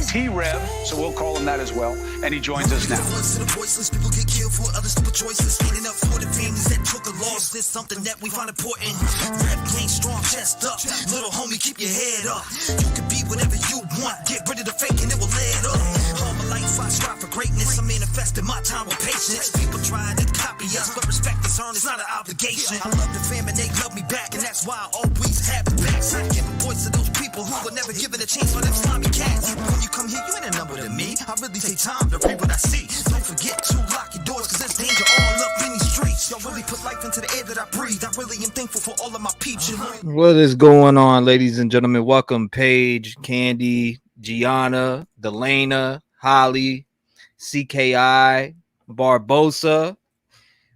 T-Rev, so we'll call him that as well, and he joins us now. People get killed for other stupid choices. Standing up for the families that took a loss. This something that we find important. Rap game strong, chest up. Little homie, keep your head up. You can be whatever you want. Get rid of the fake and it will let up. All my life I strive for greatness. I manifested my time with patience. People trying to copy us, but respect is earned. It's not an obligation. I love the fam and they love me back, and that's why I always have the backs. I give a voice to those people who were never given a chance for them slimy cats. When you come here, you ain't a number to me. I really take time to read what I see. Don't forget to lock your doors, cause there's danger all up in these streets. Y'all really put life into the air that I breathe. I really am thankful for all of my peeps. What is going on, ladies and gentlemen? Welcome, Paige, Candy, Gianna, Delana, Holly, CKI, Barbosa.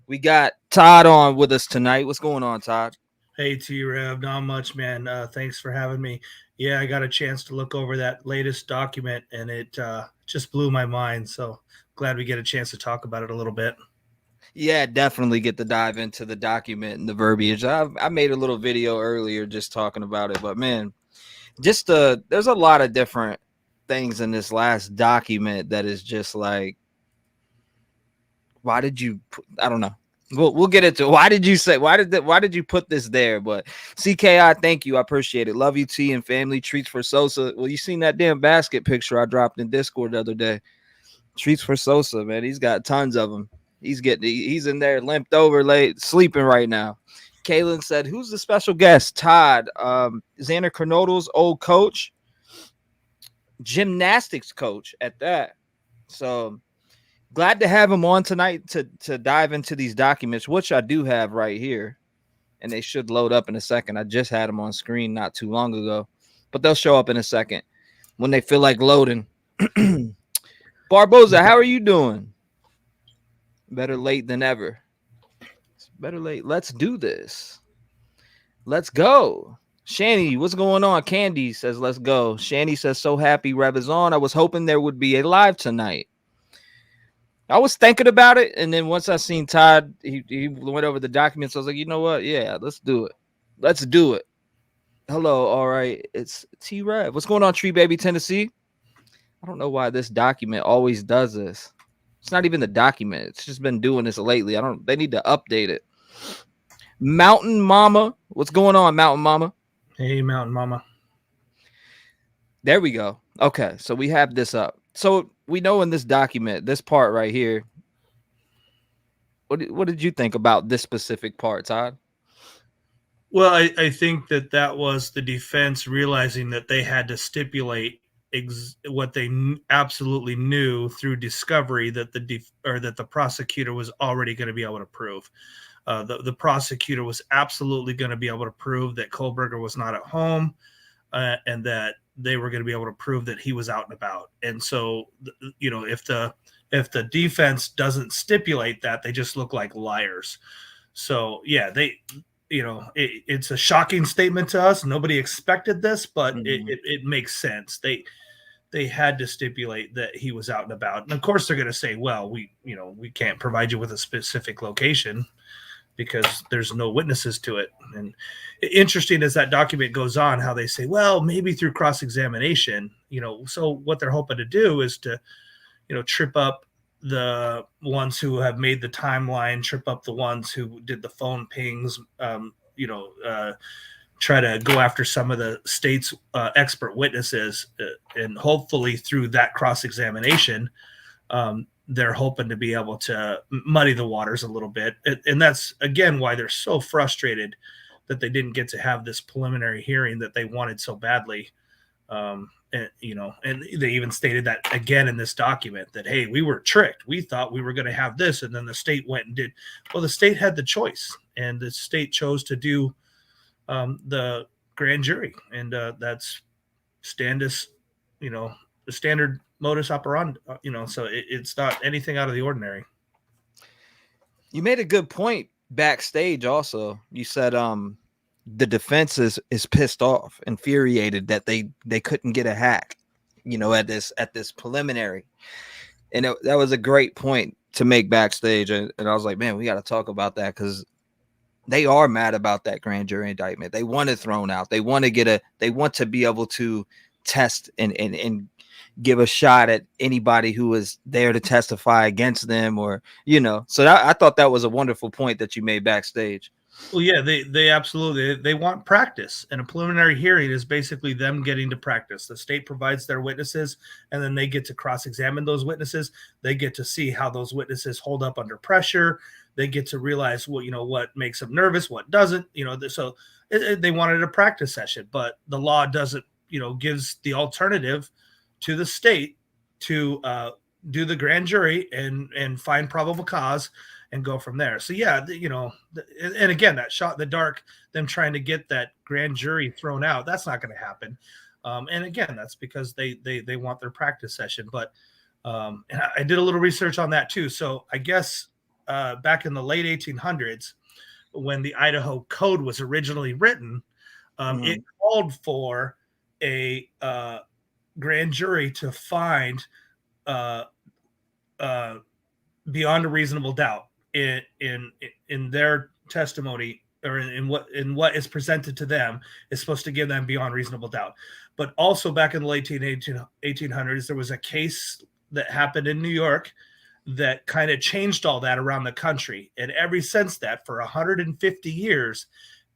We got Todd on with us tonight. What's going on, Todd? Hey, T-Rev, not much, man. Thanks for having me. Yeah, I got a chance to look over that latest document, and it just blew my mind. So glad we get a chance to talk about it a little bit. Yeah, definitely get to dive into the document and the verbiage. I made a little video earlier just talking about it, but man, just there's a lot of different things in this last document that is just like, why did you? I don't know. We'll get into it. Why did you put this there? But CKI, thank you. I appreciate it. Love you, T, and family. Treats for Sosa. Well, you seen that damn basket picture I dropped in Discord the other day. Treats for Sosa, man. He's got tons of them. He's in there limped over, late, sleeping right now. Kaylin said, who's the special guest? Todd, Xander Kernodle's old coach, gymnastics coach at that. So glad to have him on tonight to dive into these documents, which I do have right here, and they should load up in a second. I just had them on screen not too long ago, but they'll show up in a second when they feel like loading. Barbosa, how are you doing? Better late than ever. It's better late. Let's do this. Let's go. Shani, what's going on? Candy says, let's go. Shani says, so happy Rev is on. I was hoping there would be a live tonight. I was thinking about it, and then once I seen Todd, he went over the documents. I was like, you know what? Yeah, let's do it. Let's do it. Hello, all right. It's T-Rev. What's going on, Tree Baby, Tennessee? I don't know why this document always does this. It's not even the document. It's just been doing this lately. They need to update it. Mountain Mama. What's going on, Mountain Mama? Hey, Mountain Mama. There we go. Okay, so we have this up. So we know in this document, this part right here, what did you think about this specific part, Todd? Well, I think that was the defense realizing that they had to stipulate what they absolutely knew through discovery that the prosecutor was already going to be able to prove. The prosecutor was absolutely going to be able to prove that Kohberger was not at home, and that they were going to be able to prove that he was out and about. And so, you know, if the defense doesn't stipulate that, they just look like liars. So yeah, it's a shocking statement to us. Nobody expected this, but it makes sense. They had to stipulate that he was out and about. And of course they're going to say, well, we can't provide you with a specific location because there's no witnesses to it. And interesting as that document goes on, how they say, well, maybe through cross-examination, so what they're hoping to do is to, trip up the ones who have made the timeline, trip up the ones who did the phone pings, try to go after some of the state's expert witnesses, and hopefully through that cross-examination, they're hoping to be able to muddy the waters a little bit. And that's, again, why they're so frustrated that they didn't get to have this preliminary hearing that they wanted so badly. And they even stated that again in this document that, hey, we were tricked. We thought we were going to have this. And then the state went and did. Well, the state had the choice, and the state chose to do the grand jury. And that's the standard modus operandi, so it's not anything out of the ordinary. You made a good point backstage also. You said the defense is pissed off, infuriated that they couldn't get a hack, at this preliminary. And that was a great point to make backstage. And I was like, man, we got to talk about that, because they are mad about that grand jury indictment. They want it thrown out. They want to be able to test and give a shot at anybody who was there to testify against them, or so I thought that was a wonderful point that you made backstage. Well, yeah, they absolutely they want practice, and a preliminary hearing is basically them getting to practice. The state provides their witnesses, and then they get to cross-examine those witnesses. They get to see how those witnesses hold up under pressure. They get to realize what makes them nervous, what doesn't. So they wanted a practice session, but the law doesn't. Gives the alternative to the state to do the grand jury and find probable cause and go from there. So yeah, and again, that shot in the dark, them trying to get that grand jury thrown out, that's not going to happen. And again, that's because they want their practice session. But and I did a little research on that too. So I guess back in the late 1800s, when the Idaho Code was originally written, it called for a grand jury to find beyond a reasonable doubt in their testimony, or in what is presented to them is supposed to give them beyond reasonable doubt. But also back in the late 1800s, there was a case that happened in New York that kind of changed all that around the country. And ever since that, for 150 years,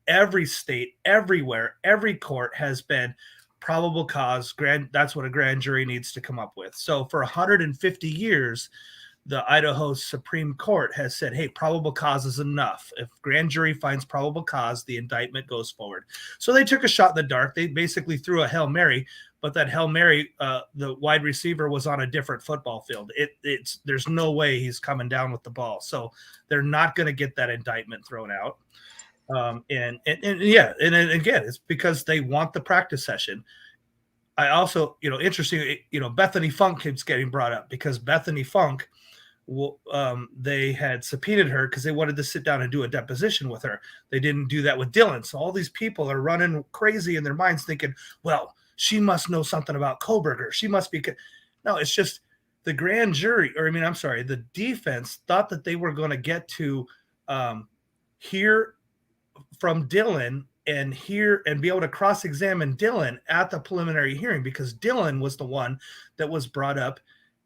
every state, everywhere, every court has been probable cause. That's what a grand jury needs to come up with. So for 150 years, the Idaho Supreme Court has said, hey, probable cause is enough. If grand jury finds probable cause, the indictment goes forward. So they took a shot in the dark. They basically threw a Hail Mary, but that Hail Mary, the wide receiver was on a different football field. There's no way he's coming down with the ball. So they're not going to get that indictment thrown out. And again, it's because they want the practice session. I also, interesting, Bethany Funk keeps getting brought up because Bethany Funk, they had subpoenaed her because they wanted to sit down and do a deposition with her. They didn't do that with Dylan. So all these people are running crazy in their minds thinking, well, she must know something about Kohberger. She must be. No, it's just the grand jury, the defense thought that they were going to get to hear from Dylan and be able to cross-examine Dylan at the preliminary hearing, because Dylan was the one that was brought up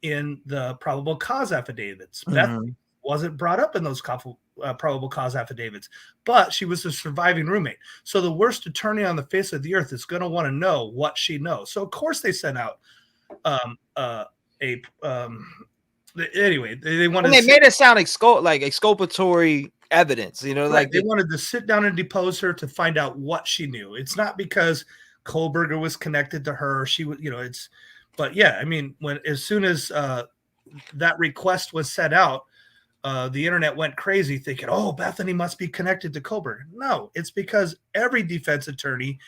in the probable cause affidavits. Beth wasn't brought up in those probable cause affidavits, but she was a surviving roommate. So the worst attorney on the face of the earth is going to want to know what she knows. So of course they sent out anyway, they wanted. And they made it sound like exculpatory evidence, right. like they wanted to sit down and depose her to find out what she knew. It's not because Kohberger was connected to her. She was, but yeah, as soon as that request was set out, the internet went crazy thinking, oh, Bethany must be connected to Kohberger. No, it's because every defense attorney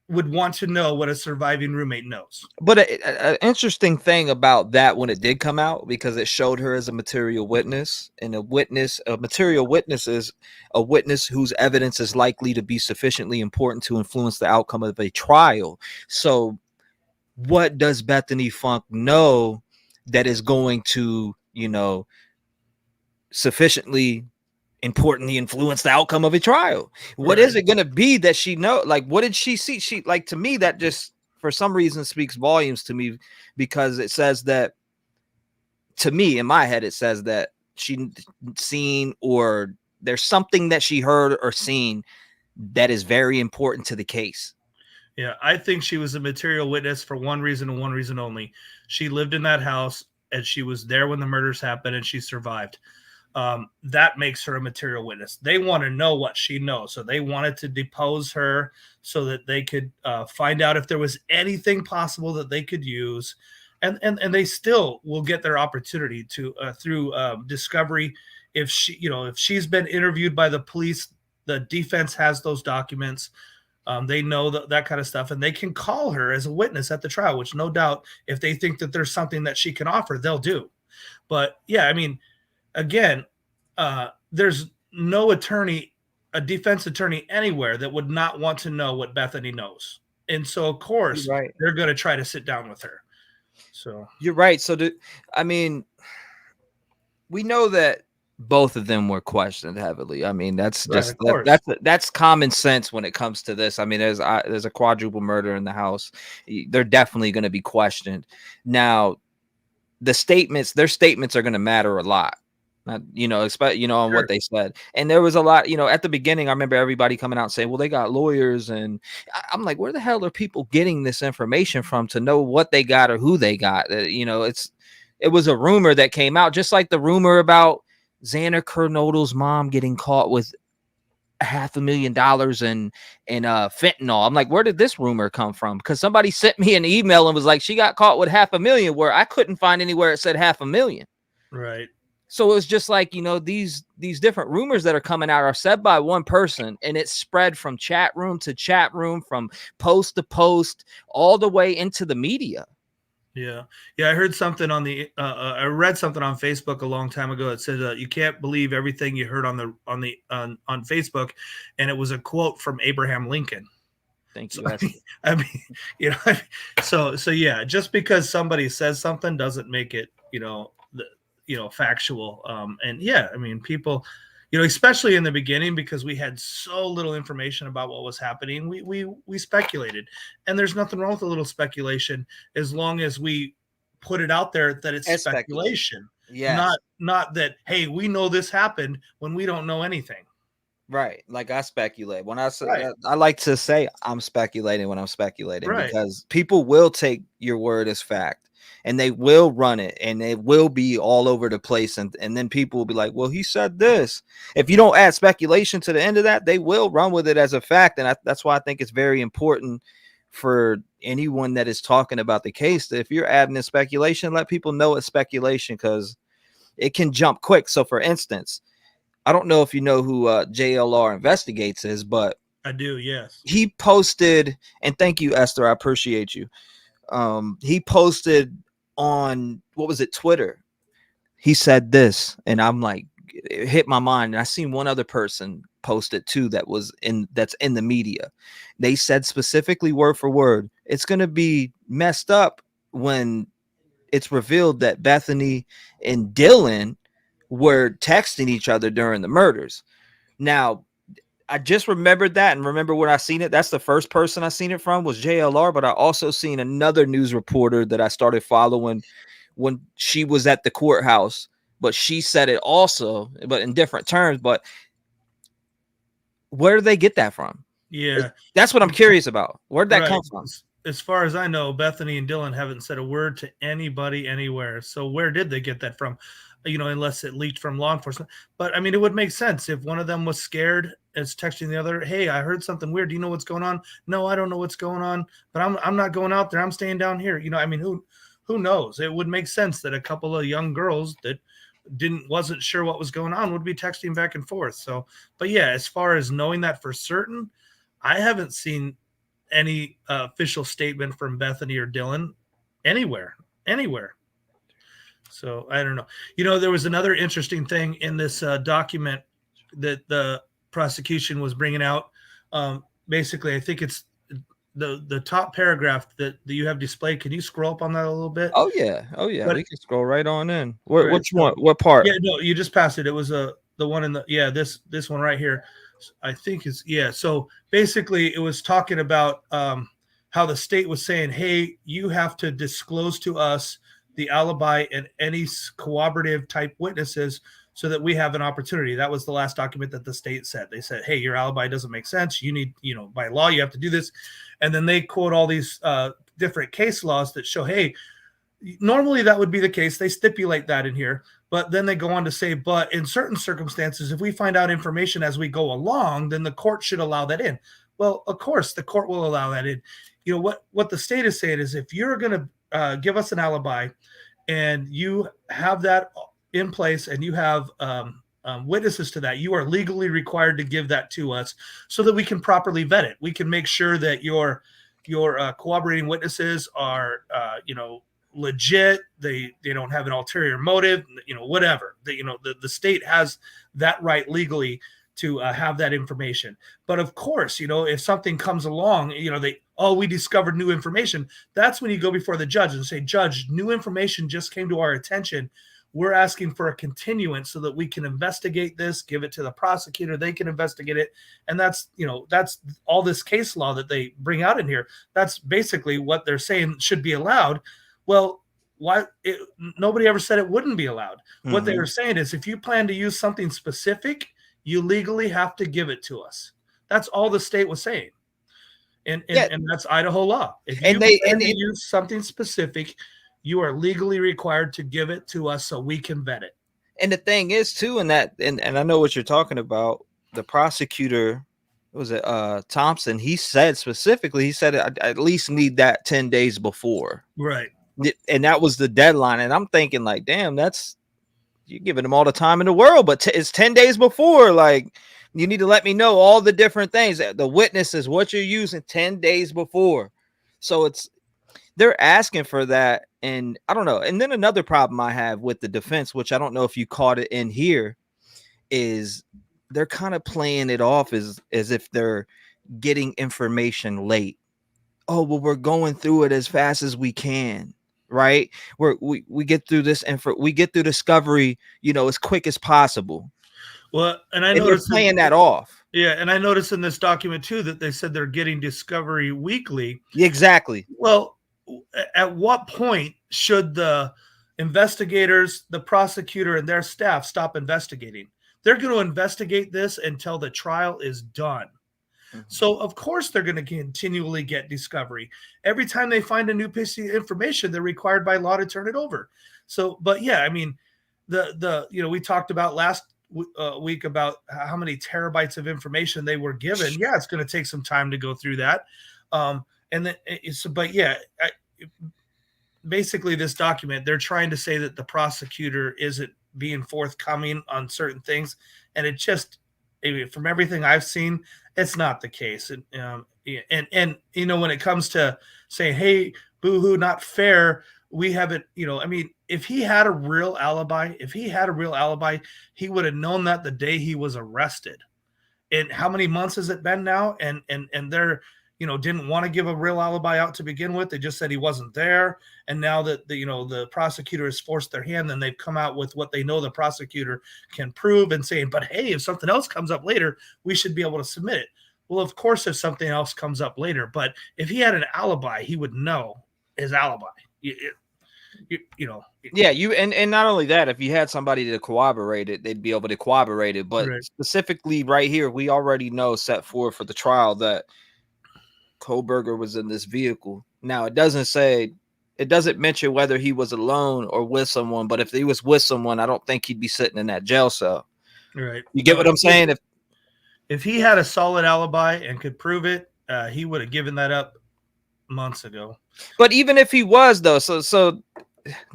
would want to know what a surviving roommate knows. But an interesting thing about that, when it did come out, because it showed her as a material witness, and a material witness is a witness whose evidence is likely to be sufficiently important to influence the outcome of a trial. So what does Bethany Funk know that is going to, sufficiently importantly influence the outcome of a trial? What is it going to be that she know? Like, what did she see? She, like, to me, that just for some reason speaks volumes to me, because it says that, to me, in my head, it says that she seen, or there's something that she heard or seen that is very important to the case. Yeah, I think she was a material witness for one reason and one reason only. She lived in that house and she was there when the murders happened and she survived. That makes her a material witness. They want to know what she knows. So they wanted to depose her so that they could find out if there was anything possible that they could use. And they still will get their opportunity to through discovery. If she's been interviewed by the police, the defense has those documents. They know that kind of stuff, and they can call her as a witness at the trial, which no doubt, if they think that there's something that she can offer, they'll do. But yeah, again, there's no attorney, a defense attorney anywhere that would not want to know what Bethany knows. And so, of course, they're going to try to sit down with her. So you're right. So, we know that both of them were questioned heavily. I mean, that's Right, just of course. that's common sense when it comes to this. I mean, there's a quadruple murder in the house. They're definitely going to be questioned. Now, their statements are going to matter a lot. On Sure. what they said. And there was a lot, at the beginning, I remember everybody coming out and saying, well, they got lawyers. And I'm like, where the hell are people getting this information from to know what they got or who they got? It was a rumor that came out, just like the rumor about Xander Kernodle's mom getting caught with $500,000 in fentanyl. I'm like, where did this rumor come from? Because somebody sent me an email and was like, she got caught with $500,000, where I couldn't find anywhere it said $500,000. Right. So it was just like, these different rumors that are coming out are said by one person, and it's spread from chat room to chat room, from post to post, all the way into the media. Yeah. I heard something on I read something on Facebook a long time ago that said you can't believe everything you heard on Facebook, and it was a quote from Abraham Lincoln. Thank you. I mean, so yeah, just because somebody says something doesn't make it, factual. And yeah, I mean, people, especially in the beginning, because we had so little information about what was happening, we speculated, and there's nothing wrong with a little speculation as long as we put it out there that it's speculation. Yeah. Not that, hey, we know this happened when we don't know anything. Right. Like, I speculate when I say, right. I like to say I'm speculating when I'm speculating, right, because people will take your word as fact, and they will run it, and it will be all over the place. And then people will be like, well, he said this. If you don't add speculation to the end of that, they will run with it as a fact. And that's why I think it's very important for anyone that is talking about the case that if you're adding in speculation, let people know it's speculation, because it can jump quick. So for instance, I don't know if you know who JLR Investigates is, but I do. Yes. He posted, and thank you, Esther. I appreciate you. He posted on, what was it, Twitter. He said this, and I'm like, it hit my mind. And I seen one other person post it too that's in the media. They said specifically, word for word, it's going to be messed up when it's revealed that Bethany and Dylan were texting each other during the murders. Now, I just remembered that, and remember when I seen it, that's the first person I seen it from was JLR, but I also seen another news reporter that I started following when she was at the courthouse, but she said it also, but in different terms. But where did they get that from? Yeah. That's what I'm curious about. Where'd that come from? As far as I know, Bethany and Dylan haven't said a word to anybody anywhere. So where did they get that from? Unless it leaked from law enforcement. But I mean, it would make sense if one of them was scared, is texting the other, hey, I heard something weird. Do you know what's going on? No, I don't know what's going on, but I'm not going out there. I'm staying down here. I mean, who knows? It would make sense that a couple of young girls that wasn't sure what was going on would be texting back and forth. So, but yeah, as far as knowing that for certain, I haven't seen any official statement from Bethany or Dylan anywhere. So I don't know. There was another interesting thing in this document that the prosecution was bringing out. Basically, I think it's the top paragraph that you have displayed. Can you scroll up on that a little bit? Oh yeah. But, we can scroll right on in. Which one? What part? Yeah, no, you just passed it. It was the one in this one right here. I think is So basically, it was talking about how the state was saying, hey, you have to disclose to us the alibi and any cooperative type witnesses so that we have an opportunity. That was the last document that the state said. They said, hey, your alibi doesn't make sense. You need, by law, you have to do this. And then they quote all these different case laws that show, hey, normally that would be the case. They stipulate that in here. But then they go on to say, but in certain circumstances, if we find out information as we go along, then the court should allow that in. Well, of course, the court will allow that in. What the state is saying is, if you're going to give us an alibi and you have that in place and you have witnesses to that, you are legally required to give that to us so that we can properly vet it. We can make sure that your cooperating witnesses are, legit. They don't have an ulterior motive, whatever. The state has that right legally to have that information. But of course, if something comes along, we discovered new information. That's when you go before the judge and say, Judge, new information just came to our attention. we're asking for a continuance so that we can investigate this, give it to the prosecutor, they can investigate it. And that's all this case law that they bring out in here. That's basically what they're saying should be allowed. Well, nobody ever said it wouldn't be allowed. Mm-hmm. What they were saying is, if you plan to use something specific, you legally have to give it to us. That's all the state was saying. And that's Idaho law. If you plan to use something specific, you are legally required to give it to us so we can vet it. And the thing is too, and I know what you're talking about. The prosecutor, was it Thompson? He said specifically, I at least need that 10 days before. Right. And that was the deadline. And I'm thinking like, damn, you're giving them all the time in the world, but it's 10 days before. Like, you need to let me know all the different things, the witnesses, what you're using 10 days before. So they're asking for that. And I don't know. And then another problem I have with the defense, which I don't know if you caught it in here, is they're kind of playing it off as if they're getting information late. Oh, well, we're going through it as fast as we can. Right. We get through this and we get through discovery, as quick as possible. Well, and I noticed they're playing that off. Yeah. And I noticed in this document too, that they said they're getting discovery weekly. Exactly. Well, at what point should the investigators, the prosecutor, and their staff stop investigating? They're going to investigate this until the trial is done. Mm-hmm. So, of course, they're going to continually get discovery. Every time they find a new piece of information, they're required by law to turn it over. So, but yeah, I mean, we talked about last week about how many terabytes of information they were given. Yeah, it's going to take some time to go through that. Basically, this document, they're trying to say that the prosecutor isn't being forthcoming on certain things, and it just, from everything I've seen, it's not the case. And when it comes to saying, "Hey, boo-hoo, not fair," we haven't. If he had a real alibi, he would have known that the day he was arrested. And how many months has it been now? And they're didn't want to give a real alibi out to begin with. They just said he wasn't there. And now that the prosecutor has forced their hand, then they've come out with what they know the prosecutor can prove and saying, but hey, if something else comes up later, we should be able to submit it. Well, of course, if something else comes up later, but if he had an alibi, he would know his alibi. And not only that, if you had somebody to corroborate it, they'd be able to corroborate it. But specifically right here, we already know set forth for the trial that Kohberger was in this vehicle. Now it doesn't mention whether he was alone or with someone, but if he was with someone, I don't think he'd be sitting in that jail cell. Right. You get what I'm saying? If he had a solid alibi and could prove it, he would have given that up months ago. But even if he was, though, so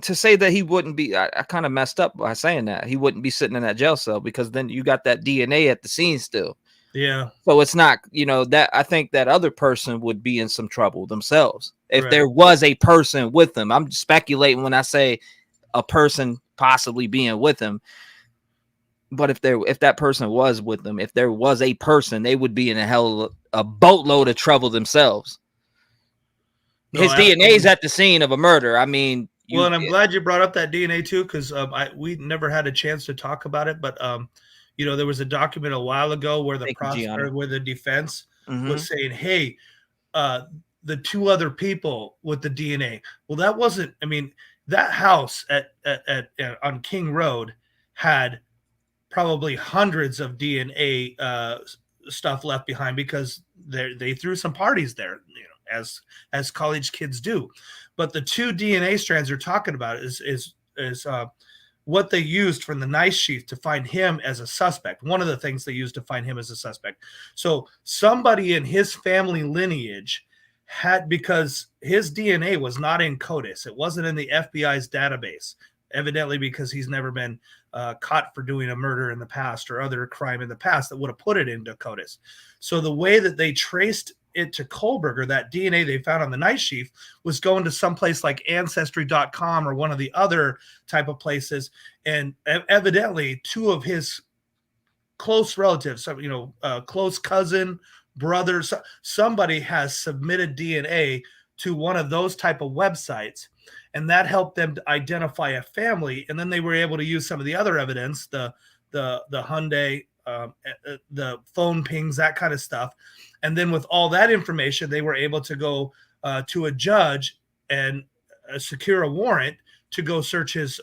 to say that he wouldn't be, I kind of messed up by saying that he wouldn't be sitting in that jail cell, because then you got that DNA at the scene still. Yeah. So it's not, that I think that other person would be in some trouble themselves if there was a person with them. I'm speculating when I say a person possibly being with him. But if that person was with them, if there was a person, they would be in a boatload of trouble themselves. His DNA is at the scene of a murder. I mean, and I'm glad you brought up that DNA too, because we never had a chance to talk about it, but there was a document a while ago where the defense was saying, hey, the two other people with the DNA. Well, that wasn't, that house on King Road had probably hundreds of DNA stuff left behind, because they threw some parties there, as college kids do. But the two DNA strands they're talking about is what they used from the knife sheath to find him as a suspect. One of the things they used to find him as a suspect. So somebody in his family lineage because his DNA was not in CODIS. It wasn't in the FBI's database, evidently because he's never been caught for doing a murder in the past or other crime in the past that would have put it into CODIS. So the way that they traced it to Kohberger, that DNA they found on the knife sheath, was going to someplace like Ancestry.com or one of the other type of places. And evidently two of his close relatives, close cousin, brother, somebody has submitted DNA to one of those type of websites. and that helped them to identify a family. And then they were able to use some of the other evidence, the Hyundai, the phone pings, that kind of stuff. And then with all that information, they were able to go to a judge and secure a warrant to go search his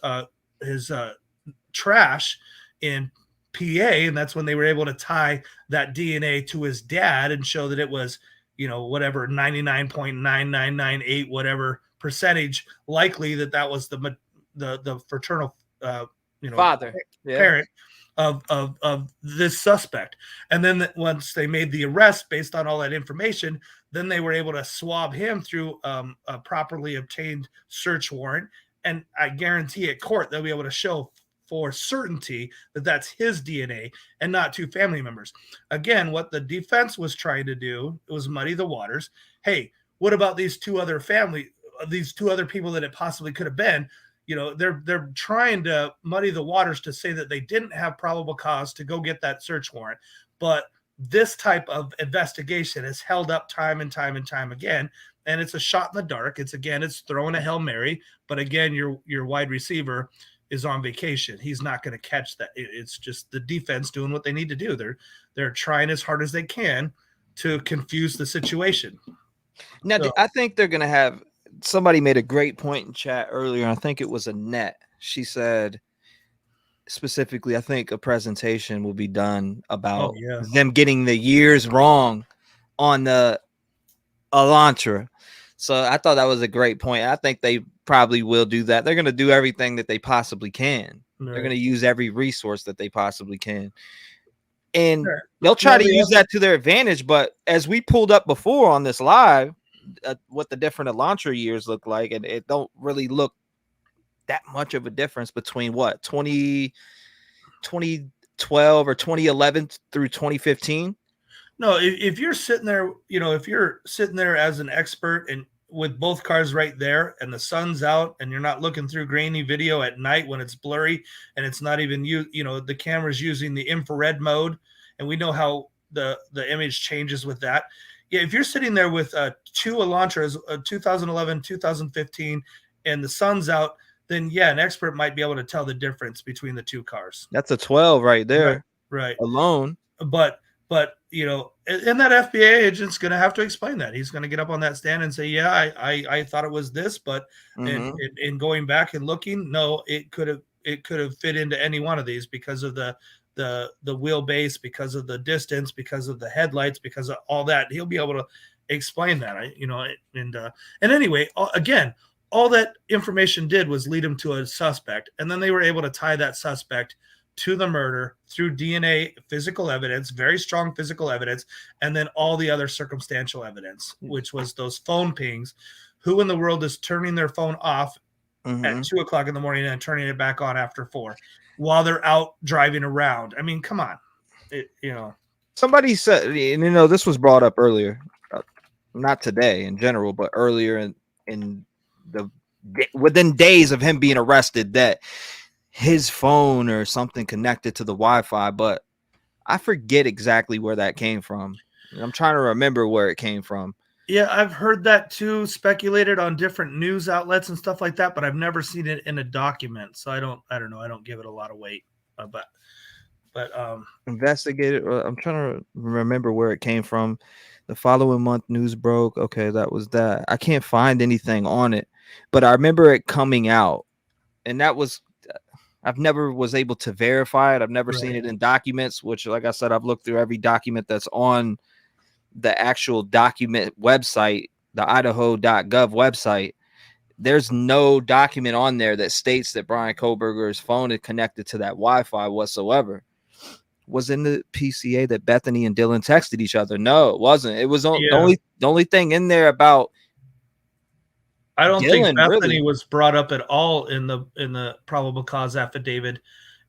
trash in PA, and that's when they were able to tie that DNA to his dad and show that it was, whatever 99.9998 whatever percentage likely that was the fraternal father, parent of this suspect. And then once they made the arrest based on all that information, then they were able to swab him through a properly obtained search warrant. And I guarantee at court they'll be able to show for certainty that that's his DNA and not two family members. Again, what the defense was trying to do was muddy the waters. Hey, what about these two other people that it possibly could have been? They're trying to muddy the waters to say that they didn't have probable cause to go get that search warrant. But this type of investigation is held up time and time and time again. And it's a shot in the dark. It's throwing a Hail Mary. But again, your wide receiver is on vacation. He's not going to catch that. It's just the defense doing what they need to do. They're trying as hard as they can to confuse the situation. Now, I think they're going to have, somebody made a great point in chat earlier. I think it was Annette. She said specifically, I think a presentation will be done about them getting the years wrong on the Elantra. So I thought that was a great point. I think they probably will do that. They're going to do everything that they possibly can. Right. They're going to use every resource that they possibly can. And they'll try to use that to their advantage. But as we pulled up before on this live, what the different Elantra years look like, and it don't really look that much of a difference between 2012 or 2011 through 2015. No, if you're sitting there, if you're sitting there as an expert and with both cars right there and the sun's out and you're not looking through grainy video at night when it's blurry and it's not even the camera's using the infrared mode, and we know how the image changes with that. Yeah, if you're sitting there with two Elantras, 2011, 2015, and the sun's out, then an expert might be able to tell the difference between the two cars. That's a 12 right there, right alone. But and that FBI agent's going to have to explain that. He's going to get up on that stand and say, I thought it was this, but in going back and looking, no, it could have fit into any one of these because of the wheelbase, because of the distance, because of the headlights, because of all that. He'll be able to explain that, and anyway, again, all that information did was lead him to a suspect, and then they were able to tie that suspect to the murder through DNA, physical evidence, very strong physical evidence, and then all the other circumstantial evidence, which was those phone pings. Who in the world is turning their phone off at 2:00 in the morning and turning it back on after 4 while they're out driving around? I mean, come on. Somebody said, this was brought up earlier, not today in general, but earlier within days of him being arrested, that his phone or something connected to the Wi-Fi, but I forget exactly where that came from. I'm trying to remember where it came from. Yeah, I've heard that too, speculated on different news outlets and stuff like that, but I've never seen it in a document, so I don't know. I don't give it a lot of weight. But investigated. I'm trying to remember where it came from. The following month, news broke. Okay, that was that. I can't find anything on it, but I remember it coming out, and that was. I've never was able to verify it. I've never seen it in documents, which, like I said, I've looked through every document that's on the actual document website, the Idaho.gov website. There's no document on there that states that Bryan Kohberger's phone is connected to that Wi-Fi whatsoever. Was in the PCA that Bethany and Dylan texted each other? No, it wasn't. It was the only thing in there about. I don't think Bethany was brought up at all in the probable cause affidavit.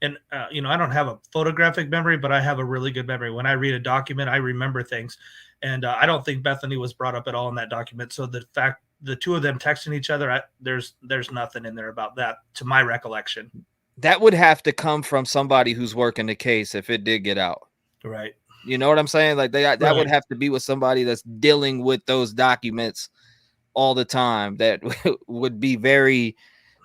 And, I don't have a photographic memory, but I have a really good memory. When I read a document, I remember things. And I don't think Bethany was brought up at all in that document. So the fact the two of them texting each other, there's nothing in there about that, to my recollection. That would have to come from somebody who's working the case if it did get out. Right. You know what I'm saying? Like that would have to be with somebody that's dealing with those documents all the time that would be very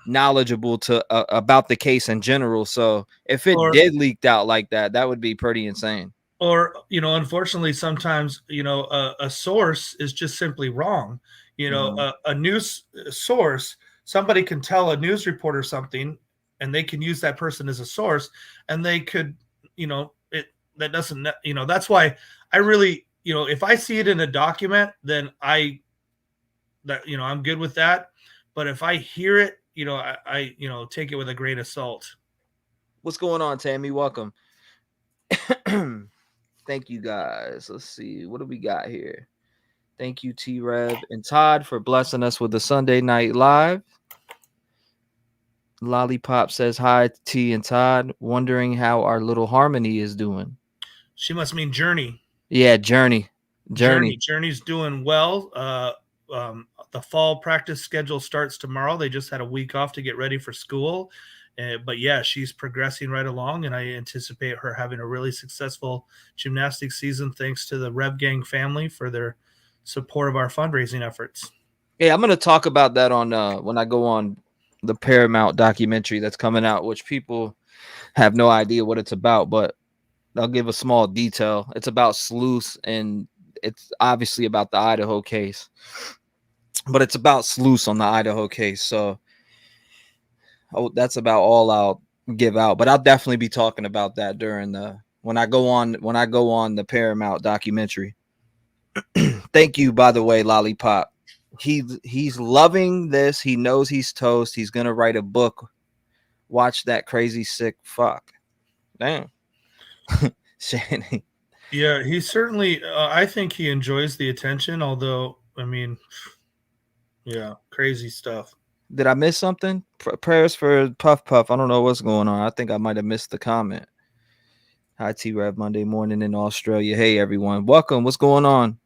knowledgeable to about the case in general. So if it did leaked out like that, that would be pretty insane. Or, unfortunately, sometimes, a source is just simply wrong. A news source, somebody can tell a news reporter something and they can use that person as a source, and they could, that doesn't, that's why I really, if I see it in a document, then I'm good with that. But if I hear it, I take it with a grain of salt. What's going on, Tammy? Welcome. Thank you, guys. Let's see. What do we got here? Thank you, T-Rev and Todd, for blessing us with the Sunday Night Live. Lollipop says hi, T and Todd. Wondering how our little Harmony is doing. She must mean Journey. Yeah, Journey. Journey's doing well. The fall practice schedule starts tomorrow. They just had a week off to get ready for school. But yeah, she's progressing right along, and I anticipate her having a really successful gymnastics season thanks to the Rev Gang family for their support of our fundraising efforts. Yeah, I'm going to talk about that on when I go on the Paramount documentary that's coming out, which people have no idea what it's about, but I'll give a small detail. It's about Sleuth, and it's obviously about the Idaho case, but it's about Sleuth on the Idaho case. So that's about all I'll give out, but I'll definitely be talking about that during when I go on the Paramount documentary. Thank you, by the way, Lollipop. He's loving this. He knows he's toast. He's gonna write a book. Watch that crazy sick fuck. Damn. Shanny. Yeah, he certainly I think he enjoys the attention, although yeah, crazy stuff. Did I miss something? Prayers for Puff Puff. I don't know what's going on. I think I might have missed the comment. Hi, T-Rev, Monday morning in Australia. Hey, everyone. Welcome. What's going on?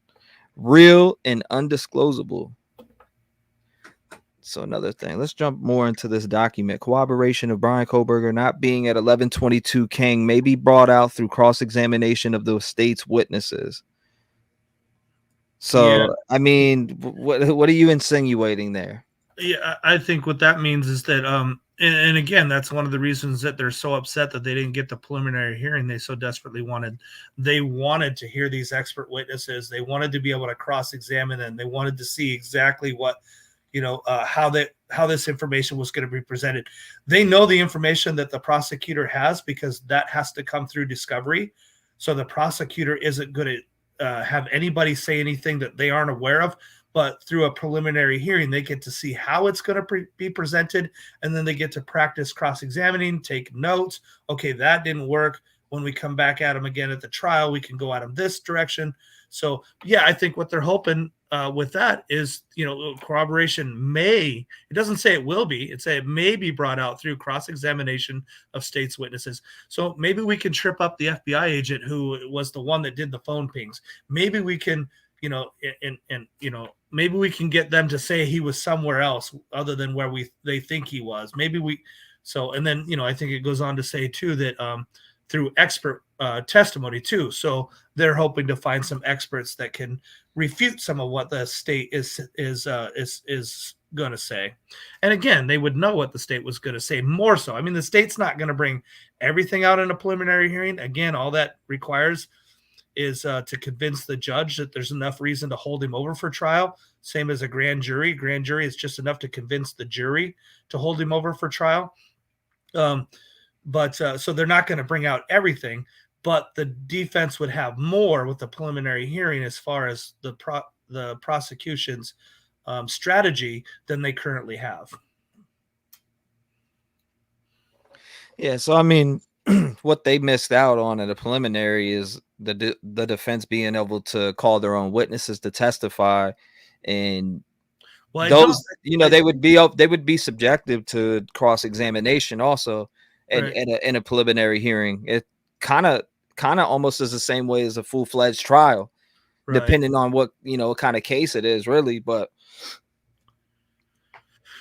Real and undisclosable. So another thing. Let's jump more into this document. Corroboration of Bryan Kohberger not being at 1122 King may be brought out through cross-examination of the state's witnesses. So, yeah. I mean, what are you insinuating there? Yeah, I think what that means is that, and again, that's one of the reasons that they're so upset that they didn't get the preliminary hearing they so desperately wanted. They wanted to hear these expert witnesses. They wanted to be able to cross-examine them. They wanted to see exactly what, how this information was going to be presented. They know the information that the prosecutor has because that has to come through discovery. So the prosecutor isn't going to have anybody say anything that they aren't aware of. But through a preliminary hearing, they get to see how it's going to be presented, and then they get to practice cross-examining, take notes. Okay, that didn't work. When we come back at them again at the trial, we can go at them this direction. So, yeah, I think what they're hoping with that is, corroboration may – it doesn't say it will be. It says it may be brought out through cross-examination of state's witnesses. So maybe we can trip up the FBI agent who was the one that did the phone pings. Maybe we can – maybe we can get them to say he was somewhere else other than where they think he was. And then, I think it goes on to say too, that through expert testimony too. So they're hoping to find some experts that can refute some of what the state is going to say. And again, they would know what the state was going to say more so. I mean, the state's not going to bring everything out in a preliminary hearing. Again, all that requires is to convince the judge that there's enough reason to hold him over for trial. Same as a grand jury. Grand jury is just enough to convince the jury to hold him over for trial. So they're not going to bring out everything, but the defense would have more with the preliminary hearing as far as the prosecution's strategy than they currently have. Yeah, so I mean, what they missed out on in the preliminary is the defense being able to call their own witnesses to testify, and they would be subjective to cross-examination also in a preliminary hearing. It kind of almost is the same way as a full-fledged trial, depending on what kind of case it is, really. But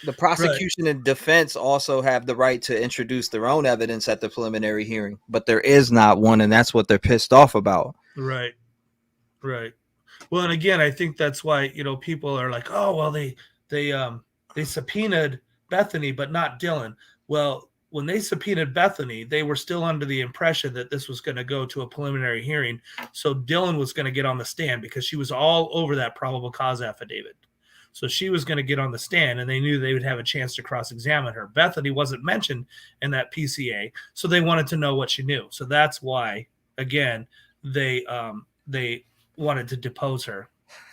the prosecution and defense also have the right to introduce their own evidence at the preliminary hearing, but there is not one, and that's what they're pissed off about. Right. Well, and again, I think that's why, people are like, oh, well, they subpoenaed Bethany, but not Dylan. Well, when they subpoenaed Bethany, they were still under the impression that this was going to go to a preliminary hearing. So Dylan was going to get on the stand because she was all over that probable cause affidavit. So she was going to get on the stand, and they knew they would have a chance to cross-examine her. Bethany wasn't mentioned in that PCA, so they wanted to know what she knew. So that's why, again, they wanted to depose her.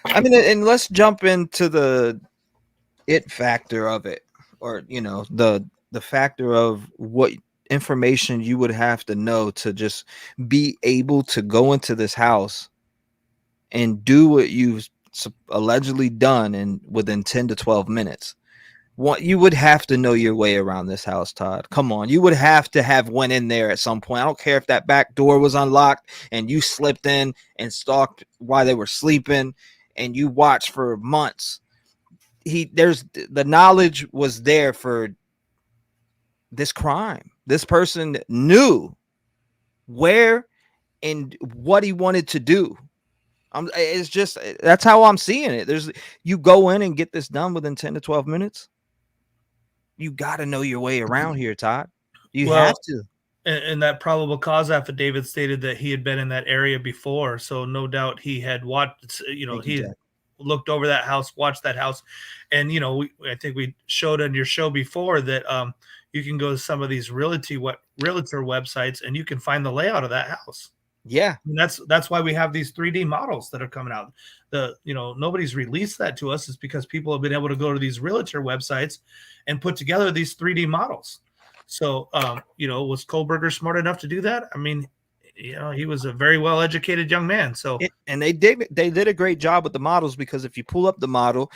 I mean, and let's jump into the it factor of it, or the factor of what information you would have to know to just be able to go into this house and do what you've allegedly done in within 10 to 12 minutes. What you would have to know your way around this house, Todd. Come on, you would have to have went in there at some point. I don't care if that back door was unlocked and you slipped in and stalked while they were sleeping and you watched for months. There's the knowledge was there for this crime. This person knew where and what he wanted to do. It's just, that's how I'm seeing it. You go in and get this done within 10 to 12 minutes. You got to know your way around here, Todd. You have to. And that probable cause affidavit stated that he had been in that area before. So no doubt he had watched, he had looked over that house, watched that house. And, I think we showed on your show before that you can go to some of these realtor websites and you can find the layout of that house. Yeah. And that's why we have these 3D models that are coming out. Nobody's released that to us. It's because people have been able to go to these realtor websites and put together these 3D models. So, was Kohberger smart enough to do that? I mean, he was a very well-educated young man. So, and they did a great job with the models, because if you pull up the model,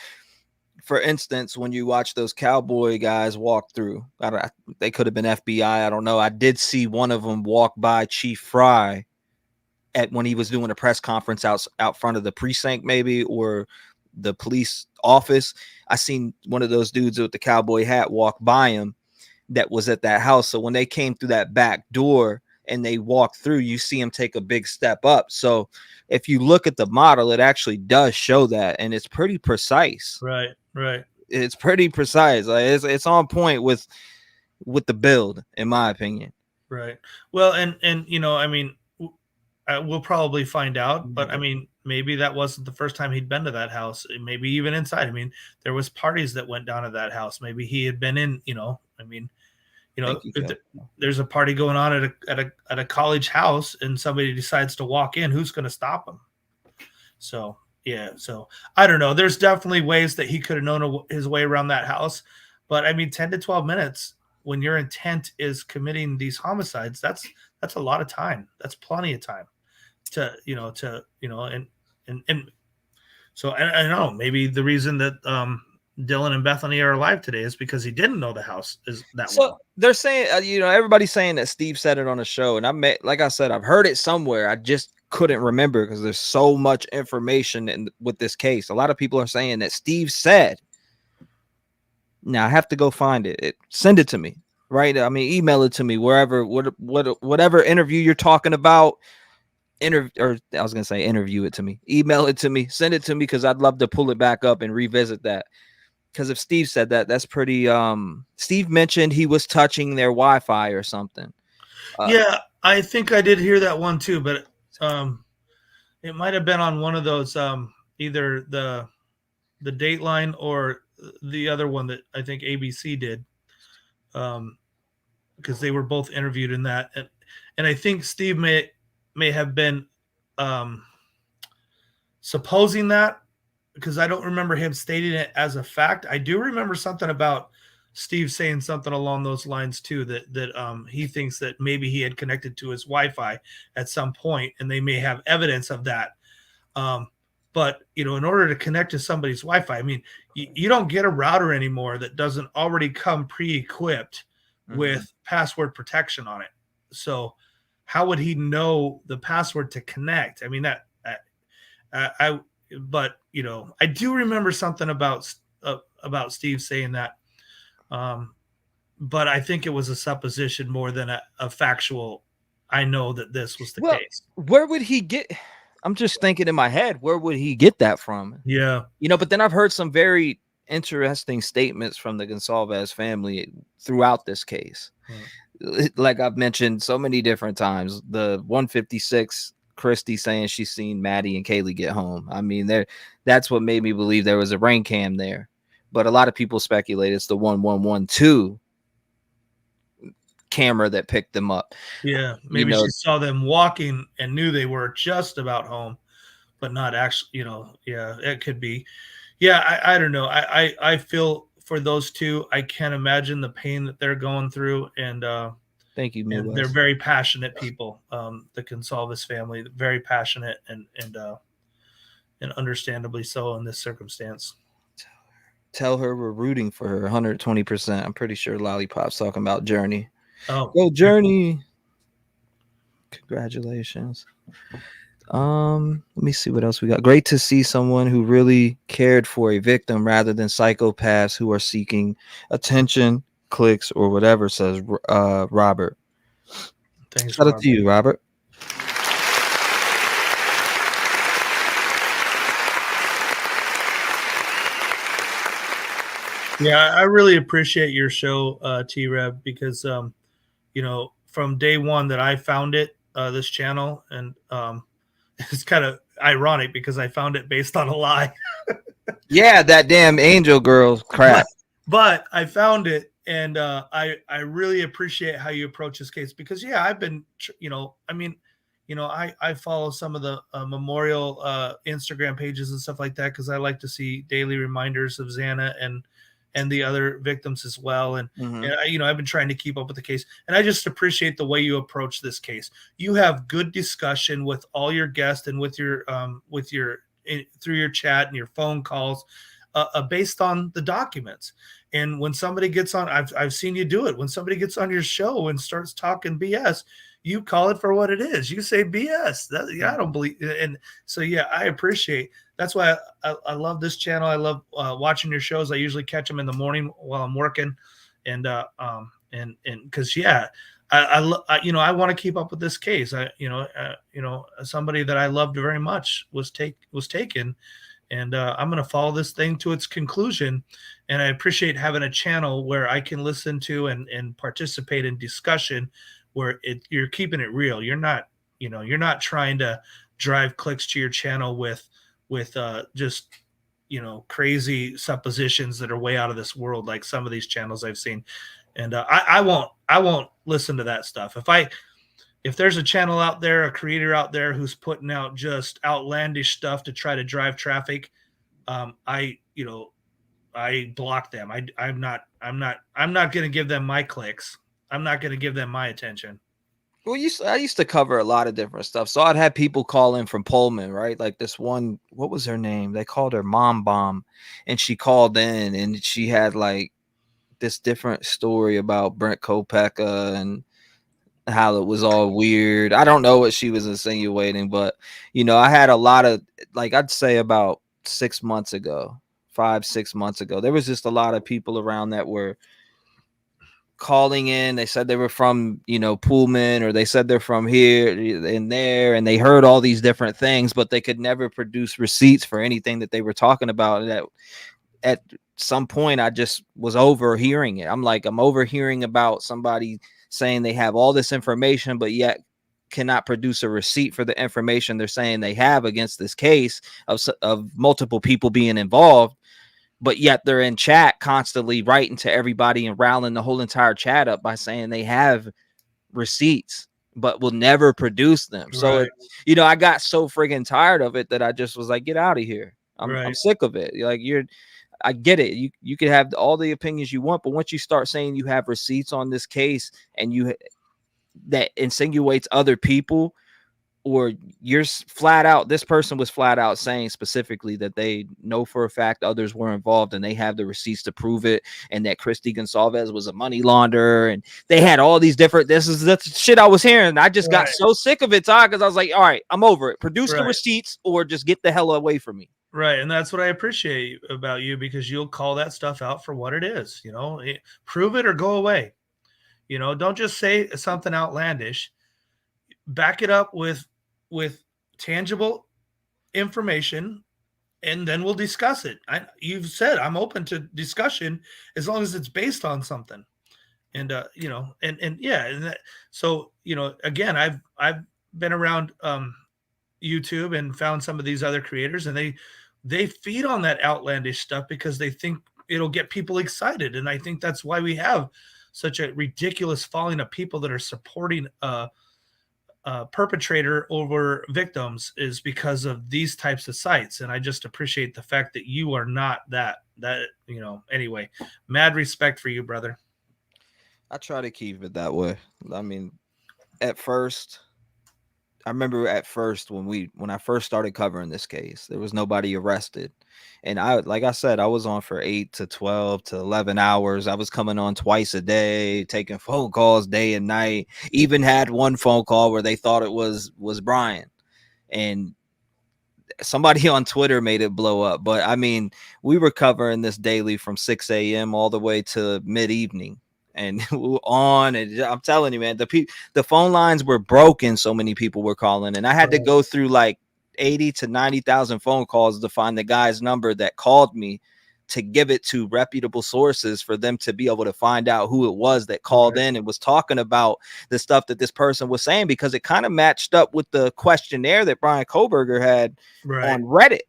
for instance, when you watch those cowboy guys walk through, they could have been FBI. I don't know. I did see one of them walk by Chief Fry when he was doing a press conference out front of the precinct, maybe, or the police office. I seen one of those dudes with the cowboy hat walk by him that was at that house. So when they came through that back door and they walked through, you see him take a big step up. So if you look at the model, it actually does show that, and it's pretty precise. Right. It's pretty precise. Like it's on point with the build, in my opinion. Right. Well, and I mean, we'll probably find out, but I mean, maybe that wasn't the first time he'd been to that house. Maybe even inside. I mean, there was parties that went down to that house. Maybe he had been in. If there's a party going on at a college house and somebody decides to walk in, who's going to stop him? So yeah. So I don't know. There's definitely ways that he could have known his way around that house, but I mean, 10 to 12 minutes when your intent is committing these homicides, that's a lot of time. That's plenty of time to and so I don't know, maybe the reason that Dylan and Bethany are alive today is because he didn't know the house is that so well. They're saying, everybody's saying that Steve said it on the show, and like I said, I've heard it somewhere. I just couldn't remember because there's so much information with this case. A lot of people are saying that Steve said. Now I have to go find it. Send it to me, right? I mean, email it to me wherever, whatever interview you're talking about. Interview it to me. Email it to me. Send it to me, because I'd love to pull it back up and revisit that. Because if Steve said that, that's pretty. Steve mentioned he was touching their Wi-Fi or something. Yeah, I think I did hear that one too, but it might have been on one of those, either the Dateline or the other one that I think ABC did, because they were both interviewed in that, and I think Steve may have been supposing that, because I don't remember him stating it as a fact. I do remember something about Steve saying something along those lines too, that he thinks that maybe he had connected to his Wi-Fi at some point, and they may have evidence of that. But in order to connect to somebody's Wi-Fi, I mean, you don't get a router anymore that doesn't already come pre-equipped with password protection on it. So how would he know the password to connect? I mean, but I do remember something about Steve saying that, but I think it was a supposition more than a factual. I know that this was the case. Where would he get? I'm just thinking in my head, where would he get that from? Yeah. You know, but then I've heard some very interesting statements from the Gonsalves family throughout this case. Like I've mentioned so many different times, the 156 Christy saying she's seen Maddie and Kaylee get home. I mean, that's what made me believe there was a rain cam there. But a lot of people speculate it's the 1112 camera that picked them up. Yeah, maybe she saw them walking and knew they were just about home, but not actually, yeah, it could be. Yeah, I don't know. I feel for those two, I can't imagine the pain that they're going through. And thank you, and they're very passionate people. The Gonsalves family, very passionate and understandably so in this circumstance. Tell her we're rooting for her 120%. I'm pretty sure Lollipop's talking about Journey. Oh, go Journey. Congratulations. Let me see what else we got. Great to see someone who really cared for a victim rather than psychopaths who are seeking attention, clicks, or whatever, says Robert. Thanks. Shout out to you, Robert. Yeah, I really appreciate your show, T-Rev, because from day one that I found it, this channel, and it's kind of ironic because I found it based on a lie. Yeah, that damn Angel Girl crap. But I found it, and I really appreciate how you approach this case because I've been, I follow some of the memorial Instagram pages and stuff like that because I like to see daily reminders of Xana and the other victims as well. And, and I've been trying to keep up with the case, and I just appreciate the way you approach this case. You have good discussion with all your guests and with your through your chat and your phone calls based on the documents. And when somebody gets on, I've seen you do it. When somebody gets on your show and starts talking BS, you call it for what it is. You say BS. I don't believe. And so, I appreciate. That's why I love this channel. I love watching your shows. I usually catch them in the morning while I'm working, and because I want to keep up with this case. Somebody that I loved very much was taken, and I'm going to follow this thing to its conclusion. And I appreciate having a channel where I can listen to and participate in discussion where you're keeping it real. You're not trying to drive clicks to your channel with just crazy suppositions that are way out of this world, like some of these channels I've seen. And I won't listen to that stuff. If there's a channel out there, a creator out there who's putting out just outlandish stuff to try to drive traffic, I block them. I'm not going to give them my clicks. I'm not going to give them my attention. Well, I used to cover a lot of different stuff. So I'd have people call in from Pullman, right? Like this one, what was her name? They called her Mom Bomb, and she called in and she had like this different story about Brent Kopeka and how it was all weird. I don't know what she was insinuating, but I had a lot of, like, I'd say about 6 months ago, 5-6 months ago, there was just a lot of people around that were calling in. They said they were from Pullman, or they said they're from here and there, and they heard all these different things, but they could never produce receipts for anything that they were talking about. And at some point I just was overhearing it. I'm overhearing about somebody saying they have all this information but yet cannot produce a receipt for the information they're saying they have against this case of multiple people being involved. But yet they're in chat constantly writing to everybody and riling the whole entire chat up by saying they have receipts, but will never produce them. Right. So, I got so friggin' tired of it that I just was like, get out of here. I'm sick of it. Like, I get it. You can have all the opinions you want, but once you start saying you have receipts on this case and that insinuates other people, or you're flat out, this person was flat out saying specifically that they know for a fact others were involved and they have the receipts to prove it, and that Christy Gonsalves was a money launderer, and they had all these different, that's shit I was hearing. I just got so sick of it, Todd, because I was like, all right, I'm over it. Produce the receipts or just get the hell away from me. Right. And that's what I appreciate about you, because you'll call that stuff out for what it is. Prove it or go away. Don't just say something outlandish. Back it up with tangible information, and then we'll discuss it. You've said I'm open to discussion as long as it's based on something. And so again, I've been around YouTube and found some of these other creators, and they feed on that outlandish stuff because they think it'll get people excited. And I think that's why we have such a ridiculous following of people that are supporting perpetrator over victims, is because of these types of sites. And I just appreciate the fact that you are not that anyway, mad respect for you, brother. I try to keep it that way. I mean, at first, I remember when I first started covering this case, there was nobody arrested. And like I said, I was on for 8 to 12 to 11 hours. I was coming on twice a day, taking phone calls day and night. Even had one phone call where they thought it was Bryan. And somebody on Twitter made it blow up. But I mean, we were covering this daily from 6 a.m. all the way to mid-evening. And on, and I'm telling you, man, the phone lines were broken. So many people were calling, and I had to go through like 80 to 90,000 phone calls to find the guy's number that called me, to give it to reputable sources for them to be able to find out who it was that called in and was talking about the stuff that this person was saying, because it kind of matched up with the questionnaire that Bryan Kohberger had on Reddit.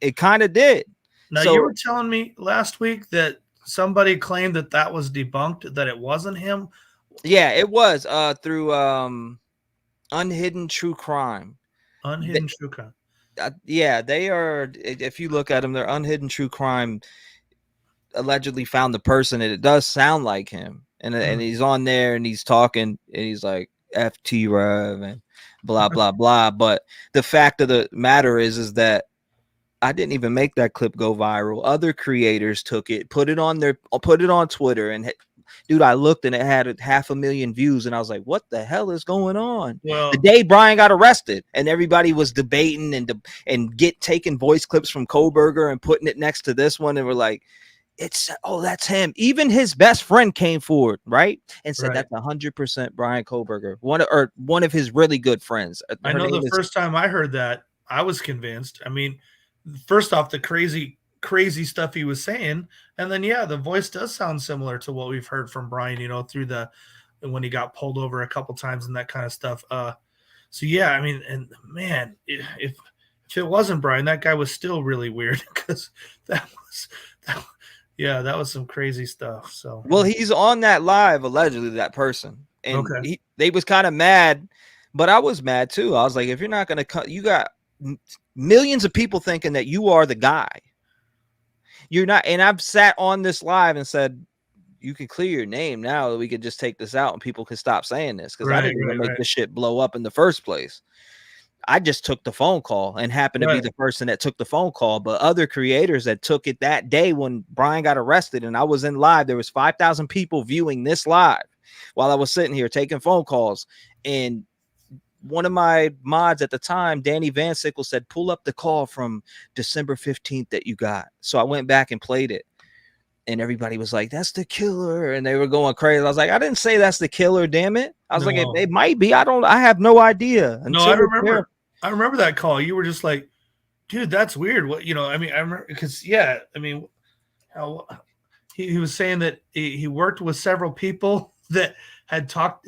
It kind of did. Now, you were telling me last week that somebody claimed that was debunked, that it wasn't him. Yeah, it was through Unhidden True Crime. True Crime. Yeah, they are. If you look at them, they're Unhidden True Crime. Allegedly found the person, and it does sound like him. And he's on there, and he's talking, and he's like F T-Rev and blah blah blah. But the fact of the matter is that I didn't even make that clip go viral. Other creators took it, put it on Twitter, and dude, I looked and it had 500,000 views, and I was like, "What the hell is going on?" Well, the day Bryan got arrested, and everybody was debating and taking voice clips from Kohberger and putting it next to this one, and we're like, that's him. Even his best friend came forward, right, and said that's 100% Bryan Kohberger, one of his really good friends. I know first time I heard that, I was convinced. I mean, first off, the crazy stuff he was saying, and then the voice does sound similar to what we've heard from Bryan, through when he got pulled over a couple times and that kind of stuff. So I mean, and man, if it wasn't Bryan, that guy was still really weird, because that was some crazy stuff. So well, he's on that live, allegedly, that person, and they was kind of mad, but I was mad too. I was like, if you're not gonna cut, you got millions of people thinking that you are the guy. You're not. And I've sat on this live and said, you can clear your name now, we could just take this out and people can stop saying this, because I didn't even make this shit blow up in the first place. I just took the phone call and happened to be the person that took the phone call. But other creators that took it that day when Bryan got arrested and I was in live, there was 5,000 people viewing this live while I was sitting here taking phone calls. And one of my mods at the time, Danny Van Sickle, said, pull up the call from December 15th that you got. So I went back and played it, and everybody was like, that's the killer. And they were going crazy. I was like, I didn't say that's the killer, damn it. I was like, it might be. I have no idea. I remember that call. You were just like, dude, that's weird. What, I mean, I remember, because, I mean, how he was saying that he worked with several people that had talked,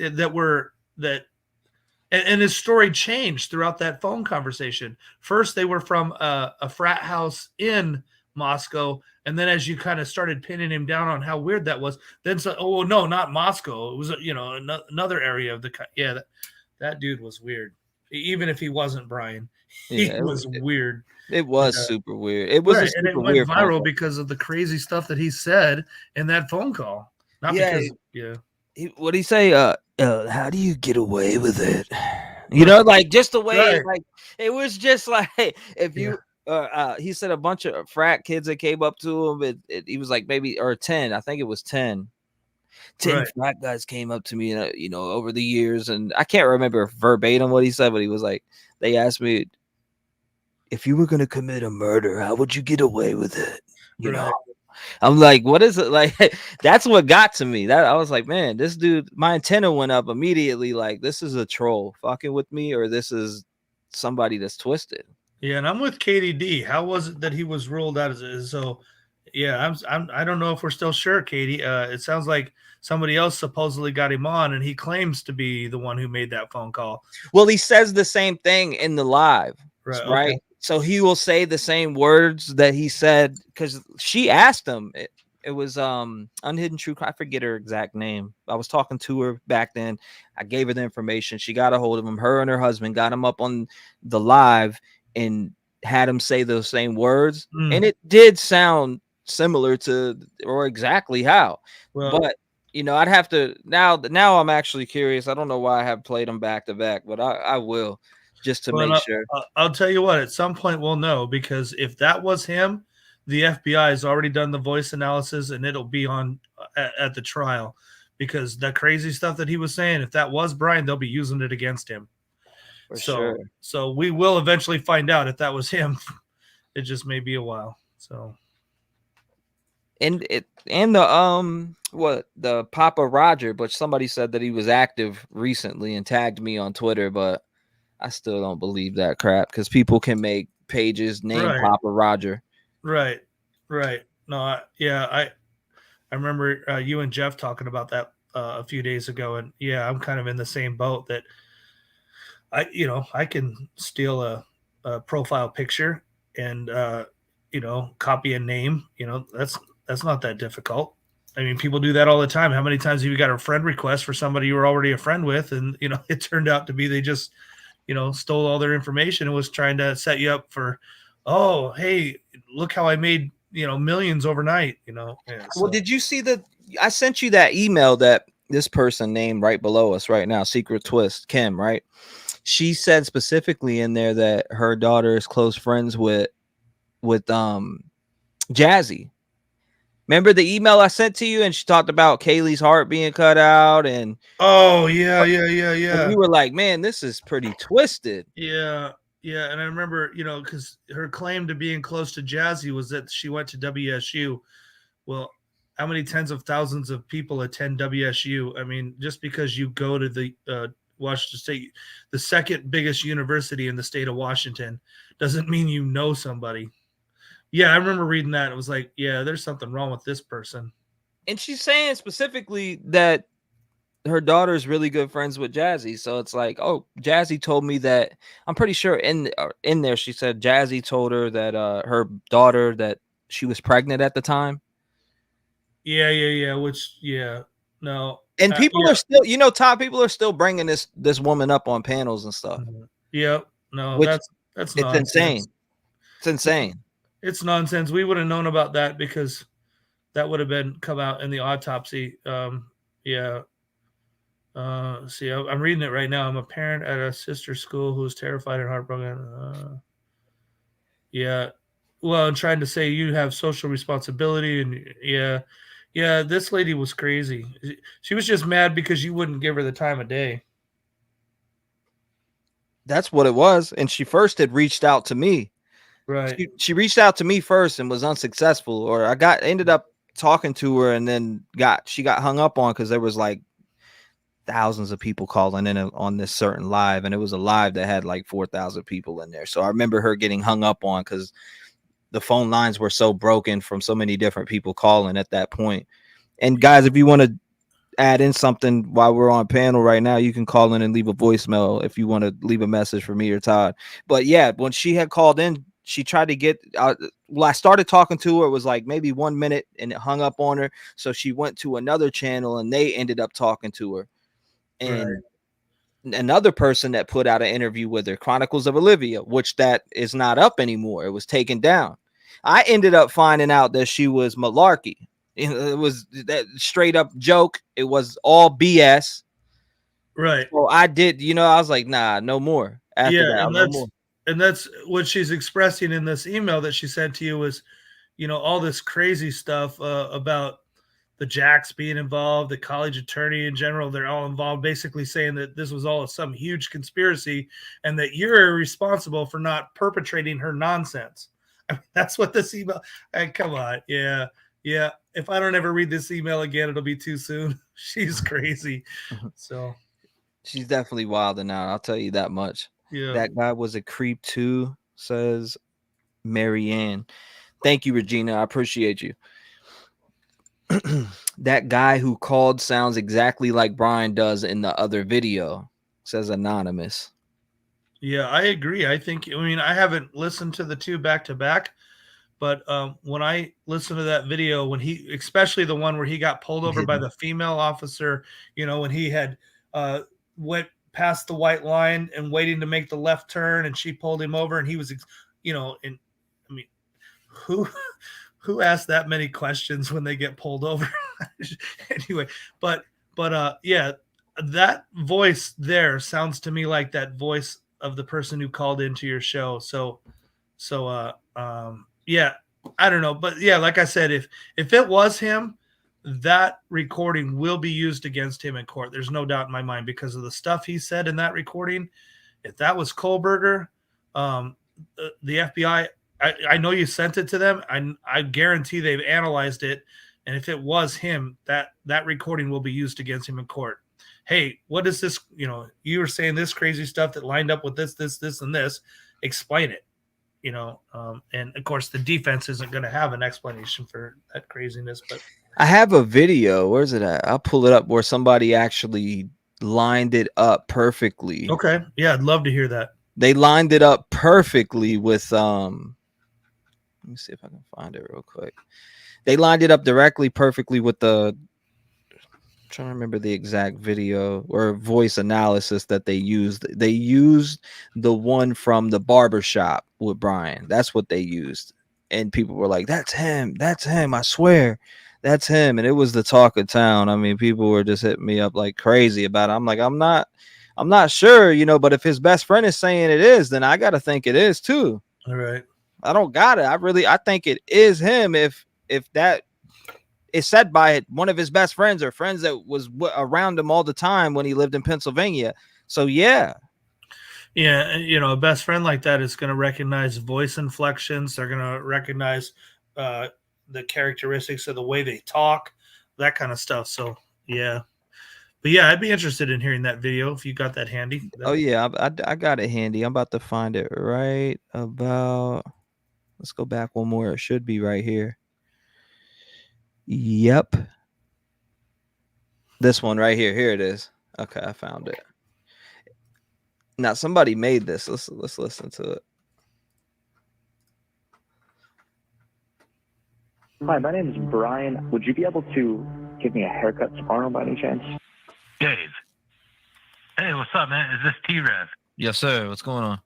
and his story changed throughout that phone conversation. First, they were from a frat house in Moscow, and then as you kind of started pinning him down on how weird that was, then no, not Moscow. It was another area of that dude was weird. Even if he wasn't Bryan, he was weird. It was super weird. It was and it went viral because of the crazy stuff that he said in that phone call. Not because what'd he say? How do you get away with it? Like just the way, like it was just like if you. He said a bunch of frat kids that came up to him. He was like maybe 10. I think it was 10. 10 frat guys came up to me, over the years, and I can't remember verbatim what he said, but he was like, they asked me, if you were going to commit a murder, how would you get away with it? You know, I'm like, what is it? Like, that's what got to me. That I was like, man, this dude, my antenna went up immediately. Like, this is a troll fucking with me, or this is somebody that's twisted. Yeah, and I'm with KDD. How was it that he was ruled out as so? Yeah, I don't know if we're still sure, Katie. It sounds like somebody else supposedly got him on, and he claims to be the one who made that phone call. Well, he says the same thing in the live, Right. right? Okay. So he will say the same words that he said because she asked him. It was Unhidden True Crime. I forget her exact name. I was talking to her back then. I gave her the information. She got a hold of him. Her and her husband got him up on the live and had him say those same words. And it did sound similar to or exactly how. Well, but I'd have to now I'm actually curious. I don't know why I have played them back to back, but I will just to make sure. I'll tell you what, at some point we'll know, because if that was him, the FBI has already done the voice analysis and it'll be on at the trial, because the crazy stuff that he was saying, if that was Bryan, they'll be using it against him. For sure. So we will eventually find out if that was him. It just may be a while. So. And the Papa Roger, but somebody said that he was active recently and tagged me on Twitter, but I still don't believe that crap because people can make pages named Papa Roger. Right. No, I remember you and Jeff talking about that a few days ago, and yeah, I'm kind of in the same boat that I can steal a profile picture and copy a name. That's not that difficult. I mean, people do that all the time. How many times have you got a friend request for somebody you were already a friend with, and it turned out to be they just stole all their information and was trying to set you up for, oh, hey, look how I made millions overnight. Yeah, so. Well, did you see I sent you that email that this person named right below us right now, Secret Twist Kim, right? She said specifically in there that her daughter is close friends with Jazzy. Remember the email I sent to you, and she talked about Kaylee's heart being cut out, and oh yeah. And we were like, man, this is pretty twisted. Yeah, and I remember, because her claim to being close to Jazzy was that she went to WSU. Well, how many tens of thousands of people attend WSU? I mean, just because you go to the Washington State, the second biggest university in the state of Washington, doesn't mean you know somebody. Yeah, I remember reading that. It was like, yeah, there's something wrong with this person. And she's saying specifically that her daughter is really good friends with Jazzy. So it's like, oh, Jazzy told me that. I'm pretty sure in there she said Jazzy told her that her daughter, that she was pregnant at the time. Yeah. No. And people are still, top people are still bringing this woman up on panels and stuff. Yep. No, that's it's insane. It's insane. It's nonsense. We would have known about that because that would have been come out in the autopsy. Yeah. See, I'm reading it right now. I'm a parent at a sister school who's terrified and heartbroken. Yeah. Well, I'm trying to say you have social responsibility, and yeah, this lady was crazy. She was just mad because you wouldn't give her the time of day. That's what it was. And she first had reached out to me. Right. She reached out to me first and was unsuccessful, or I ended up talking to her and then she got hung up on because there was like thousands of people calling in on this certain live, and it was a live that had like 4,000 people in there. So I remember her getting hung up on because the phone lines were so broken from so many different people calling at that point. And guys, if you want to add in something while we're on panel right now, you can call in and leave a voicemail if you want to leave a message for me or Todd. But yeah, when she had called in, she tried to get I started talking to her. It was like maybe 1 minute and it hung up on her. So she went to another channel and they ended up talking to her. And another person that put out an interview with her, Chronicles of Olivia, which that is not up anymore. It was taken down. I ended up finding out that she was malarkey. It was that straight up joke. It was all BS. Right. So I did, I was like, nah, no more. After that, and that's what she's expressing in this email that she sent to you was, all this crazy stuff about the Jacks being involved, the college attorney in general, they're all involved, basically saying that this was all some huge conspiracy and that you're responsible for not perpetrating her nonsense. I mean, that's what this email, come on. Yeah. If I don't ever read this email again, it'll be too soon. She's crazy. She's definitely wilding out. I'll tell you that much. Yeah. That guy was a creep too. says Marianne. Thank you, Regina. I appreciate you. That guy who called sounds exactly like Bryan does in the other video, says Anonymous. Yeah, I agree. I mean, I haven't listened to the two back to back, but when I listened to that video, especially the one where he got pulled over by the female officer, when he had went past the white line and waiting to make the left turn, and she pulled him over, and he was, and I mean, who asks that many questions when they get pulled over? Anyway, but yeah, that voice there sounds to me like that voice of the person who called into your show. So yeah, I don't know, but yeah, like I said, if it was him, that recording will be used against him in court. There's no doubt in my mind, because of the stuff he said in that recording. If that was Kohberger, the FBI, I know you sent it to them. I guarantee they've analyzed it. And if it was him, that recording will be used against him in court. Hey, what is this? You were saying this crazy stuff that lined up with this, and this. Explain it. And of course the defense isn't going to have an explanation for that craziness. But I have a video. Where's it at? I'll pull it up where somebody actually lined it up perfectly. Okay. Yeah, I'd love to hear that. They lined it up perfectly with let me see if I can find it real quick. They lined it up perfectly with I'm trying to remember the exact video or voice analysis that they used. They used the one from the barbershop with Bryan. That's what they used. And people were like, that's him. That's him. I swear. That's him. And it was the talk of town. I mean, people were just hitting me up like crazy about it. I'm like, I'm not sure, but if his best friend is saying it is, then I got to think it is too. All right. I don't got it. I think it is him. If that is said by one of his best friends or friends that was around him all the time when he lived in Pennsylvania. So yeah. Yeah. A best friend like that is going to recognize voice inflections. They're going to recognize the characteristics of the way they talk, that kind of stuff. So yeah. But yeah, I'd be interested in hearing that video if you got that handy. Oh yeah, I got it handy. I'm about to find it right about. Let's go back one more. It should be right here. Yep. This one right here. Here it is. Okay, I found it. Now somebody made this. Let's listen to it. Hi, my name is Bryan. Would you be able to give me a haircut tomorrow by any chance? Dave. Hey, what's up, man? Is this T-Rev? Yes, sir. What's going on?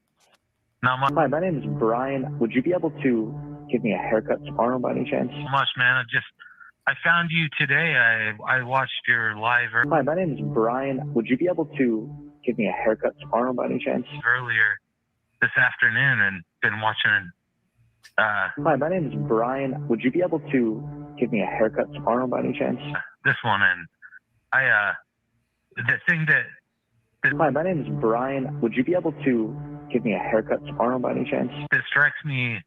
Not much. Hi, my name is Bryan. Would you be able to give me a haircut tomorrow by any chance? Not much, man. I found you today. I watched your live Hi, my name is Bryan. Would you be able to give me a haircut tomorrow by any chance? earlier this afternoon and been watching. Hi, my name is Bryan. Would you be able to give me a haircut tomorrow by any chance? This one, and the thing that. Hi, my name is Bryan. Would you be able to give me a haircut tomorrow by any chance? That strikes me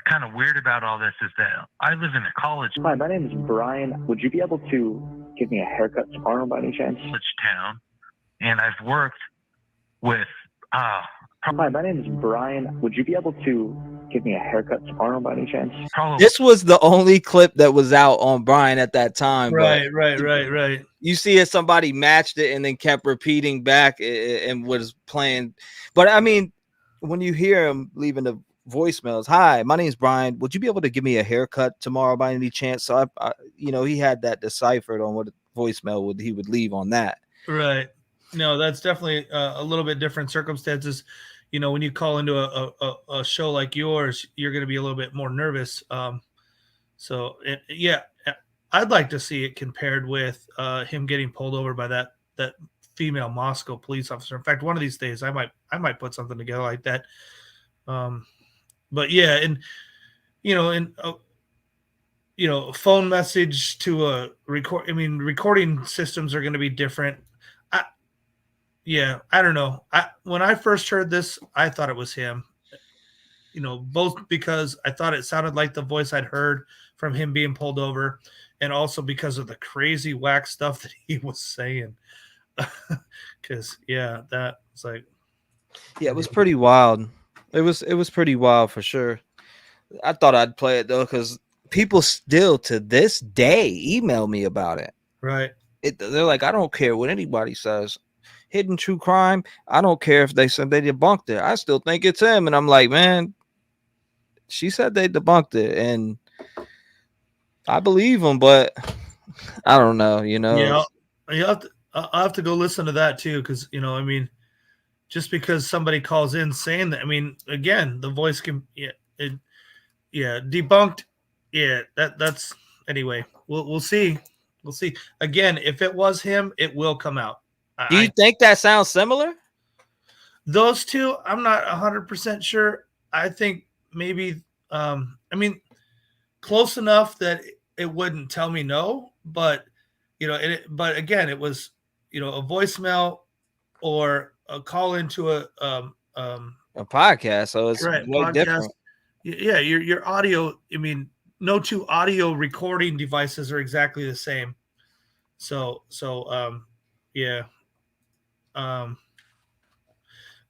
kind of weird about all this is that I live in a college Hi, my name is Bryan. Would you be able to give me a haircut tomorrow by any chance? town, and I've worked with. Hi, my name is Bryan. Would you be able to give me a haircut tomorrow by any chance? Probably. This was the only clip that was out on Bryan at that time. Right. You see if somebody matched it and then kept repeating back and was playing. But I mean, when you hear him leaving the voicemails, hi, my name is Bryan. Would you be able to give me a haircut tomorrow by any chance? So I he had that deciphered on what voicemail he would leave on that. Right. No, that's definitely a little bit different circumstances. When you call into a show like yours, you're going to be a little bit more nervous. Yeah, I'd like to see it compared with him getting pulled over by that female Moscow police officer. In fact, one of these days, I might put something together like that. But yeah, and a phone message to a record. I mean, recording systems are going to be different. I don't know. When I first heard this, I thought it was him. Both because I thought it sounded like the voice I'd heard from him being pulled over, and also because of the crazy whack stuff that he was saying. Because that was like, yeah, it was pretty wild. It was pretty wild for sure. I thought I'd play it though, because people still to this day email me about it. Right. They're like, I don't care what anybody says. Hidden true crime. I don't care if they said they debunked it. I still think it's him. And I'm like, man, she said they debunked it, and I believe them, but I don't know. Yeah, I'll have to go listen to that too, because I mean, just because somebody calls in saying that, I mean, again, the voice can, debunked. Yeah, that's anyway. We'll see. We'll see. Again, if it was him, it will come out. Do you think that sounds similar? Those two, I'm not 100% sure. I think maybe, I mean, close enough that it wouldn't tell me no, but but again, it was a voicemail or a call into a podcast, so it's right way podcast. different. Yeah, your audio. I mean, no two audio recording devices are exactly the same. So yeah.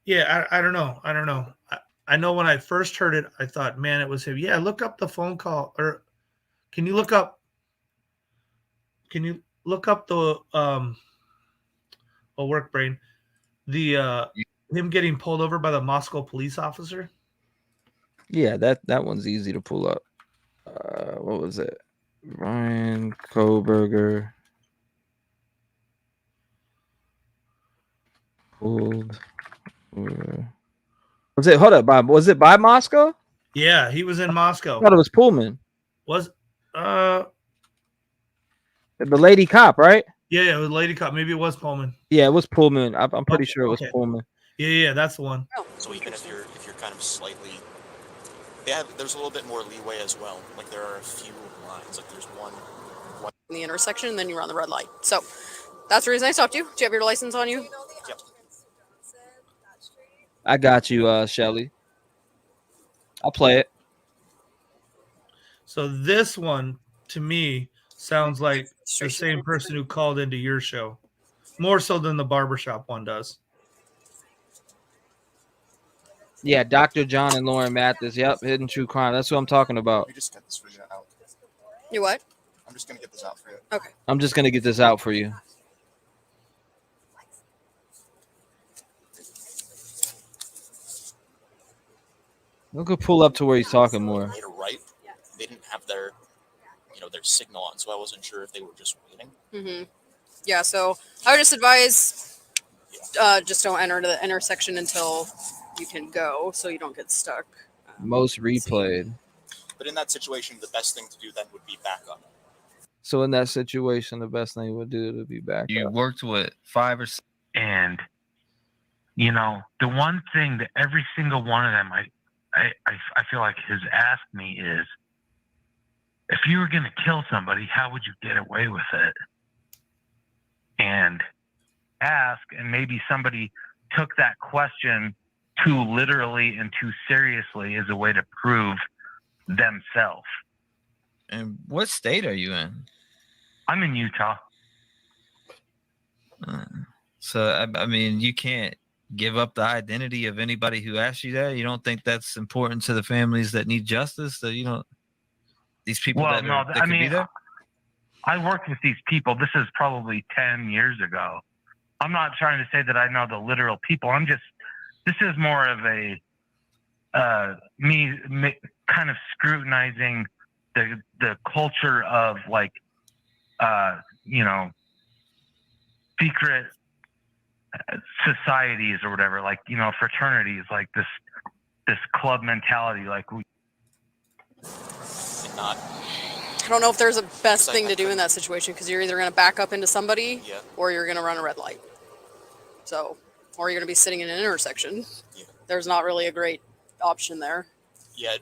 Yeah, I don't know. I know when I first heard it, I thought, man, it was him. Yeah, look up the phone call, or can you look up the work brain, the him getting pulled over by the Moscow police officer? Yeah, that one's easy to pull up. What was it? Bryan Kohberger pulled over. Was it by Moscow? Yeah, he was in Moscow. I thought it was Pullman. Was the lady cop, right? Yeah, it was lady cop. Maybe it was Pullman. Yeah, it was Pullman. I'm pretty sure it was Pullman. Yeah, that's the one. So even if you're kind of slightly, there's a little bit more leeway as well. Like there are a few lines. Like there's one in the intersection, and then you run the red light. So that's the reason I stopped you. Do you have your license on you? Yep. I got you, Shelly. I'll play it. So this one, to me, sounds like the same person who called into your show, more so than the barbershop one does. Yeah, Dr. John and Lauren Mathis. Yep, Hidden True Crime. That's what I'm talking about. We just got this video out. You what? I'm just gonna get this out for you. Okay. I'm just gonna get this out for you. We could pull up to where he's talking more. Made a right. They didn't have their signal on, so I wasn't sure if they were just waiting. Mm-hmm. Yeah, so I would just advise just don't enter the intersection until you can go, so you don't get stuck. Most replayed. But in that situation, the best thing to do then would be back up. So in that situation, the best thing would do to be back. You worked with 5 or 6, and the one thing that every single one of them I feel like has asked me is, if you were going to kill somebody, how would you get away with it? And ask, and maybe somebody took that question too literally and too seriously as a way to prove themselves. And what state are you in? I'm in Utah. So, I mean, you can't give up the identity of anybody who asks you that. You don't think that's important to the families that need justice? That these people well, that no, could be there? I worked with these people. This is probably 10 years ago. I'm not trying to say that I know the literal people. This is more of a me kind of scrutinizing the culture of secret societies or whatever, fraternities, like this club mentality, I don't know if there's a best thing to do in that situation, because you're either going to back up into somebody or you're going to run a red light. So, or you're going to be sitting in an intersection. Yeah. There's not really a great option there. Yeah,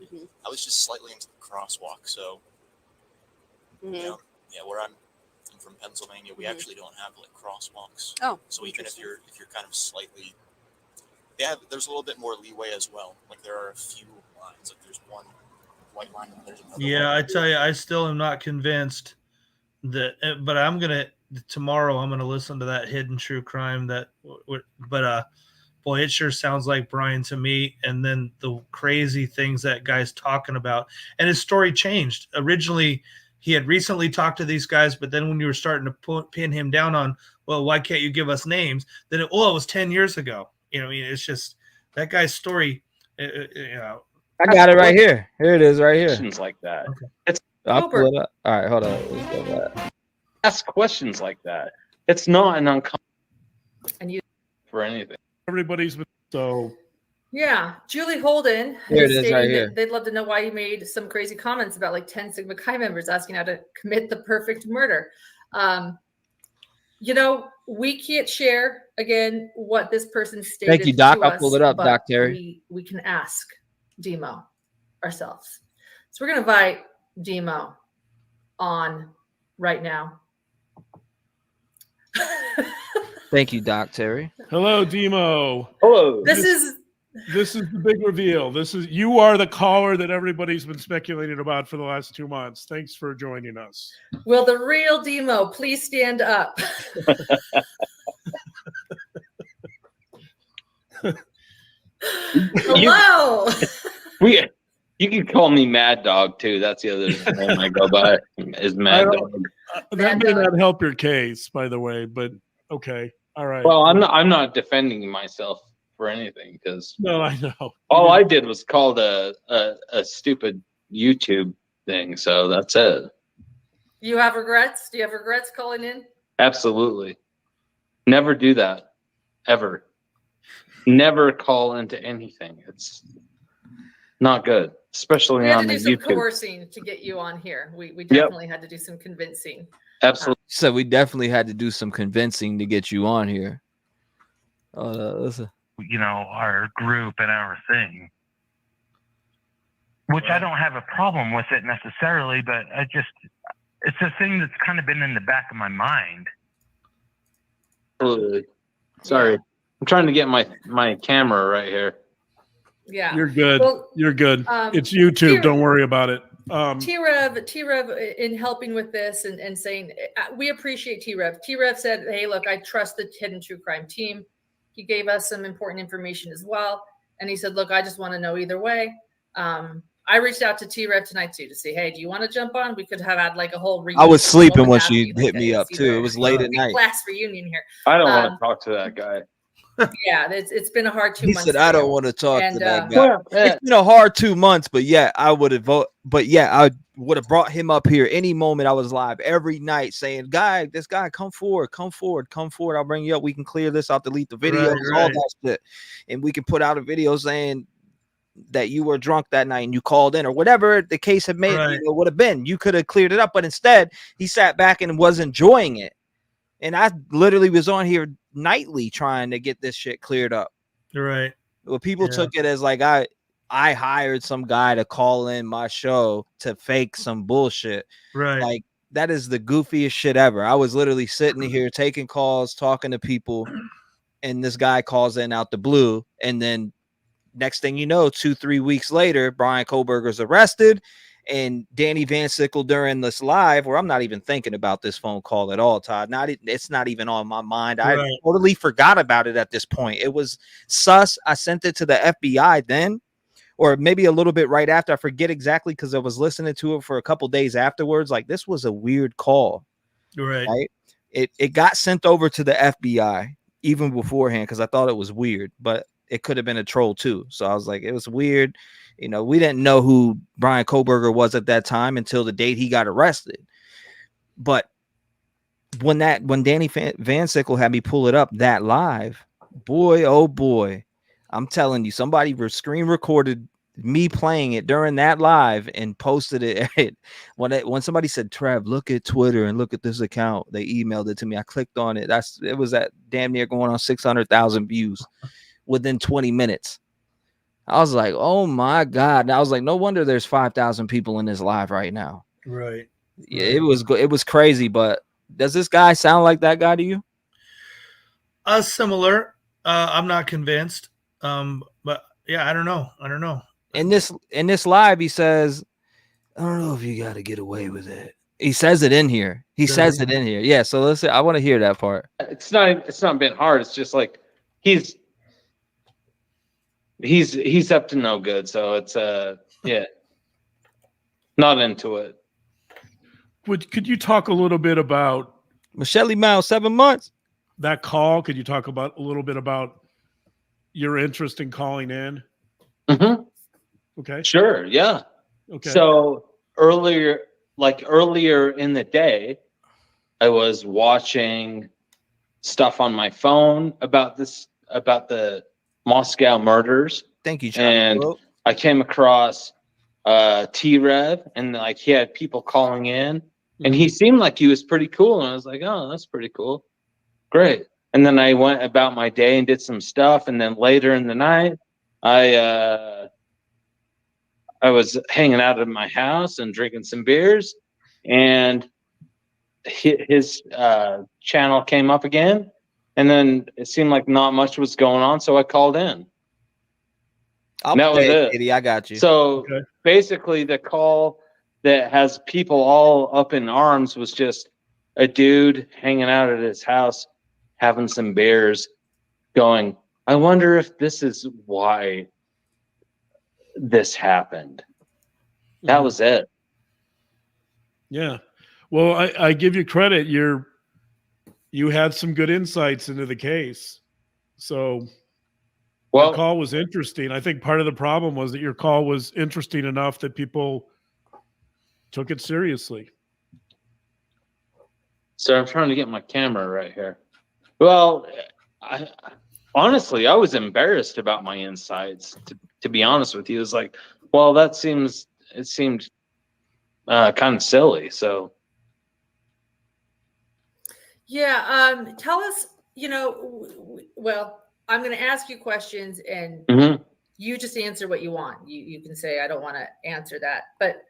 I was just slightly into the crosswalk, so where I'm from Pennsylvania, we actually don't have crosswalks. Oh, so even if you're kind of slightly, there's a little bit more leeway as well. Like there are a few lines. Like there's one white line and there's another. Yeah, line. I tell you, I still am not convinced that. But tomorrow I'm gonna listen to that Hidden True Crime. But boy, it sure sounds like Bryan to me. And then the crazy things that guy's talking about. And his story changed. Originally, he had recently talked to these guys, but then when you were starting to pin him down on, well, why can't you give us names? Then it was 10 years ago. You know, I mean, it's just that guy's story. You know, I got it right here. Here it is, right here. Questions like that. Okay. It's I'll pull it up. All right, hold on. Let's go back. ask questions like that. It's not an uncommon And you for anything. Everybody's so. Yeah, Julie Holden Here it is is, stating right that here. they'd love to know why you made some crazy comments about like 10 Sigma Chi members asking how to commit the perfect murder. You know, we can't share again what this person stated. Thank you, Doc. to I'll us, pull it up, but Doc Terry. we can ask Demo ourselves. So we're gonna invite Demo on right now. Thank you, Doc Terry. Hello, Demo. Hello. This is the big reveal. You are the caller that everybody's been speculating about for the last 2 months. Thanks for joining us. will the real Demo please stand up? Hello. You can call me Mad Dog too. That's the other name I go by is Mad Dog. That may not help your case, by the way, but okay. All right. Well, I'm not defending myself for anything because no, I know. all I did was called a stupid YouTube thing. So that's it. You have regrets? Do you have regrets calling in? Absolutely. Never do that. Ever. Never call into anything. It's not good, especially We had on to the do some YouTube. coercing to get you on here. We definitely had to do some convincing. Absolutely. So we definitely had to do some convincing to get you on here. Listen. You know, our group and our thing, which I don't have a problem with it necessarily, but it's a thing that's kind of been in the back of my mind. Absolutely. Sorry. I'm trying to get my camera right here. Yeah. You're good. Well, You're good. It's YouTube. Don't worry about it. T-Rev in helping with this and saying, we appreciate T-Rev. T-Rev said, hey, look, I trust the Hidden True Crime team. He gave us some important information as well. And he said, look, I just want to know either way. I reached out to T-Rev tonight too to say, hey, do you want to jump on? We could have had like a whole reunion. I was sleeping when What would she have you? hit me up too. It was late at night. Class reunion here. I don't want to talk to that guy. Yeah, it's been a hard 2 He months. said, I don't want to talk to that guy. Well, It's been a hard 2 months, but yeah, I would have I would have brought him up here any moment I was live every night saying, this guy, come forward. I'll bring you up. We can clear this out, delete the videos, all that shit. And we can put out a video saying that you were drunk that night and you called in or whatever the case had made, would have been. You could have cleared it up, but instead he sat back and was enjoying it. And I literally was on here nightly trying to get this shit cleared up. Right. Well, people took it as like I hired some guy to call in my show to fake some bullshit. Right. Like that is the goofiest shit ever. I was literally sitting here taking calls, talking to people, and this guy calls in out the blue. And then next thing you know, 2-3 weeks later, Bryan Kohberger's arrested. And Danny Van Sickle during this live, where I'm not even thinking about this phone call at all, Todd. It's not even on my mind. I totally forgot about it at this point. It was sus. I sent it to the FBI then, or maybe a little bit right after. I forget exactly because I was listening to it for a couple days afterwards. Like this was a weird call. Right. It got sent over to the FBI even beforehand because I thought it was weird, but it could have been a troll too. So I was like, it was weird. You know, we didn't know who Bryan Kohberger was at that time until the date he got arrested. But when Danny Van Sickle had me pull it up that live, boy, oh boy, I'm telling you, somebody screen recorded me playing it during that live and posted it. When somebody said, Trev, look at Twitter and look at this account, they emailed it to me. I clicked on it. It was at damn near going on 600,000 views within 20 minutes. I was like, oh my God. And I was like, no wonder there's 5,000 people in this live right now. Right. Yeah, it was crazy. But does this guy sound like that guy to you? Similar. I'm not convinced. But yeah, I don't know. In this live, he says, I don't know if you got to get away with it. He says it in here. Yeah. So I want to hear that part. It's not been hard. It's just like he's he's up to no good. So it's yeah, not into it. Could you talk a little bit about Michelle Mount, 7 months? That call? Could you talk about a little bit about your interest in calling in? Mm-hmm. Okay. Sure. Yeah. Okay. So earlier in the day, I was watching stuff on my phone about the Moscow murders. Thank you, Charlie. And I came across T-Rev, and like he had people calling in, and he seemed like he was pretty cool. And I was like, oh, that's pretty cool. Great. And then I went about my day and did some stuff. And then later in the night, I was hanging out at my house and drinking some beers, and his channel came up again. And then it seemed like not much was going on, so I called in. That was it. Katie, I got you. So basically, the call that has people all up in arms was just a dude hanging out at his house, having some beers, going, I wonder if this is why this happened. That was it. Yeah. Well, I give you credit. You had some good insights into the case. So the call was interesting. I think part of the problem was that your call was interesting enough that people took it seriously. So I'm trying to get my camera right here. Well, honestly, I was embarrassed about my insights, to be honest with you. It was like, well, it seemed kind of silly. So. Yeah. Tell us, well, I'm going to ask you questions and you just answer what you want. You can say, I don't want to answer that. But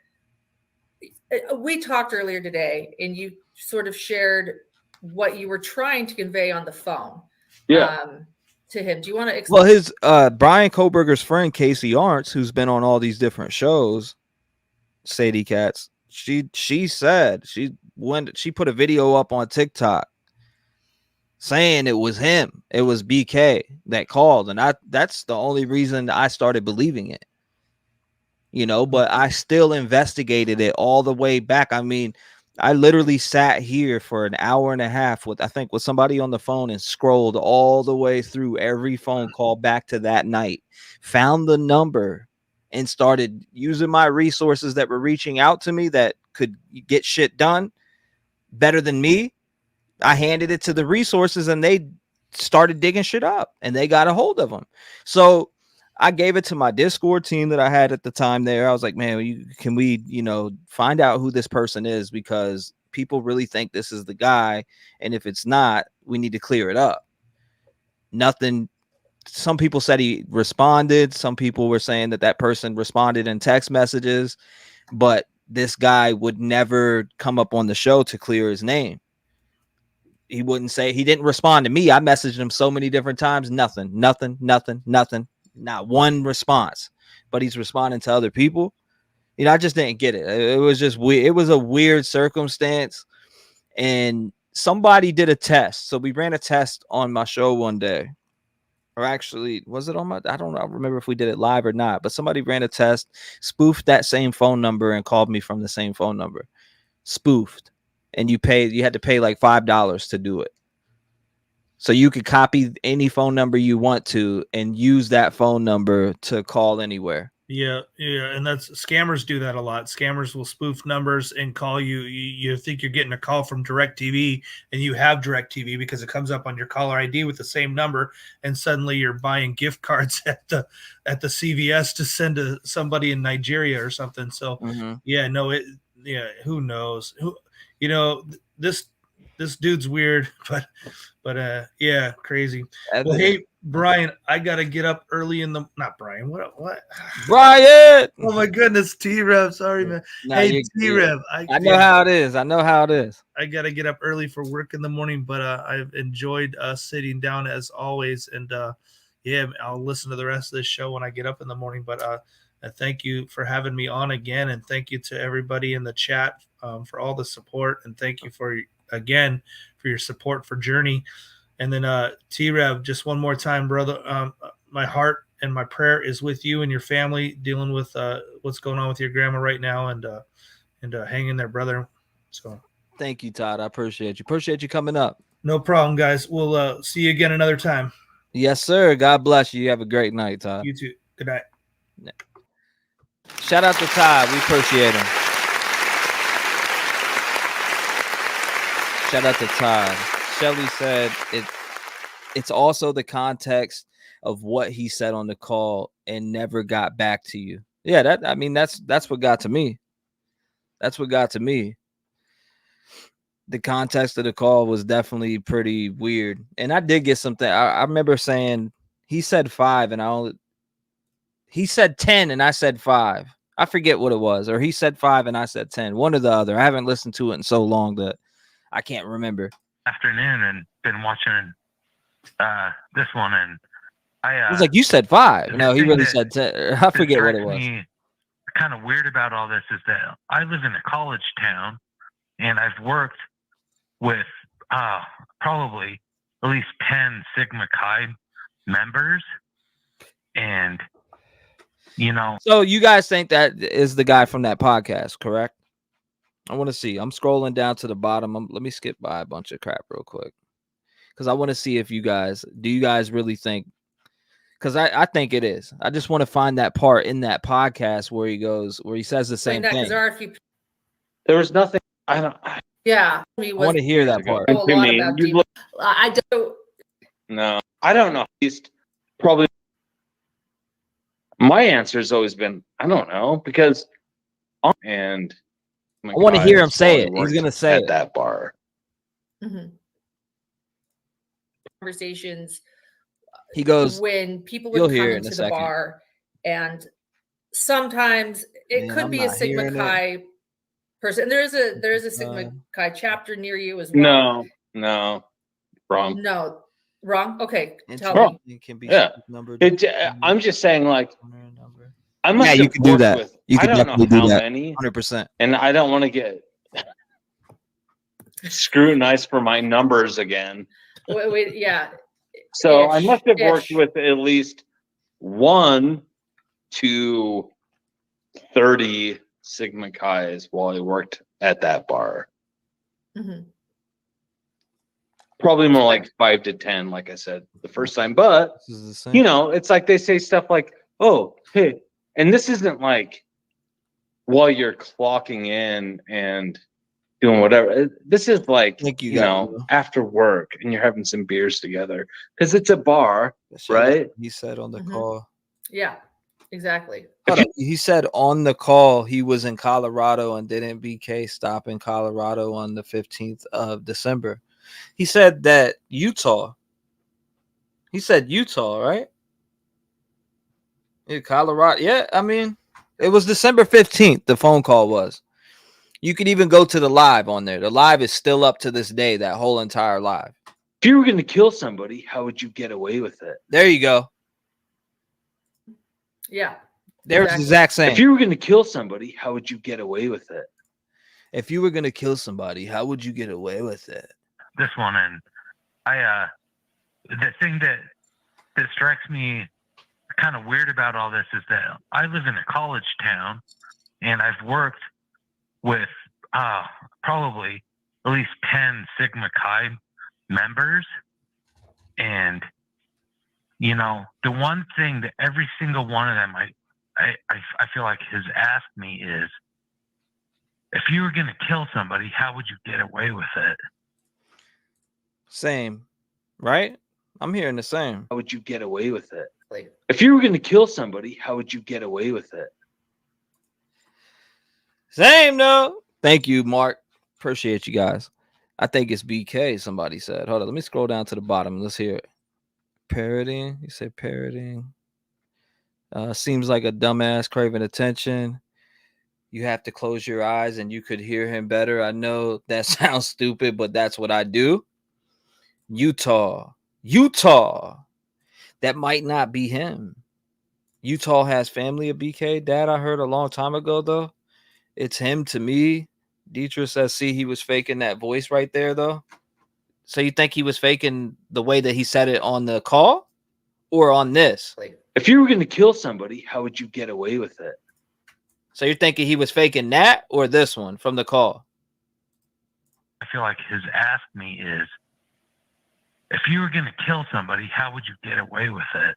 we talked earlier today and you sort of shared what you were trying to convey on the phone to him. Do you want to explain? Well, his Bryan Kohberger's friend, Casey Arntz, who's been on all these different shows, Sadie Katz, she said she put a video up on TikTok saying it was him. It was BK that called. And that's the only reason I started believing it. But I still investigated it all the way back. I mean, I literally sat here for an hour and a half with somebody on the phone and scrolled all the way through every phone call back to that night, found the number and started using my resources that were reaching out to me that could get shit done better than me. I handed it to the resources and they started digging shit up and they got a hold of them. So I gave it to my Discord team that I had at the time there. I was like, man, can we find out who this person is, because people really think this is the guy. And if it's not, we need to clear it up. Nothing. Some people said he responded. Some people were saying that person responded in text messages, but this guy would never come up on the show to clear his name. He wouldn't say, he didn't respond to me. I messaged him so many different times. Nothing. Not one response, but he's responding to other people. I just didn't get it. It was just weird. It was a weird circumstance. And somebody did a test. So we ran a test on my show one day. Or actually, was it on my, I don't know. I remember if we did it live or not, but somebody ran a test, spoofed that same phone number and called me from the same phone number. Spoofed. And you had to pay like $5 to do it. So you could copy any phone number you want to and use that phone number to call anywhere. Yeah. And scammers do that a lot. Scammers will spoof numbers and call you. You think you're getting a call from DirecTV and you have DirecTV because it comes up on your caller ID with the same number. And suddenly you're buying gift cards at the CVS to send to somebody in Nigeria or something. So who knows? This dude's weird, but crazy. Well, hey, Brian, I gotta get up early in the not Brian. What? Brian! Oh my goodness, T-Rev. Sorry, man. Hey, T-Rev. I know how it is. I gotta get up early for work in the morning, but I've enjoyed sitting down as always, and I'll listen to the rest of this show when I get up in the morning. But thank you for having me on again, and thank you to everybody in the chat for all the support, and thank you for your support for Journey. And then T-Rev, just one more time, brother. My heart and my prayer is with you and your family dealing with what's going on with your grandma right now, and hang in there, brother. So thank you, Todd. I appreciate you. Appreciate you coming up. No problem, guys. We'll see you again another time. Yes, sir. God bless you. You have a great night, Todd. You too. Good night. Shout out to Todd. We appreciate him. Shout out to Todd. Shelly said it's also the context of what he said on the call and never got back to you. Yeah, that's what got to me. That's what got to me. The context of the call was definitely pretty weird. And I did get something. I remember saying he said 5 and he said 10 and I said 5. I forget what it was. Or he said 5 and I said 10. One or the other. I haven't listened to it in so long that I can't remember. Afternoon and been watching this one, and I was like, you said 5. No, he really said 10. I forget what it was. Kind of weird about all this is that I live in a college town, and I've worked with probably at least 10 Sigma Chi members, and So you guys think that is the guy from that podcast, correct? I want to see. I'm scrolling down to the bottom. Let me skip by a bunch of crap real quick because I want to see if you guys really think. Because I think it is. I just want to find that part in that podcast where he says the same thing. There was nothing. Yeah, I want to hear that part. I don't. No, I don't know. He's probably. My answer has always been I don't know because, and I want to hear him say it. He's gonna say at that bar. Mm-hmm. Conversations. He goes when people would come into the bar, and sometimes it could be a Sigma Chi person. There is a Sigma Chi chapter near you as well. No, wrong. No, wrong. Okay, tell me. It can be numbered. I'm just saying, like, I must you can do that. With, you can definitely do that. Many, 100%. And I don't want to get scrutinized for my numbers again. Wait, yeah. So I must have worked with at least 1 to 30 Sigma Chi's while I worked at that bar. Mm-hmm. Probably more like 5 to 10, like I said the first time. But it's like they say stuff like, "Oh, hey," and this isn't like while you're clocking in and doing whatever. This is like after work and you're having some beers together because it's a bar, right? He said on the call. Yeah, exactly. He said on the call he was in Colorado and didn't BK stop in Colorado on the 15th of December. He said that Utah. He said Utah, right? Yeah, Colorado. Yeah, I mean, it was December 15th. The phone call was. You could even go to the live on there. The live is still up to this day, that whole entire live. If you were going to kill somebody, how would you get away with it? There you go. Yeah. There's the exact same. If you were going to kill somebody, how would you get away with it? If you were going to kill somebody, how would you get away with it? This one, and the thing that strikes me kind of weird about all this is that I live in a college town, and I've worked with probably at least 10 Sigma Chi members, and the one thing that every single one of them I feel like has asked me is, if you were going to kill somebody, how would you get away with it? Same, right? I'm hearing the same. How would you get away with it? If you were going to kill somebody, how would you get away with it? Same, though. Thank you, Mark. Appreciate you guys. I think it's BK, somebody said. Hold on, let me scroll down to the bottom. Let's hear it. Parroting. You say parroting. Seems like a dumbass craving attention. You have to close your eyes and you could hear him better. I know that sounds stupid, but that's what I do. Utah. That might not be him. Utah has family of BK. Dad, I heard a long time ago, though. It's him to me. Dietrich says, see, he was faking that voice right there, though. So you think he was faking the way that he said it on the call or on this? If you were going to kill somebody, how would you get away with it? So you're thinking he was faking that or this one from the call? I feel like his ask me is, if you were going to kill somebody, how would you get away with it?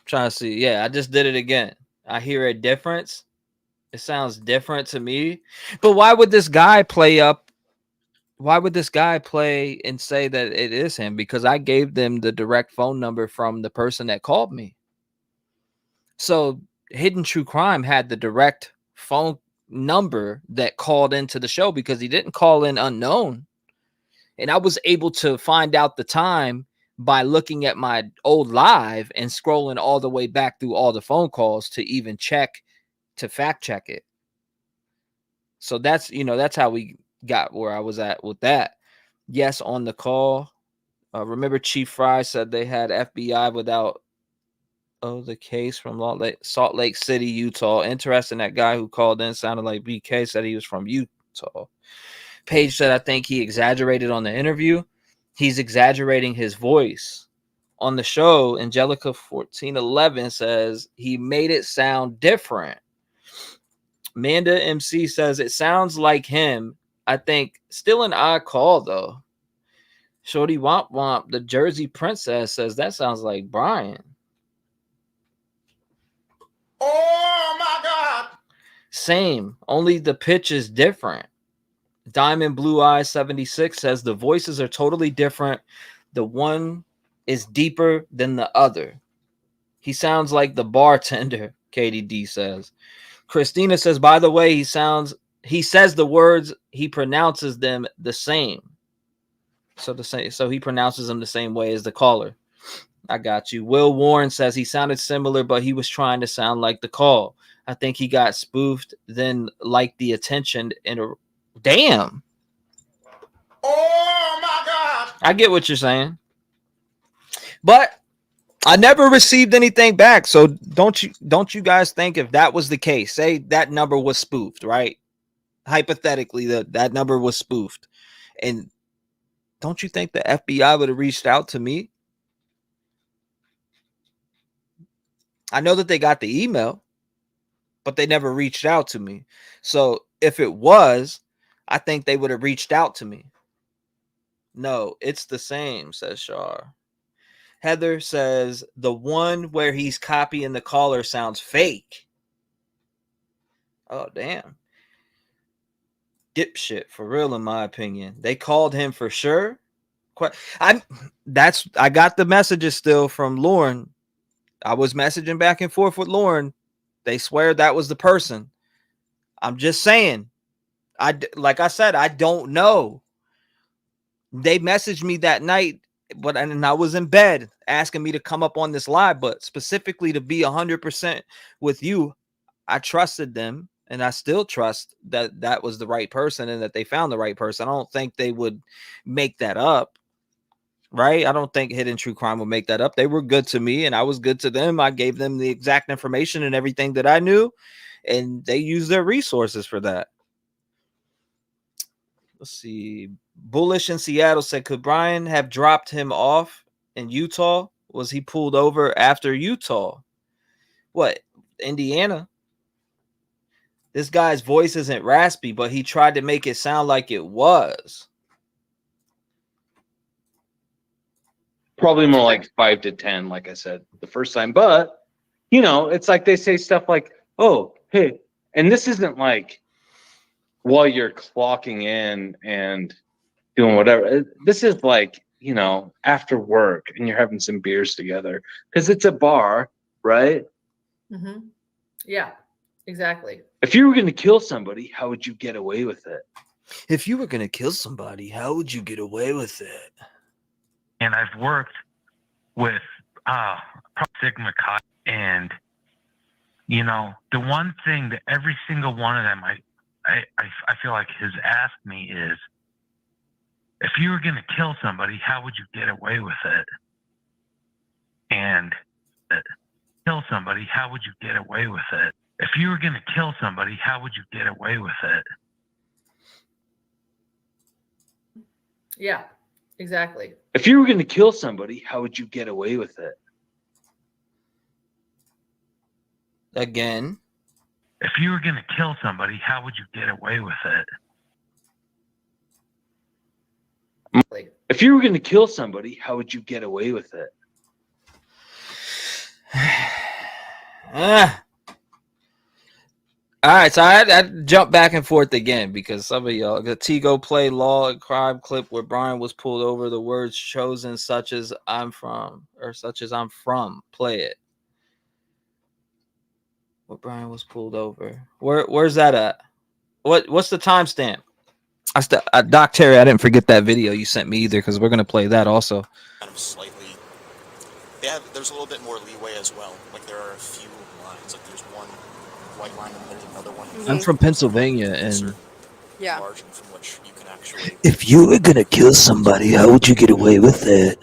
Trying to see. Yeah, I just did it again. I hear a difference. It sounds different to me. But why would this guy play up? Why would this guy play and say that it is him? Because I gave them the direct phone number from the person that called me. So Hidden True Crime had the direct phone number that called into the show because he didn't call in unknown. And I was able to find out the time by looking at my old live and scrolling all the way back through all the phone calls to even check, to fact check it. So that's, that's how we got where I was at with that. Yes, on the call. Remember Chief Fry said they had FBI without the case from Salt Lake City, Utah. Interesting, that guy who called in sounded like BK, said he was from Utah. Paige said, I think he exaggerated on the interview. He's exaggerating his voice. On the show, Angelica 1411 says he made it sound different. Amanda MC says it sounds like him. I think still an odd call though. Shorty Womp Womp, the Jersey Princess, says that sounds like Bryan. Oh my God. Same, only the pitch is different. Diamond Blue Eyes 76 says the voices are totally different. The one is deeper than the other. He sounds like the bartender, KDD says. Christina says, by the way, he says the words, he pronounces them the same. So he pronounces them the same way as the caller. I got you. Will Warren says he sounded similar, but he was trying to sound like the call. I think he got spoofed, then liked the attention and damn. Oh my God. I get what you're saying. But I never received anything back. So don't you guys think if that was the case, say that number was spoofed, right? Hypothetically, that number was spoofed. And don't you think the FBI would have reached out to me? I know that they got the email, but they never reached out to me. So if it was, I think they would have reached out to me. No, it's the same, says Shar. Heather says the one where he's copying the caller sounds fake. Oh, damn. Dipshit, for real, in my opinion. They called him for sure. I got the messages still from Lauren. I was messaging back and forth with Lauren. They swear that was the person. I'm just saying. Like I said, I don't know. They messaged me that night, and I was in bed asking me to come up on this live, but specifically to be 100% with you, I trusted them, and I still trust that that was the right person and that they found the right person. I don't think they would make that up, right? I don't think Hidden True Crime would make that up. They were good to me, and I was good to them. I gave them the exact information and everything that I knew, and they used their resources for that. Let's see. Bullish in Seattle said, could Bryan have dropped him off in Utah? Was he pulled over after Utah? What? Indiana? This guy's voice isn't raspy, but he tried to make it sound like it was. Probably more like 5 to 10, like I said the first time. But, it's like they say stuff like, oh, hey, and this isn't like while you're clocking in and doing whatever. This is like, after work and you're having some beers together because it's a bar, right? Mm-hmm. Yeah, exactly. If you were going to kill somebody, how would you get away with it? If you were going to kill somebody, how would you get away with it? And I've worked with Sigma Chi, and the one thing that every single one of them I feel like has asked me is, if you were going to kill somebody, how would you get away with it? And kill somebody, how would you get away with it? If you were going to kill somebody, how would you get away with it? Yeah, Exactly. If you were going to kill somebody, how would you get away with it? Again. If you were going to kill somebody, how would you get away with it? If you were going to kill somebody, how would you get away with it? All right, so I jump back and forth again because some of y'all, the Tigo play law and crime clip where Bryan was pulled over, the words chosen such as I'm from or such as I'm from, play it. Where Bryan was pulled over. Where's that at? What's the timestamp? Doc Terry, I didn't forget that video you sent me either because we're gonna play that also. Kind of slightly. There's a little bit more leeway as well. Like there are a few lines. Like there's one white line and there's another one. I'm from Pennsylvania and yeah. Margin from which you can actually. If you were gonna kill somebody, how would you get away with it?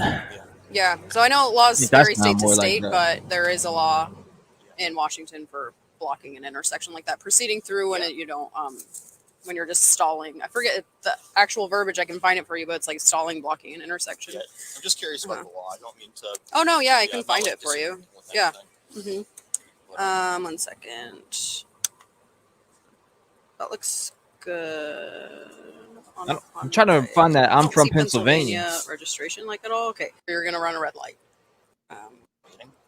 Yeah. So I know laws That's vary not state to more like state, that. but there is a law in Washington for blocking an intersection like that, proceeding through when you don't when you're just stalling. I forget the actual verbiage. I can find it for you, but it's like stalling, blocking an intersection. Yeah, I'm just curious about the law. I don't mean to. Oh no, yeah, I can not find like it for you. disagreeing with Yeah. anything. 1 second. That looks good. I'm trying to find that. I'm Don't from see Pennsylvania. registration like at all. Okay, you're gonna run a red light.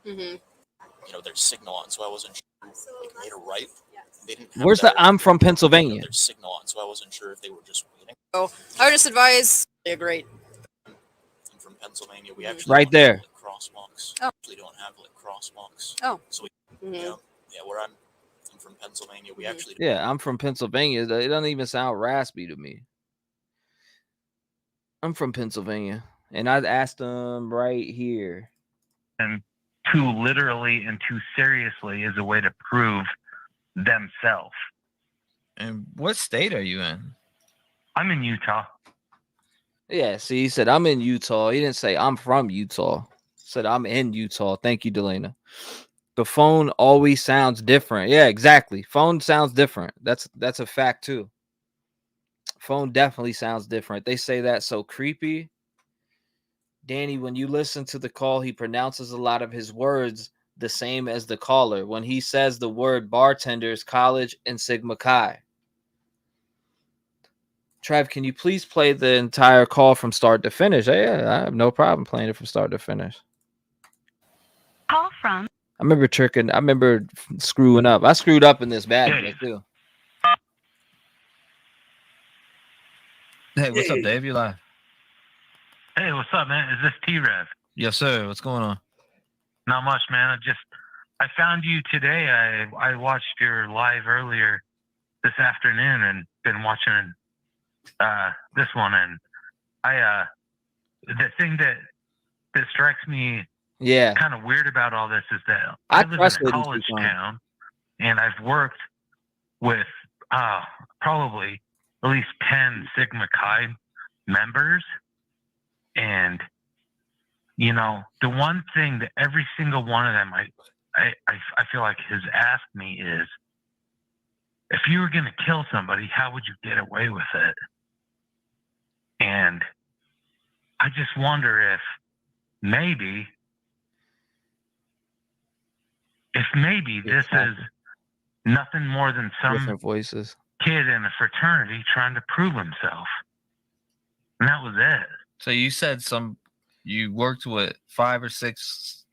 You know, there's signal on, so I wasn't sure. Like made a right. They didn't have Where's the I'm from You know, Pennsylvania? there's signal on, so I wasn't sure if they were just waiting. So I would just advise. Yeah, great. I'm from Pennsylvania. We actually Right don't there. have, like, crosswalks. Oh. We actually don't have like crosswalks. Oh. So we, you know, where I'm from Pennsylvania. We actually. Yeah, I'm from Pennsylvania. It doesn't even sound raspy to me. I'm from Pennsylvania, and I asked them right here. And too literally and too seriously is a way to prove themselves. And what state are you in? I'm in Utah. Yeah, see, he said I'm in Utah. He didn't say I'm from Utah. He said I'm in Utah. Thank you, Delana. The phone always sounds different. Yeah, exactly. Phone sounds different. That's a fact too. Phone definitely sounds different. They say that so creepy. Danny, when you listen to the call, he pronounces a lot of his words the same as the caller. When he says the word bartenders, college, and Sigma Chi. Trev, can you please play the entire call from start to finish? Yeah, I have no problem playing it from start to finish. Call from. I remember tricking. I remember screwing up. I screwed up in this bad way too. Hey, what's up, Dave? You live? Hey, what's up, man? Is this T-Rev? Yes, sir. What's going on? Not much, man. I found you today. I watched your live earlier this afternoon and been watching this one. And the thing that strikes me kind of weird about all this is that I live in a college town and I've worked with probably at least 10 Sigma Chi members. And, you know, the one thing that every single one of them I feel like has asked me is, if you were going to kill somebody, how would you get away with it? And I just wonder if maybe this is nothing more than some Different voices. kid in a fraternity trying to prove himself. And that was it. So you said you worked with 5 or 6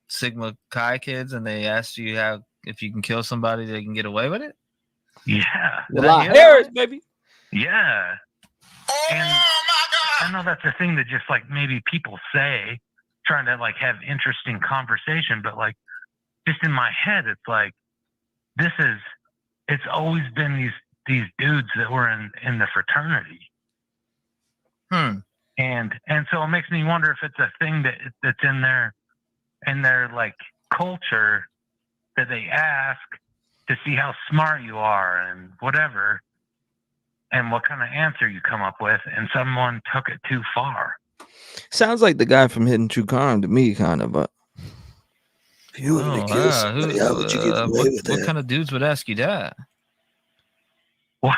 Sigma Chi kids, and they asked you if you can kill somebody, they can get away with it. Yeah, Harris, baby. Yeah, and I know that's a thing that just like maybe people say, trying to like have interesting conversation, but like just in my head, it's like it's always been these dudes that were in the fraternity. And so it makes me wonder if it's a thing that's in their like culture that they ask to see how smart you are and whatever, and what kind of answer you come up with, and someone took it too far. Sounds like the guy from Hidden True Crime to me, kind of, but if you were gonna kill somebody, how would you get away with What it? kind of dudes would ask you that? Well,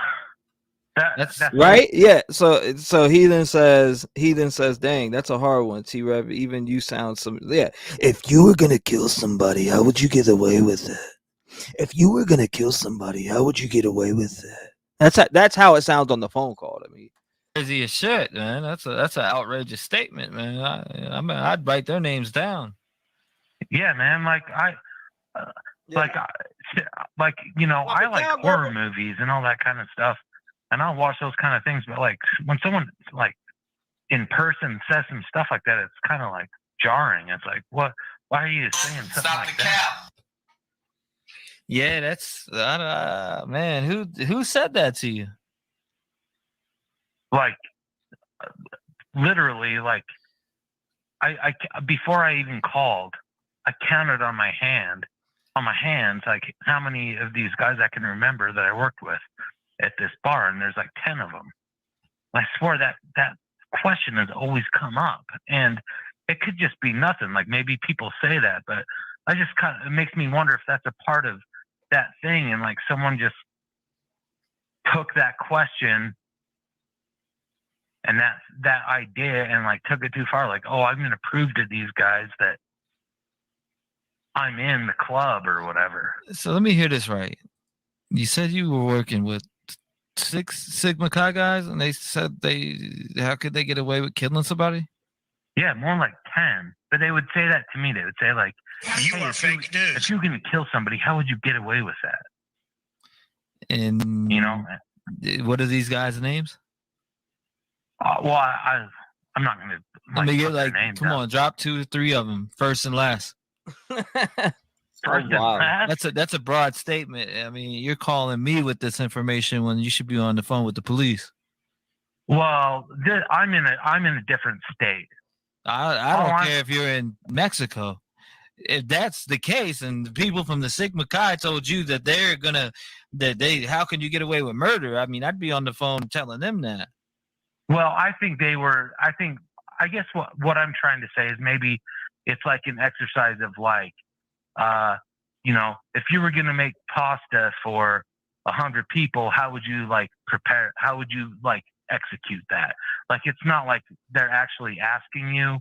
That's right. Yeah. So he then says, dang, that's a hard one. T-Rev, even you sound some. Yeah. If you were gonna kill somebody, how would you get away with it? If you were gonna kill somebody, how would you get away with it? That's how it sounds on the phone call to me. Crazy as shit, man. That's an outrageous statement, man. I mean, I'd write their names down. Yeah, man. Like you know, I like horror movies and all that kind of stuff, and I'll watch those kind of things. But like when someone like in person says some stuff like that, it's kind of like jarring. It's like, what? Why are you saying something like that? Yeah, that's man. Who said that to you? Like literally, like I before I even called, I counted on my hands, like how many of these guys I can remember that I worked with at this bar, and there's like 10 of them. I swear that question has always come up, and it could just be nothing. Like maybe people say that, but I just it makes me wonder if that's a part of that thing, and like someone just took that question and that idea and like took it too far. Like, oh, I'm going to prove to these guys that I'm in the club or whatever. So let me hear this right. You said you were working with 6 Sigma Chi guys, and they said how could they get away with killing somebody? Yeah, more like 10. But they would say that to me. They would say like, "You are fake news. If you're going to kill somebody, how would you get away with that?" And you know, what are these guys' names? Well, I'm not going to. Let me get like, come on, drop 2 or 3 of them, first and last. Wow. That's a broad statement. I mean, you're calling me with this information when you should be on the phone with the police. Well, I'm in a different state. I don't care if you're in Mexico. If that's the case, and the people from the Sigma Chi told you that how can you get away with murder? I mean, I'd be on the phone telling them that. Well, I guess what I'm trying to say is maybe it's like an exercise of like, you know, if you were going to make pasta for 100 people, how would you like prepare? How would you like execute that? Like, it's not like they're actually asking you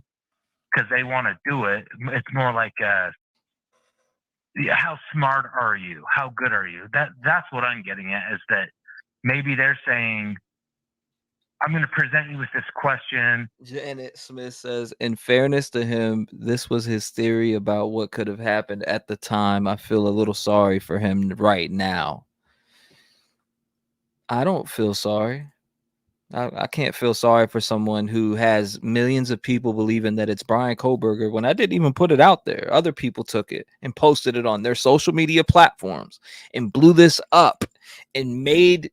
because they want to do it. It's more like, how smart are you? How good are you? That's what I'm getting at, is that maybe they're saying, I'm going to present you with this question. Janet Smith says, in fairness to him, this was his theory about what could have happened at the time. I feel a little sorry for him right now. I don't feel sorry. I can't feel sorry for someone who has millions of people believing that it's Bryan Kohberger when I didn't even put it out there. Other people took it and posted it on their social media platforms and blew this up and made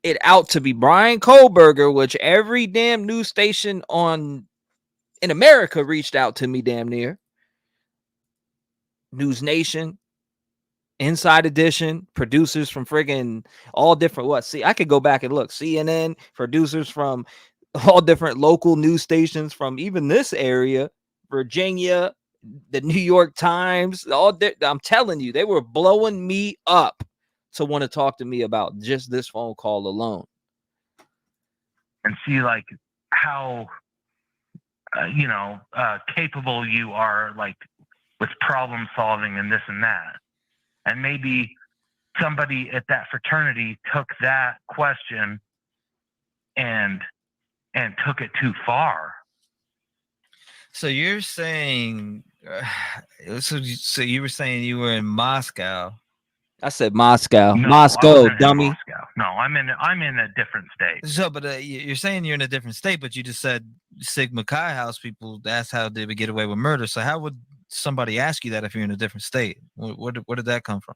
it out to be Bryan Kohberger, which every damn news station in America reached out to me damn near. News Nation, Inside Edition, producers from friggin' all different I could go back and look. CNN, producers from all different local news stations from even this area, Virginia, the New York Times, I'm telling you, they were blowing me up to want to talk to me about just this phone call alone. And see like how, capable you are like with problem solving and this and that. And maybe somebody at that fraternity took that question and took it too far. So you're saying, so you were saying you were in Moscow. I said Moscow. No, Moscow, dummy. Moscow. No, I'm in a different state. So, but you're saying you're in a different state, but you just said Sigma Chi house people. That's how they would get away with murder. So how would somebody ask you that if you're in a different state? Where did that come from?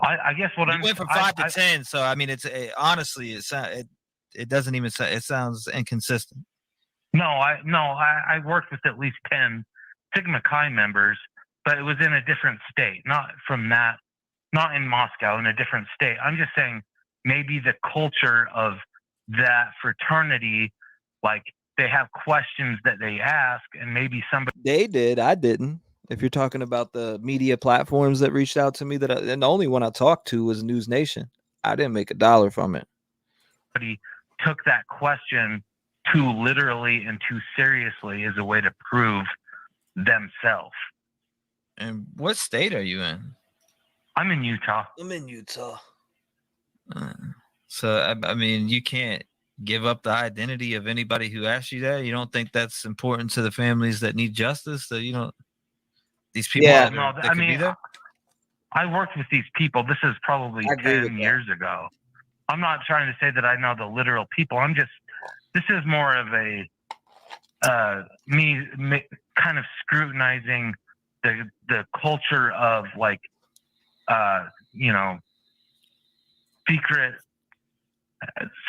I guess what you went from 5 to 10. So I mean, honestly, it doesn't even it sounds inconsistent. No, I worked with at least 10 Sigma Chi members, but it was in a different state, not in Moscow, in a different state. I'm just saying maybe the culture of that fraternity, like they have questions that they ask, and maybe somebody. They did. I didn't. If you're talking about the media platforms that reached out to me, and the only one I talked to was News Nation. I didn't make $1 from it. somebody took that question too literally and too seriously as a way to prove themselves. And what state are you in? I'm in Utah. I'm in Utah. So, I mean, you can't give up the identity of anybody who asks you that. You don't think that's important to the families that need justice? That you don't, these people that could be there? I worked with these people. This is probably 10 years ago. I'm not trying to say that I know the literal people. This is more of a me kind of scrutinizing the culture of like secret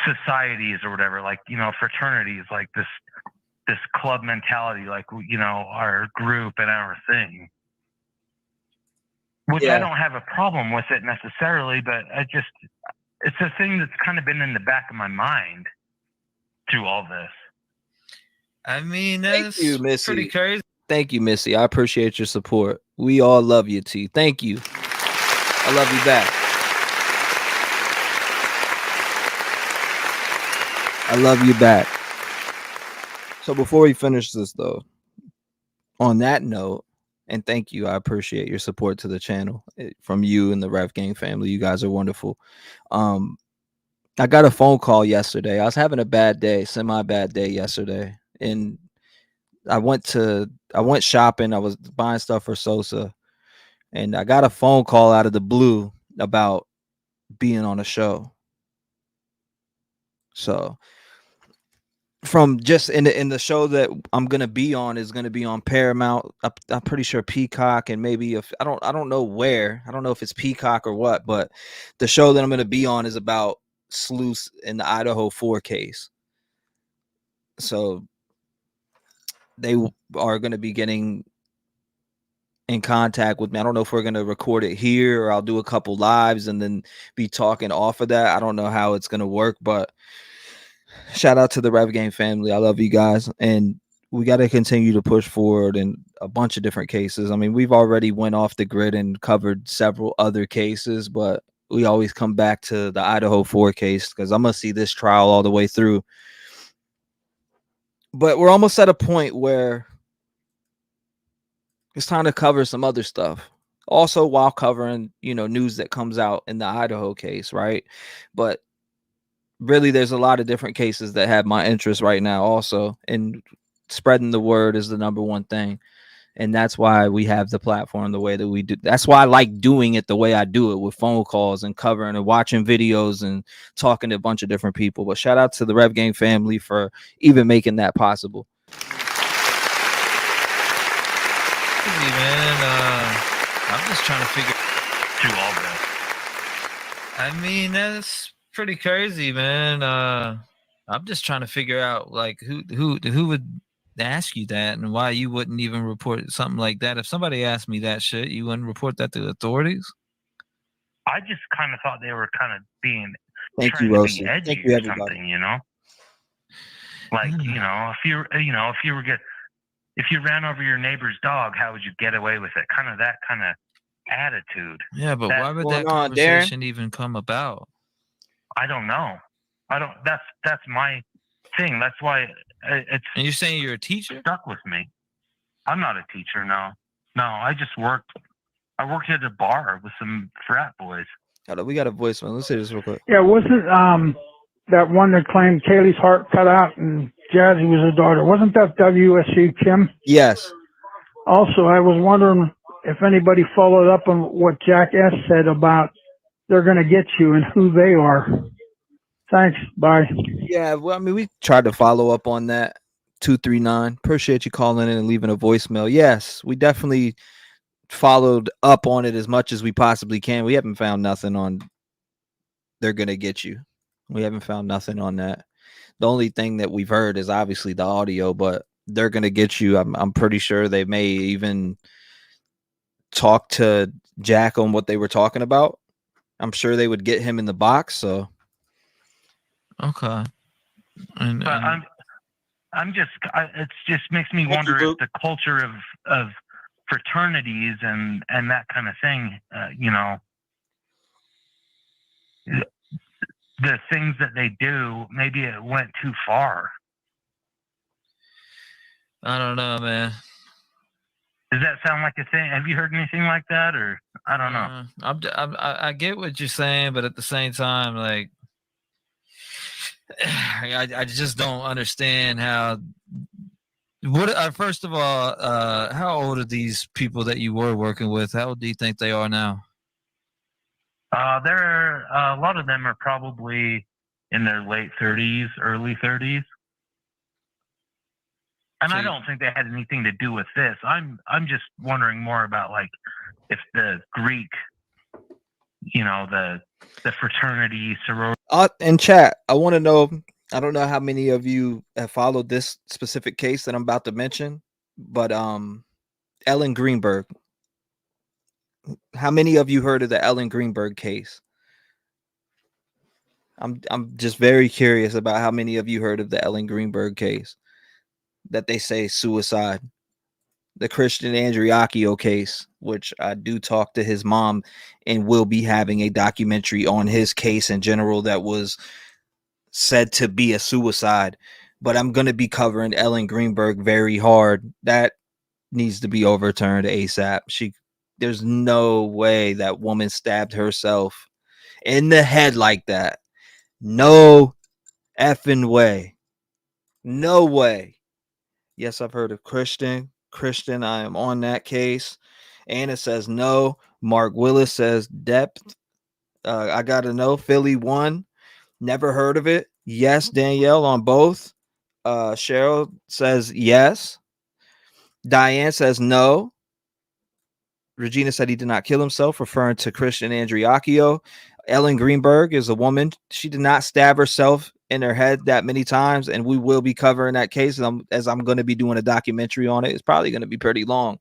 societies or whatever, like fraternities, like this club mentality, like our group and our thing. Which I don't have a problem with it necessarily, but it's a thing that's kind of been in the back of my mind through all this. I mean, that's pretty crazy. Thank you, Missy. I appreciate your support. We all love you, T. Thank you. I love you back. I love you back. So before we finish this, though, on that note, and thank you. I appreciate your support to the channel from you and the Rev Gang family. You guys are wonderful. I got a phone call yesterday. I was having a bad day, semi-bad day yesterday. And I went shopping. I was buying stuff for Sosa. And I got a phone call out of the blue about being on a show. So from just in the show that I'm gonna be on is gonna be on Paramount. I'm pretty sure Peacock, and maybe if I don't know where. I don't know if it's Peacock or what, but the show that I'm gonna be on is about Sleuth in the Idaho 4 case. So they are gonna be getting in contact with me. I don't know if we're gonna record it here or I'll do a couple lives and then be talking off of that. I don't know how it's gonna work, but shout out to the Rev Game family. I love you guys. And we got to continue to push forward in a bunch of different cases. I mean, we've already went off the grid and covered several other cases, but we always come back to the Idaho 4 case because I'm going to see this trial all the way through. But we're almost at a point where it's time to cover some other stuff. Also, while covering, news that comes out in the Idaho case, right? But really, there's a lot of different cases that have my interest right now also, and spreading the word is the number one thing. And that's why we have the platform the way that we do. That's why I like doing it the way I do it, with phone calls and covering and watching videos and talking to a bunch of different people. But shout out to the Rev Gang family for even making that possible. Man, I'm just trying to figure through all this. I mean, that's pretty crazy, man. I'm just trying to figure out like who would ask you that and why you wouldn't even report something like that. If somebody asked me that shit, you wouldn't report that to the authorities? I just kind of thought they were kind of being Thank you, Rosie. Thank you, everybody. Something, like if you ran over your neighbor's dog, how would you get away with it? Kind of that kind of attitude. Yeah, but why would that conversation even come about? I don't know. That's my thing. That's why it's. And you're saying you're a teacher? Stuck with me. I'm not a teacher. No. I just worked. I worked at a bar with some frat boys. We got a voicemail. Let's say this real quick. Yeah, wasn't that one that claimed Kaylee's heart cut out and Jazzy was her daughter? Wasn't that WSU Kim? Yes. Also, I was wondering if anybody followed up on what Jack S. said about they're going to get you and who they are. Thanks. Bye. Yeah, well, I mean, we tried to follow up on that. 239. Appreciate you calling in and leaving a voicemail. Yes, we definitely followed up on it as much as we possibly can. We haven't found nothing on they're going to get you. We haven't found nothing on that. The only thing that we've heard is obviously the audio, but they're going to get you. I'm pretty sure they may even talk to Jack on what they were talking about. I'm sure they would get him in the box. So, okay. And it just makes me wonder if the culture of fraternities and that kind of thing, the things that they do, maybe it went too far. I don't know, man. Does that sound like a thing? Have you heard anything like that, or I don't know? I get what you're saying, but at the same time, like, I just don't understand how. What? First of all, how old are these people that you were working with? How old do you think they are now? They're a lot of them are probably in their late 30s, early 30s. And I don't think they had anything to do with this. I'm just wondering more about, like, if the Greek, the fraternity, sorority. In chat, I want to know. I don't know how many of you have followed this specific case that I'm about to mention, but Ellen Greenberg. How many of you heard of the Ellen Greenberg case? I'm just very curious about how many of you heard of the Ellen Greenberg case that they say suicide. The Christian Andreiakchio case, which I do talk to his mom and will be having a documentary on his case in general that was said to be a suicide. But I'm going to be covering Ellen Greenberg very hard. That needs to be overturned ASAP. There's no way that woman stabbed herself in the head like that. No effing way. No way. Yes, I've heard of Christian. I am on that case. Anna says no. Mark Willis says depth. I gotta know. Philly 1. Never heard of it. Yes, Danielle on both. Cheryl says yes. Diane says no. Regina said he did not kill himself, referring to Christian Andreiakchio. Ellen Greenberg is a woman. She did not stab herself in her head that many times, and we will be covering that case as I'm going to be doing a documentary on it. It's probably going to be pretty long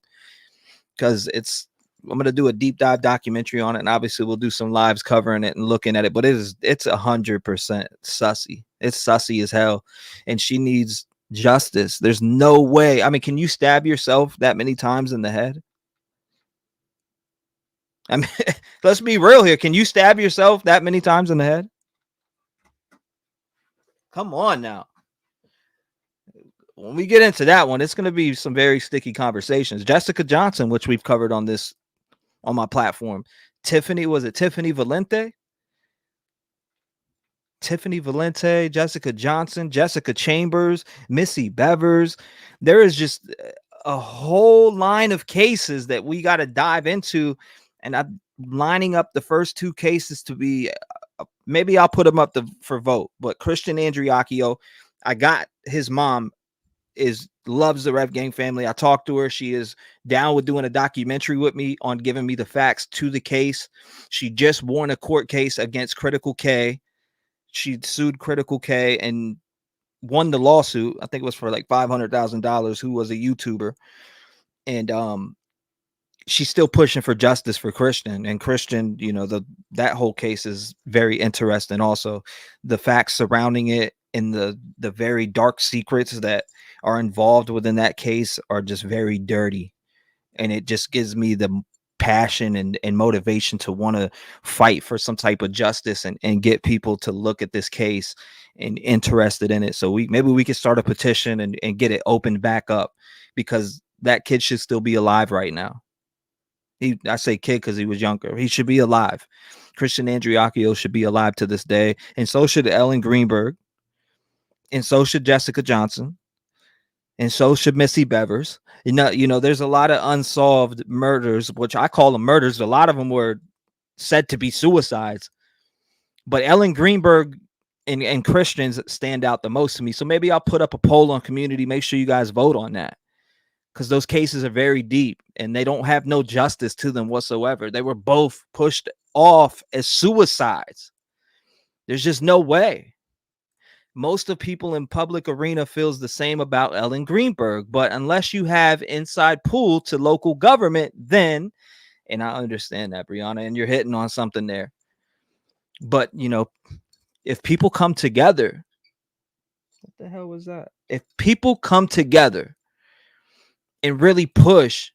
because I'm going to do a deep dive documentary on it, and obviously we'll do some lives covering it and looking at it, but it's 100% sussy. It's sussy as hell, and she needs justice. There's no way. I mean, can you stab yourself that many times in the head? I mean, let's be real here. Can you stab yourself that many times in the head? Come on now. When we get into that one, it's going to be some very sticky conversations. Jessica Johnson, which we've covered on my platform. Tiffany Valente? Tiffany Valente, Jessica Johnson, Jessica Chambers, Missy Bevers. There is just a whole line of cases that we got to dive into. And I'm lining up the first 2 cases to be, maybe I'll put them up for vote. But Christian Andreiakchio, I got his mom loves the Rev Gang family. I talked to her. She is down with doing a documentary with me on giving me the facts to the case. She just won a court case against Critical K. She sued Critical K and won the lawsuit. I think it was for like $500,000, who was a YouTuber. And she's still pushing for justice for Christian. And Christian, that whole case is very interesting. Also, the facts surrounding it and the very dark secrets that are involved within that case are just very dirty. And it just gives me the passion and motivation to want to fight for some type of justice and get people to look at this case and interested in it. So maybe we could start a petition and get it opened back up, because that kid should still be alive right now. I say kid because he was younger. He should be alive. Christian Andreiakchio should be alive to this day. And so should Ellen Greenberg. And so should Jessica Johnson. And so should Missy Bevers. There's a lot of unsolved murders, which I call them murders. A lot of them were said to be suicides. But Ellen Greenberg and Christians stand out the most to me. So maybe I'll put up a poll on community. Make sure you guys vote on that, because those cases are very deep and they don't have no justice to them whatsoever. They were both pushed off as suicides. There's just no way. Most of people in public arena feels the same about Ellen Greenberg, but unless you have inside pool to local government, then, and I understand that, Brianna, and you're hitting on something there. But, if people come together, what the hell was that? If people come together and really push,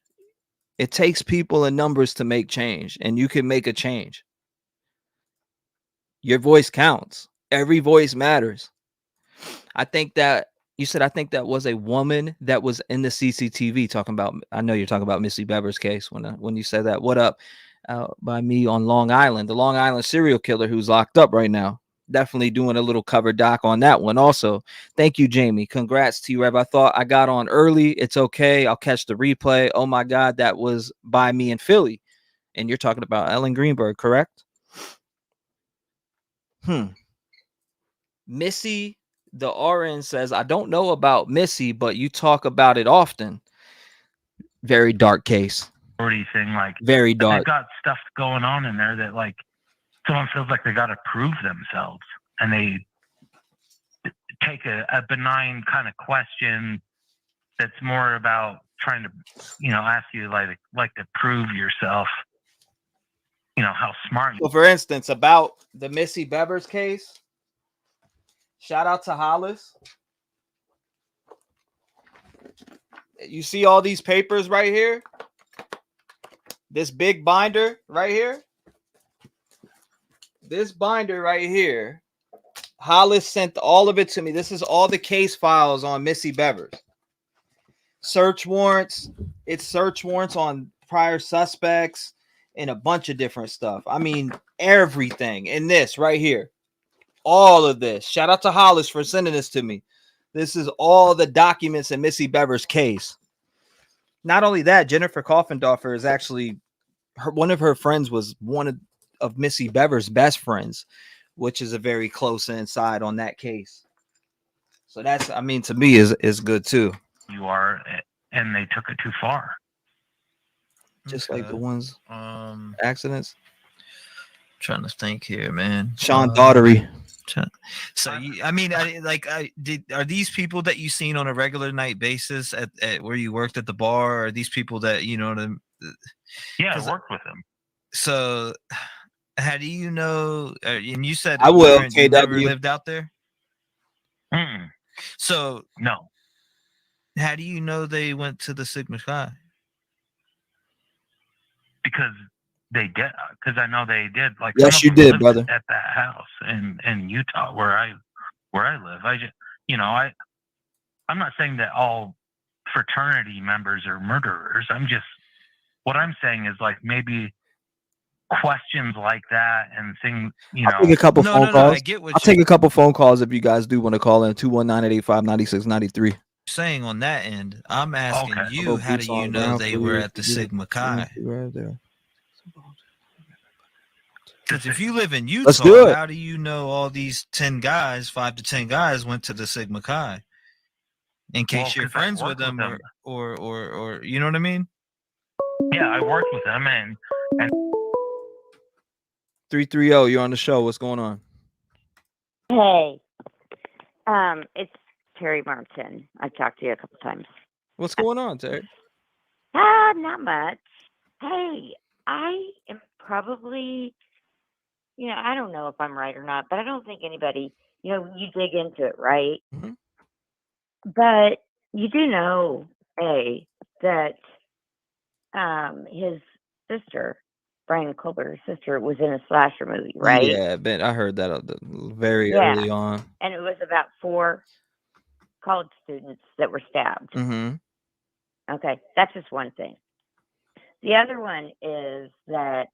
it takes people in numbers to make change, and you can make a change. Your voice counts. Every voice matters. I think that you said I think that was a woman that was in the CCTV talking about. I know you're talking about Missy Bevers' case when you said that. What up by me on Long Island, the Long Island serial killer who's locked up right now. Definitely doing a little cover doc on that one. Also, thank you, Jamie. Congrats, T-Rev. I thought I got on early. It's okay. I'll catch the replay. Oh my God, that was by me in Philly, and you're talking about Ellen Greenberg, correct? Missy, the RN says, I don't know about Missy, but you talk about it often. Very dark case. Thing, like very dark. They've got stuff going on in there that like someone feels like they got to prove themselves, and they take a benign kind of question that's more about trying to, ask you like to prove yourself. How smart. So, for instance, about the Missy Bevers case. Shout out to Hollis. You see all these papers right here? This big binder right here? This binder right here. Hollis sent all of it to me. This is all the case files on Missy Bevers. Search warrants. It's search warrants on prior suspects and a bunch of different stuff. I mean, everything in this right here. All of this. Shout out to Hollis for sending this to me. This is all the documents in Missy Bevers' case. Not only that, Jennifer Coffendorfer is actually one of her friends was one of Missy Bevers' best friends, which is a very close inside on that case. So that's, I mean, to me is good too. You are, and they took it too far. Just like the ones accidents. Trying to think here, man. Sean Daughtery. So are these people that you seen on a regular night basis at where you worked at the bar? Or are these people that Yeah, I worked with them. So how do you know? And you said I will. You never lived out there. So no. How do you know they went to the Sigma Chi? Because they did. Because I know they did. Like yes, you did, brother. At that house in Utah where I live. I just I'm not saying that all fraternity members are murderers. What I'm saying is like maybe questions like that and things. I'll take a couple phone calls. I get what I'll take a couple phone calls if you guys do want to call in 219-885-9693. Saying on that end, I'm asking you, how do you know they were at the Sigma Chi? Right there. Because if you live in Utah, how do you know all these 10 guys, 5 to 10 guys went to the Sigma Chi? In case you're friends with them, or you know what I mean? Yeah, I worked with them and 330, you're on the show. What's going on? Hey, it's Terry Martin. I've talked to you a couple times. What's going on, Terry? Not much. Hey, I am probably, I don't know if I'm right or not, but I don't think anybody, you dig into it, right? Mm-hmm. But you do know, that his sister, Bryan Kohberger's sister, was in a slasher movie, right? Yeah, Ben, I heard that very early on. And it was about 4 college students that were stabbed. Mm-hmm. Okay, that's just one thing. The other one is that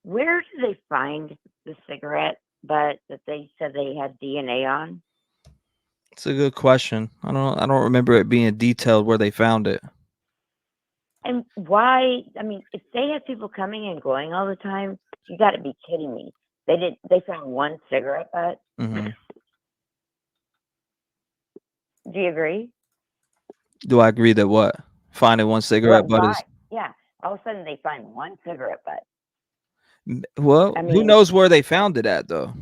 where did they find the cigarette butt that they said they had DNA on? It's a good question. I don't remember it being detailed where they found it. And why? I mean, if they had people coming and going all the time, you got to be kidding me. They found one cigarette butt. Mm-hmm. Do you agree? Do I agree that what? Finding one cigarette butt is... Yeah. All of a sudden they find one cigarette butt. Well, who knows where they found it at, though?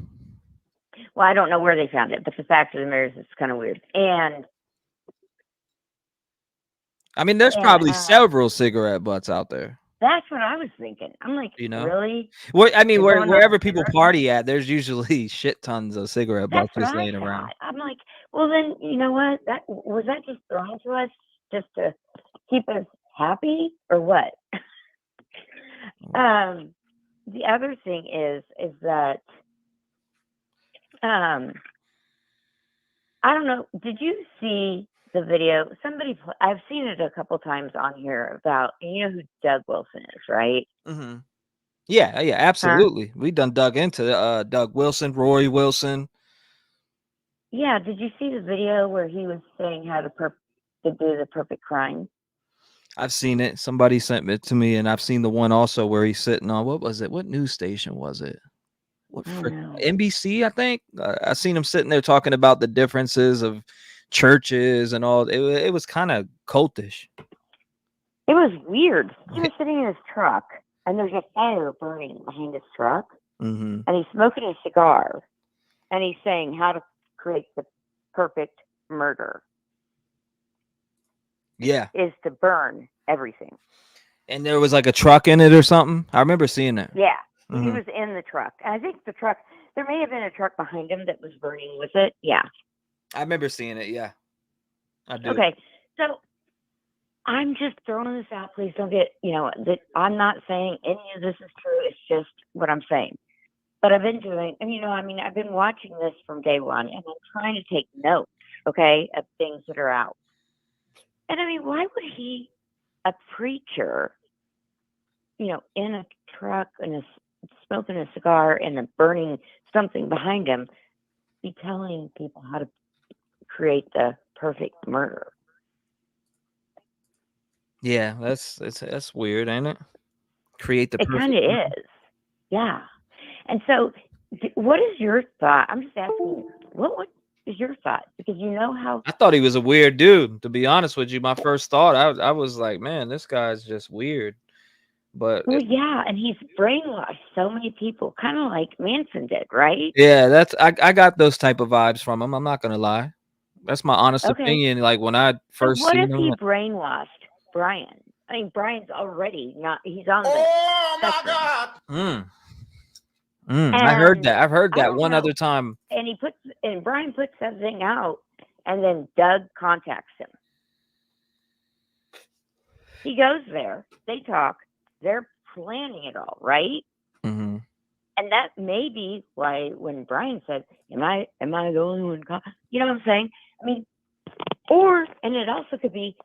Well, I don't know where they found it, but the fact of the matter is it's kind of weird. And I mean, there's probably several cigarette butts out there. That's what I was thinking. I'm like, really? Well, I mean, wherever people party at, there's usually shit tons of cigarette butts just laying around. I'm like, well, then, you know what? Was that just thrown to us just to keep us happy or what? The other thing is that I don't know. Did you see the video? I've seen it a couple times on here about, you know who Doug Wilson is, right? Mm-hmm. Yeah, absolutely. We done dug into Doug Wilson, Roy Wilson. Yeah, did you see the video where he was saying how to do the perfect crime? I've seen it. Somebody sent it to me, and I've seen the one also where he's sitting on, what was it? What news station was it? What NBC, I think. I seen him sitting there talking about the differences of churches and all. It was kind of cultish. It was weird. He was sitting in his truck, and there's a fire burning behind his truck, and he's smoking a cigar, and he's saying how to create the perfect murder. Yeah, is to burn everything. And there was like a truck in it or something. I remember seeing it. Yeah, he was in the truck. And I think the truck, there may have been a truck behind him that was burning with it. Yeah. I remember seeing it. Yeah. I do. Okay. So I'm just throwing this out. Please don't get, that I'm not saying any of this is true. It's just what I'm saying. But I've been doing, and I've been watching this from day one, and I'm trying to take notes, okay, of things that are out. And why would a preacher, in a truck and smoking a cigar and burning something behind him, be telling people how to create the perfect murder? Yeah, that's weird, ain't it? Create the perfect. It kind of is, yeah. And so, what is your thought? I'm just asking, what is your thought? Because how I thought he was a weird dude, to be honest with you. My first thought, I was like, man, this guy's just weird. But yeah, and he's brainwashed so many people, kind of like Manson did, right? Yeah, I got those type of vibes from him. I'm not gonna lie. That's my honest opinion. Like when I first what seen if him, he brainwashed Bryan? Brian's already not. He's on the. Oh my God! I heard that. I've heard that one other time. And Bryan puts something out, and then Doug contacts him. He goes there. They talk. They're planning it all, right? Mm-hmm. And that may be why when Bryan said, "Am I the only one?" You know what I'm saying? And it also could be,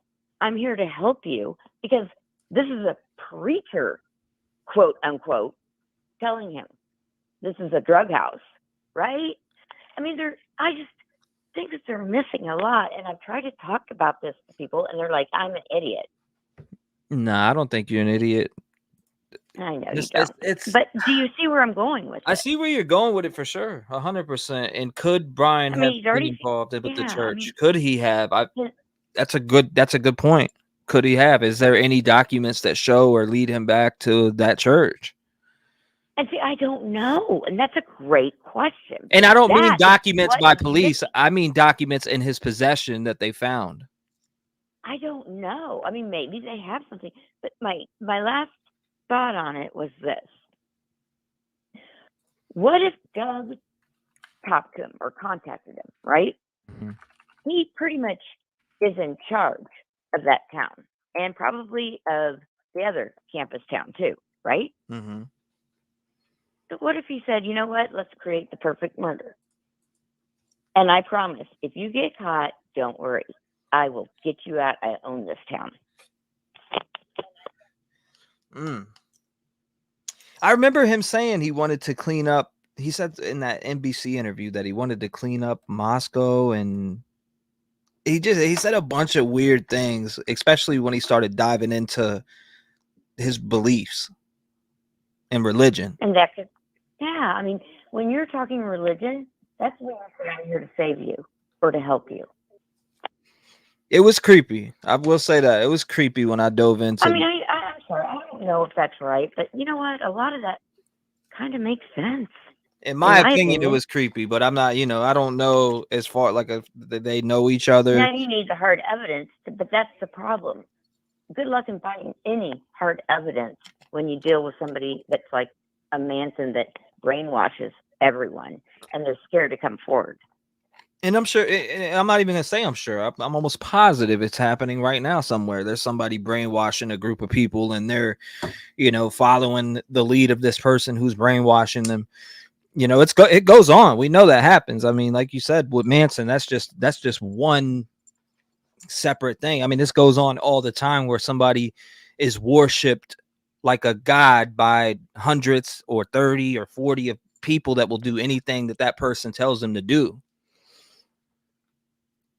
"I'm here to help you," because this is a preacher, quote unquote, telling him this is a drug house, right? I just think that they're missing a lot. And I've tried to talk about this to people, and they're like, "I'm an idiot." Nah, I don't think you're an idiot. I know you don't. But do you see where I'm going with it? I see where you're going with it for sure, 100%. And could Bryan have been involved with the church? Could he have? That's a good point. Could he have? Is there any documents that show or lead him back to that church? And see, I don't know, and that's a great question. And I don't mean documents by police. I mean documents in his possession that they found. I don't know. Maybe they have something. But my last thought on it was this. What if Doug talked to him or contacted him, right? Mm-hmm. He pretty much is in charge of that town and probably of the other campus town too, right? Mm-hmm. So what if he said, "You know what? Let's create the perfect murder. And I promise, if you get caught, don't worry. I will get you out. I own this town." I remember him saying he wanted to clean up. He said in that NBC interview that he wanted to clean up Moscow, and he said a bunch of weird things, especially when he started diving into his beliefs and religion. And when you're talking religion, that's when I say I'm here to save you or to help you. It was creepy. I will say that. It was creepy when I dove into I'm sorry. I don't know if that's right, but you know what? A lot of that kind of makes sense. In my opinion, it was creepy, but I'm not, I don't know as far like if they know each other. Now you need the hard evidence, but that's the problem. Good luck in finding any hard evidence when you deal with somebody that's like a Manson that brainwashes everyone and they're scared to come forward. And I'm sure, I'm not even going to say I'm sure. I'm almost positive it's happening right now somewhere. There's somebody brainwashing a group of people and they're, following the lead of this person who's brainwashing them. You know, it goes on. We know that happens. I mean, like you said with Manson, that's just one separate thing. I mean, this goes on all the time where somebody is worshipped like a god by hundreds or 30 or 40 of people that will do anything that person tells them to do.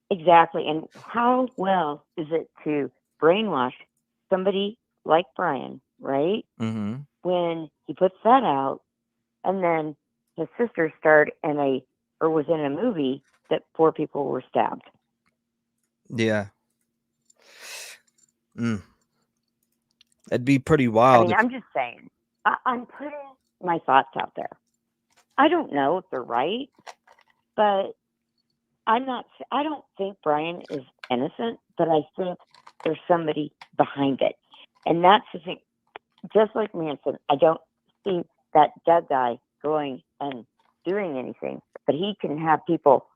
Exactly. And how well is it to brainwash somebody like Bryan, right? Mm-hmm. When he puts that out, and then his sister starred was in a movie that 4 people were stabbed. Yeah. It'd be pretty I wild. mean, I'm just saying. I'm putting my thoughts out there. I don't know if they're right, but I don't think Bryan is innocent, but I think there's somebody behind it. And that's the thing. Just like Manson, I don't see that dead guy going and doing anything, but he can have people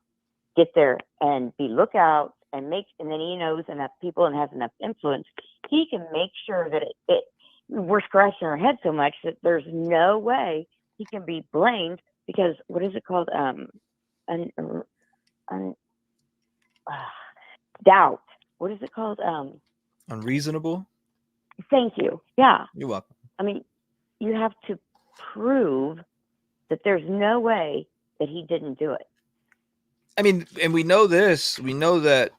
get there and be lookouts and then he knows enough people and has enough influence. He can make sure that we're scratching our head so much that there's no way he can be blamed because what is it called? Doubt. What is it called? Unreasonable. Thank you. Yeah. You're welcome. I mean, you have to prove that there's no way that he didn't do it. I mean, and we know this. We know that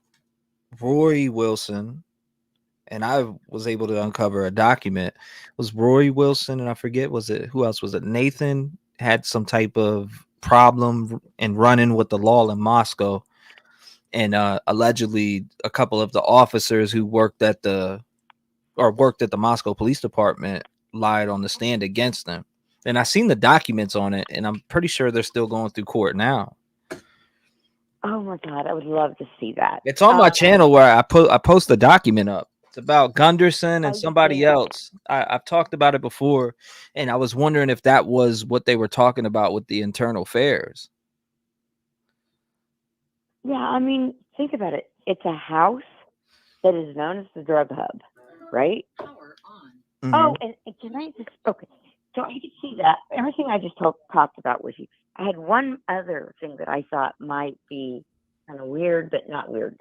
Roy Wilson, and I was able to uncover a document, was Roy Wilson, and I forget, who else was it? Nathan had some type of problem in running with the law in Moscow. And allegedly a couple of the officers who worked at the Moscow police department lied on the stand against them. And I seen the documents on it, and I'm pretty sure they're still going through court now. Oh my God, I would love to see that. It's on my channel where I post the document up. It's about Gunderson and somebody else. I've talked about it before, and I was wondering if that was what they were talking about with the internal affairs. Yeah, I mean, think about it. It's a house that is known as the drug hub, right? Mm-hmm. Oh, and can I just, okay. So I could see that. Everything I just talked about with you. I had one other thing that I thought might be kind of weird, but not weird.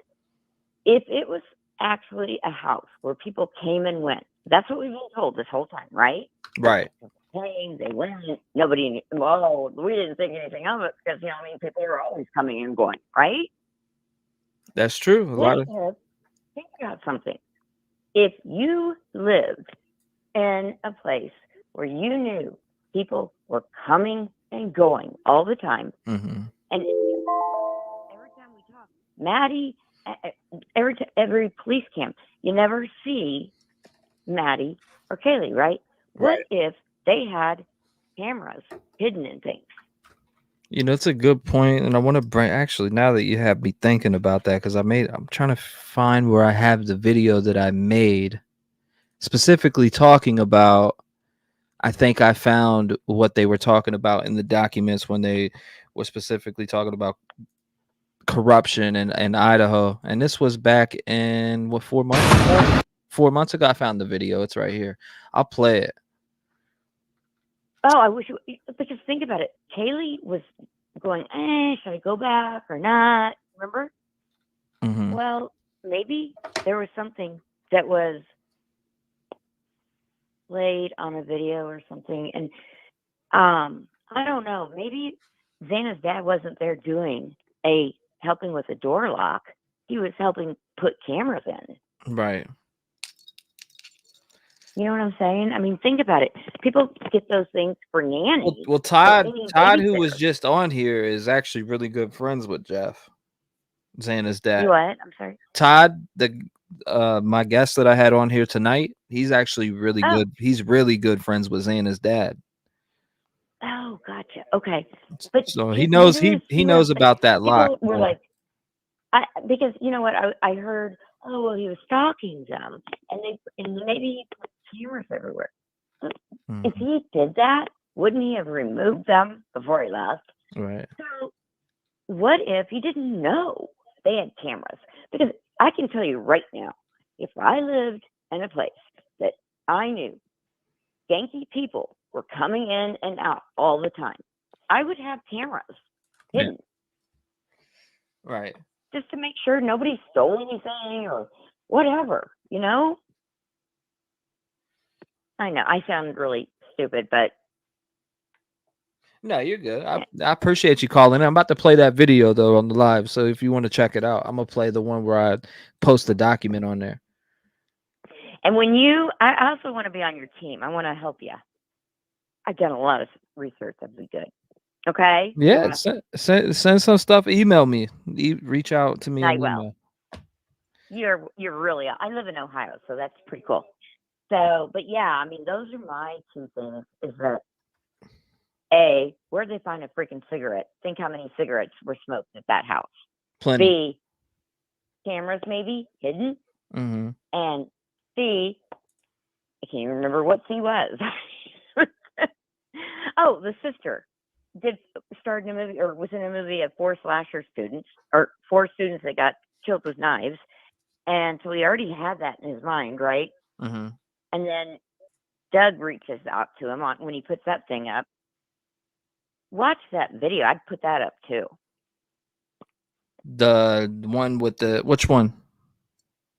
If it was actually a house where people came and went, that's what we've been told this whole time, right? Right. They went, we didn't think anything of it because, people are always coming and going, right? That's true. Think about something. If you lived in a place where you knew people were coming and going all the time, mm-hmm. and every time we talk, Maddie, every police cam, you never see Maddie or Kaylee, right? What if they had cameras hidden in things? It's a good point, and I want to bring, actually, now that you have me thinking about that, because I'm trying to find where I have the video that I made specifically talking about, I think I found what they were talking about in the documents when they were specifically talking about corruption in Idaho, and this was back in 4 months ago? 4 months ago. I found the video. It's right here. I'll play it. Oh, I wish because think about it. Kaylee was going, should I go back or not? Remember? Mm-hmm. Well, maybe there was something that was played on a video or something. And I don't know. Maybe Xana's dad wasn't there helping with a door lock. He was helping put cameras in. Right. You know what I'm saying? I mean, think about it. People get those things for nannies. Well, Todd, who was just on here, is actually really good friends with Jeff, Xana's dad. What? I'm sorry. Todd, my guest that I had on here tonight, he's actually really good. He's really good friends with Xana's dad. Oh, gotcha. Okay, but so he knows he knows about that lock. We're like, because you know what I heard. Oh well, he was stalking them, and maybe he put cameras everywhere. Mm-hmm. If he did that, wouldn't he have removed them before he left? Right. So, what if he didn't know they had cameras? Because I can tell you right now, if I lived in a place that I knew skanky people were coming in and out all the time, I would have cameras hidden. Right. Just to make sure nobody stole anything or whatever, you know? I know I sound really stupid, but No, you're good. I appreciate you calling in. I'm about to play that video though on the live. So if you want to check it out, I'm gonna play the one where I post the document on there. and I also want to be on your team. I want to help you. I've done a lot of research. That'd be good. Okay. Yeah, send some stuff. Email me. Reach out to me. I in will. email. You're really. I live in Ohio, so that's pretty cool. So, but yeah, I mean, those are my two things. Is that A, where'd they find a freaking cigarette? Think how many cigarettes were smoked at that house. Plenty. B, cameras maybe hidden. Mm-hmm. And C, I can't even remember what C was. Oh, the sister starred in a movie or was in a movie of 4 slasher students or 4 students that got killed with knives. And so he already had that in his mind, right? Mm-hmm. And then Doug reaches out to him when he puts that thing up. Watch that video. I'd put that up too. The one with which one?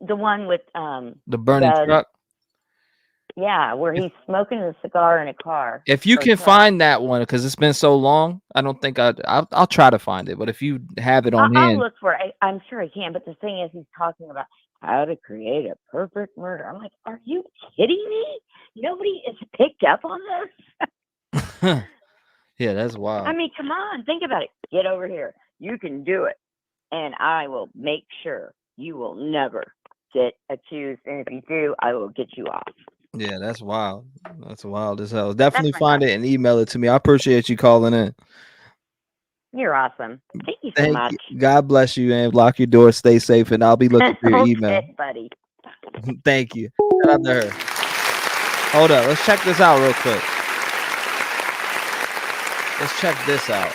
The one with The burning truck. Yeah, where he's smoking a cigar in a car. If you can find that one, because it's been so long, I don't think I'll try to find it. But if you have it on I'll hand, look for it. I'm sure I can. But the thing is, he's talking about how to create a perfect murder. I'm like, are you kidding me? Nobody is picked up on this. yeah, that's wild. I mean, come on, think about it. Get over here. You can do it, and I will make sure you will never get accused. And if you do, I will get you off. Yeah, that's wild. That's wild as hell. Definitely find it and email it to me. I appreciate you calling in. You're awesome. Thank you so much. God bless you, and lock your door. Stay safe, and I'll be looking for your Okay, email. buddy. Thank you. Shout out to her. Hold up. Let's check this out real quick. Let's check this out.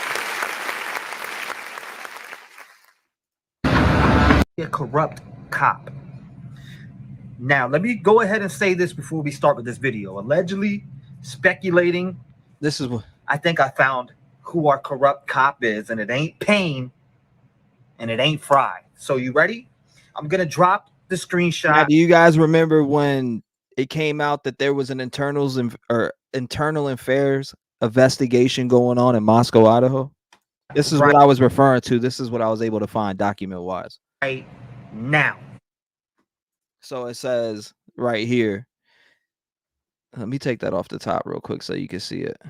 A corrupt cop. Now, let me go ahead and say this before we start with this video. Allegedly speculating. This is what I think I found who our corrupt cop is, and it ain't Payne and it ain't Fry. So you ready? I'm gonna drop the screenshot. Now, do you guys remember when it came out that there was an internal affairs investigation going on in Moscow, Idaho? This is what I was referring to. This is what I was able to find document wise. Right now. So it says right here. Let me take that off the top real quick so you can see it.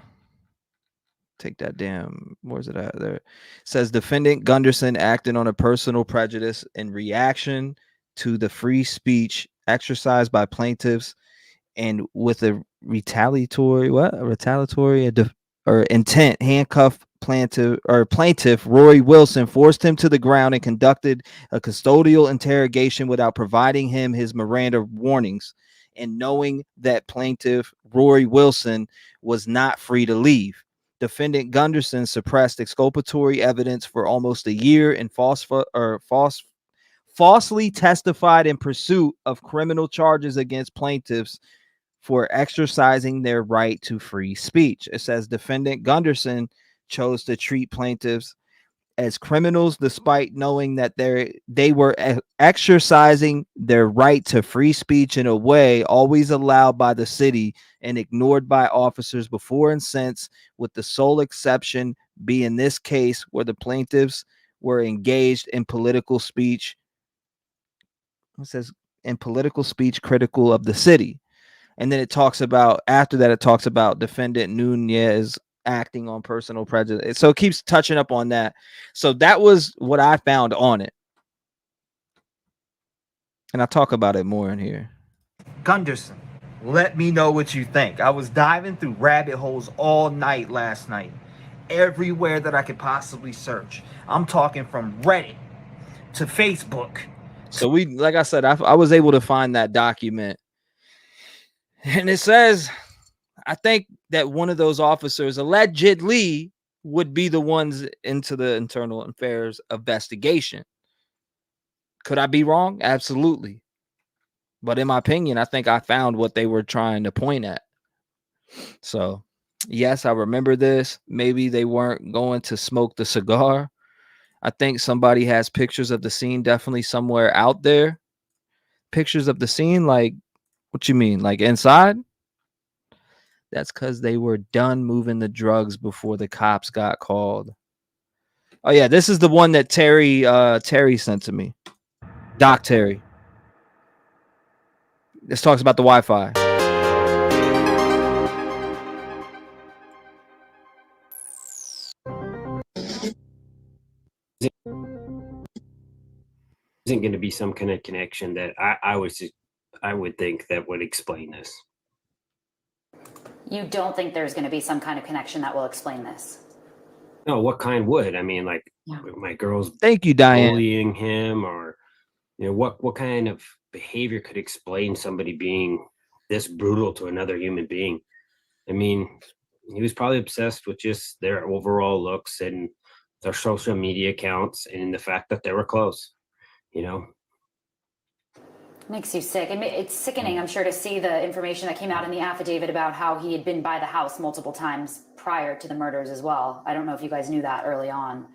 Take that damn. Where's it at? There. It says defendant Gunderson acted on a personal prejudice in reaction to the free speech exercised by plaintiffs and with a retaliatory intent handcuff plaintiff Rory Wilson, forced him to the ground and conducted a custodial interrogation without providing him his Miranda warnings, and knowing that plaintiff Rory Wilson was not free to leave. Defendant Gunderson suppressed exculpatory evidence for almost a year and falsely testified in pursuit of criminal charges against plaintiffs for exercising their right to free speech. It says defendant Gunderson chose to treat plaintiffs as criminals despite knowing that they were exercising their right to free speech in a way always allowed by the city and ignored by officers before and since, with the sole exception being this case where the plaintiffs were engaged in political speech. It says in political speech critical of the city. And then it talks about, after that, it talks about defendant Nunez acting on personal prejudice. So it keeps touching up on that. So that was what I found on it. And I'll talk about it more in here. Gunderson, let me know what you think. I was diving through rabbit holes all night last night. Everywhere that I could possibly search. I'm talking from Reddit to Facebook. So like I said, I was able to find that document. And it says, I think that one of those officers allegedly would be the ones into the internal affairs investigation. Could I be wrong? Absolutely. But in my opinion, I think I found what they were trying to point at. So Yes, I remember this. Maybe they weren't going to smoke the cigar. I think somebody has pictures of the scene definitely somewhere out there. Pictures of the scene, like, what you mean? Like inside? That's because they were done moving the drugs before the cops got called. Oh yeah, this is the one that Terry sent to me. Doc Terry. This talks about the Wi-Fi. Isn't going to be some kind of connection that I would think that would explain this. You don't think there's going to be some kind of connection that will explain this? No, what kind would? I mean, like my girl's Thank you, Diane. bullying him, or what kind of behavior could explain somebody being this brutal to another human being? I mean, he was probably obsessed with just their overall looks and their social media accounts and the fact that they were close. Makes you sick. It's sickening, I'm sure, to see the information that came out in the affidavit about how he had been by the house multiple times prior to the murders as well. I don't know if you guys knew that early on.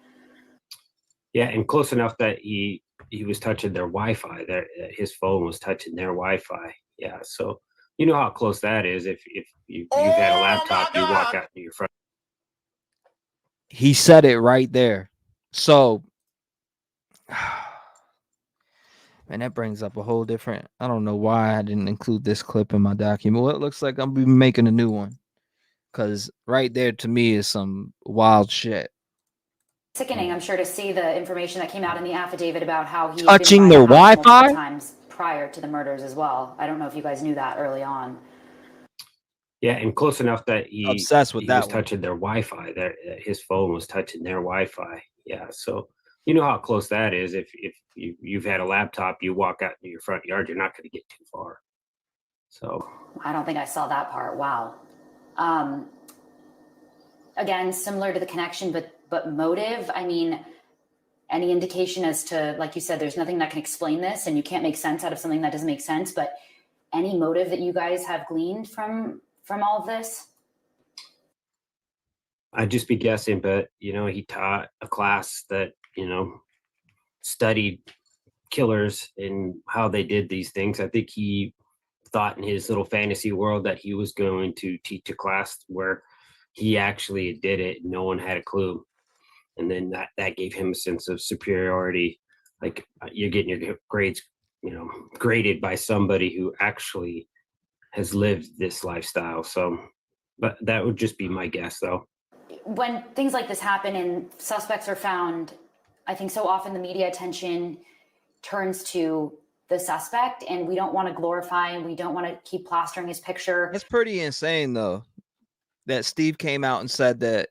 Yeah, and close enough that he was touching their Wi-Fi. His phone was touching their Wi-Fi. Yeah, so you know how close that is. If you've had a laptop, you walk out to your front. He said it right there. So, and that brings up a whole different. I don't know why I didn't include this clip in my document. Well, it looks like I'm be making a new one, because right there to me is some wild shit. Sickening, I'm sure, to see the information that came out in the affidavit about how he Touching had been their by the house multiple Wi-Fi? times prior to the murders as well. I don't know if you guys knew that early on. Yeah, and close enough that he Obsessed with he that was one. touching their Wi-Fi. His phone was touching their Wi-Fi. Yeah, so you know how close that is. If you've had a laptop, you walk out into your front yard, you're not going to get too far. So I don't think I saw that part. Wow. Again, similar to the connection, but motive. I mean, any indication as to, like you said, there's nothing that can explain this, and you can't make sense out of something that doesn't make sense. But any motive that you guys have gleaned from all of this? I'd just be guessing, but he taught a class that studied killers and how they did these things. I think he thought in his little fantasy world that he was going to teach a class where he actually did it and no one had a clue, and then that gave him a sense of superiority, like you're getting your grades graded by somebody who actually has lived this lifestyle. So but that would just be my guess, though. When things like this happen and suspects are found, I think so often the media attention turns to the suspect, and we don't want to glorify and we don't want to keep plastering his picture. It's pretty insane, though, that Steve came out and said that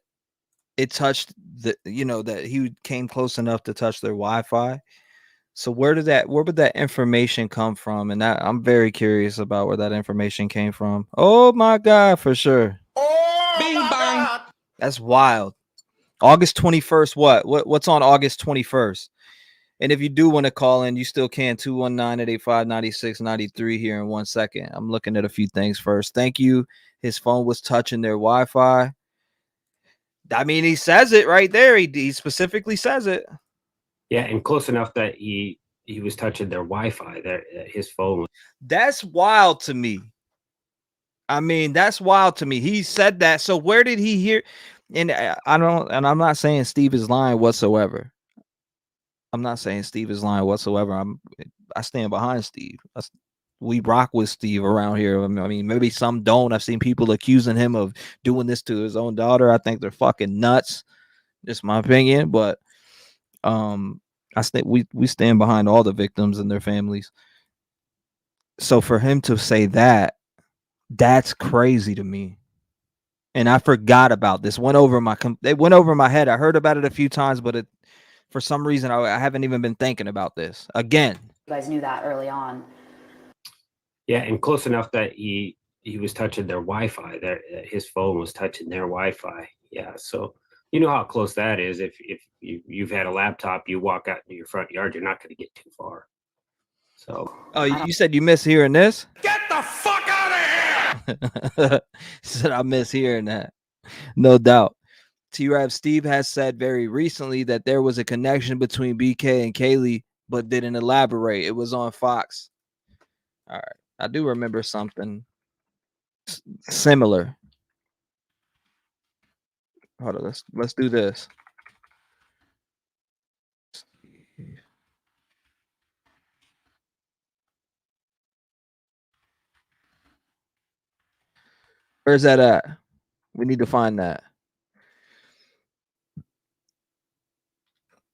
it touched that he came close enough to touch their Wi-Fi. So where would that information come from? And I'm very curious about where that information came from. Oh my God, for sure. Bing bang. That's wild. August 21st. What's on August 21st? And if you do want to call in, you still can. 219-885-9693 here in 1 second. I'm looking at a few things first. Thank you. His phone was touching their Wi-Fi. I mean, he says it right there. He specifically says it. Yeah, and close enough that he was touching their Wi-Fi. His phone. That's wild to me. I mean, that's wild to me. He said that. So where did he hear? And I'm not saying Steve is lying whatsoever. I stand behind Steve. We rock with Steve around here. I mean, maybe some don't. I've seen people accusing him of doing this to his own daughter. I think they're fucking nuts. Just my opinion, but we stand behind all the victims and their families. So for him to say that, that's crazy to me. And I forgot about this. It went over my head. I heard about it a few times, but for some reason I haven't even been thinking about this again. You guys knew that early on. Yeah, and close enough that he was touching their Wi-Fi. His phone was touching their Wi-Fi. Yeah, so you know how close that is. If you've had a laptop, you walk out into your front yard, you're not going to get too far. So. Oh, you said you miss hearing this? Get the fuck out of here! Said I miss hearing that. No doubt. T-Rev Steve has said very recently that there was a connection between BK and Kaylee, but didn't elaborate. It was on Fox. All right. I do remember something similar. Hold on, let's do this. Where's that at? We need to find that.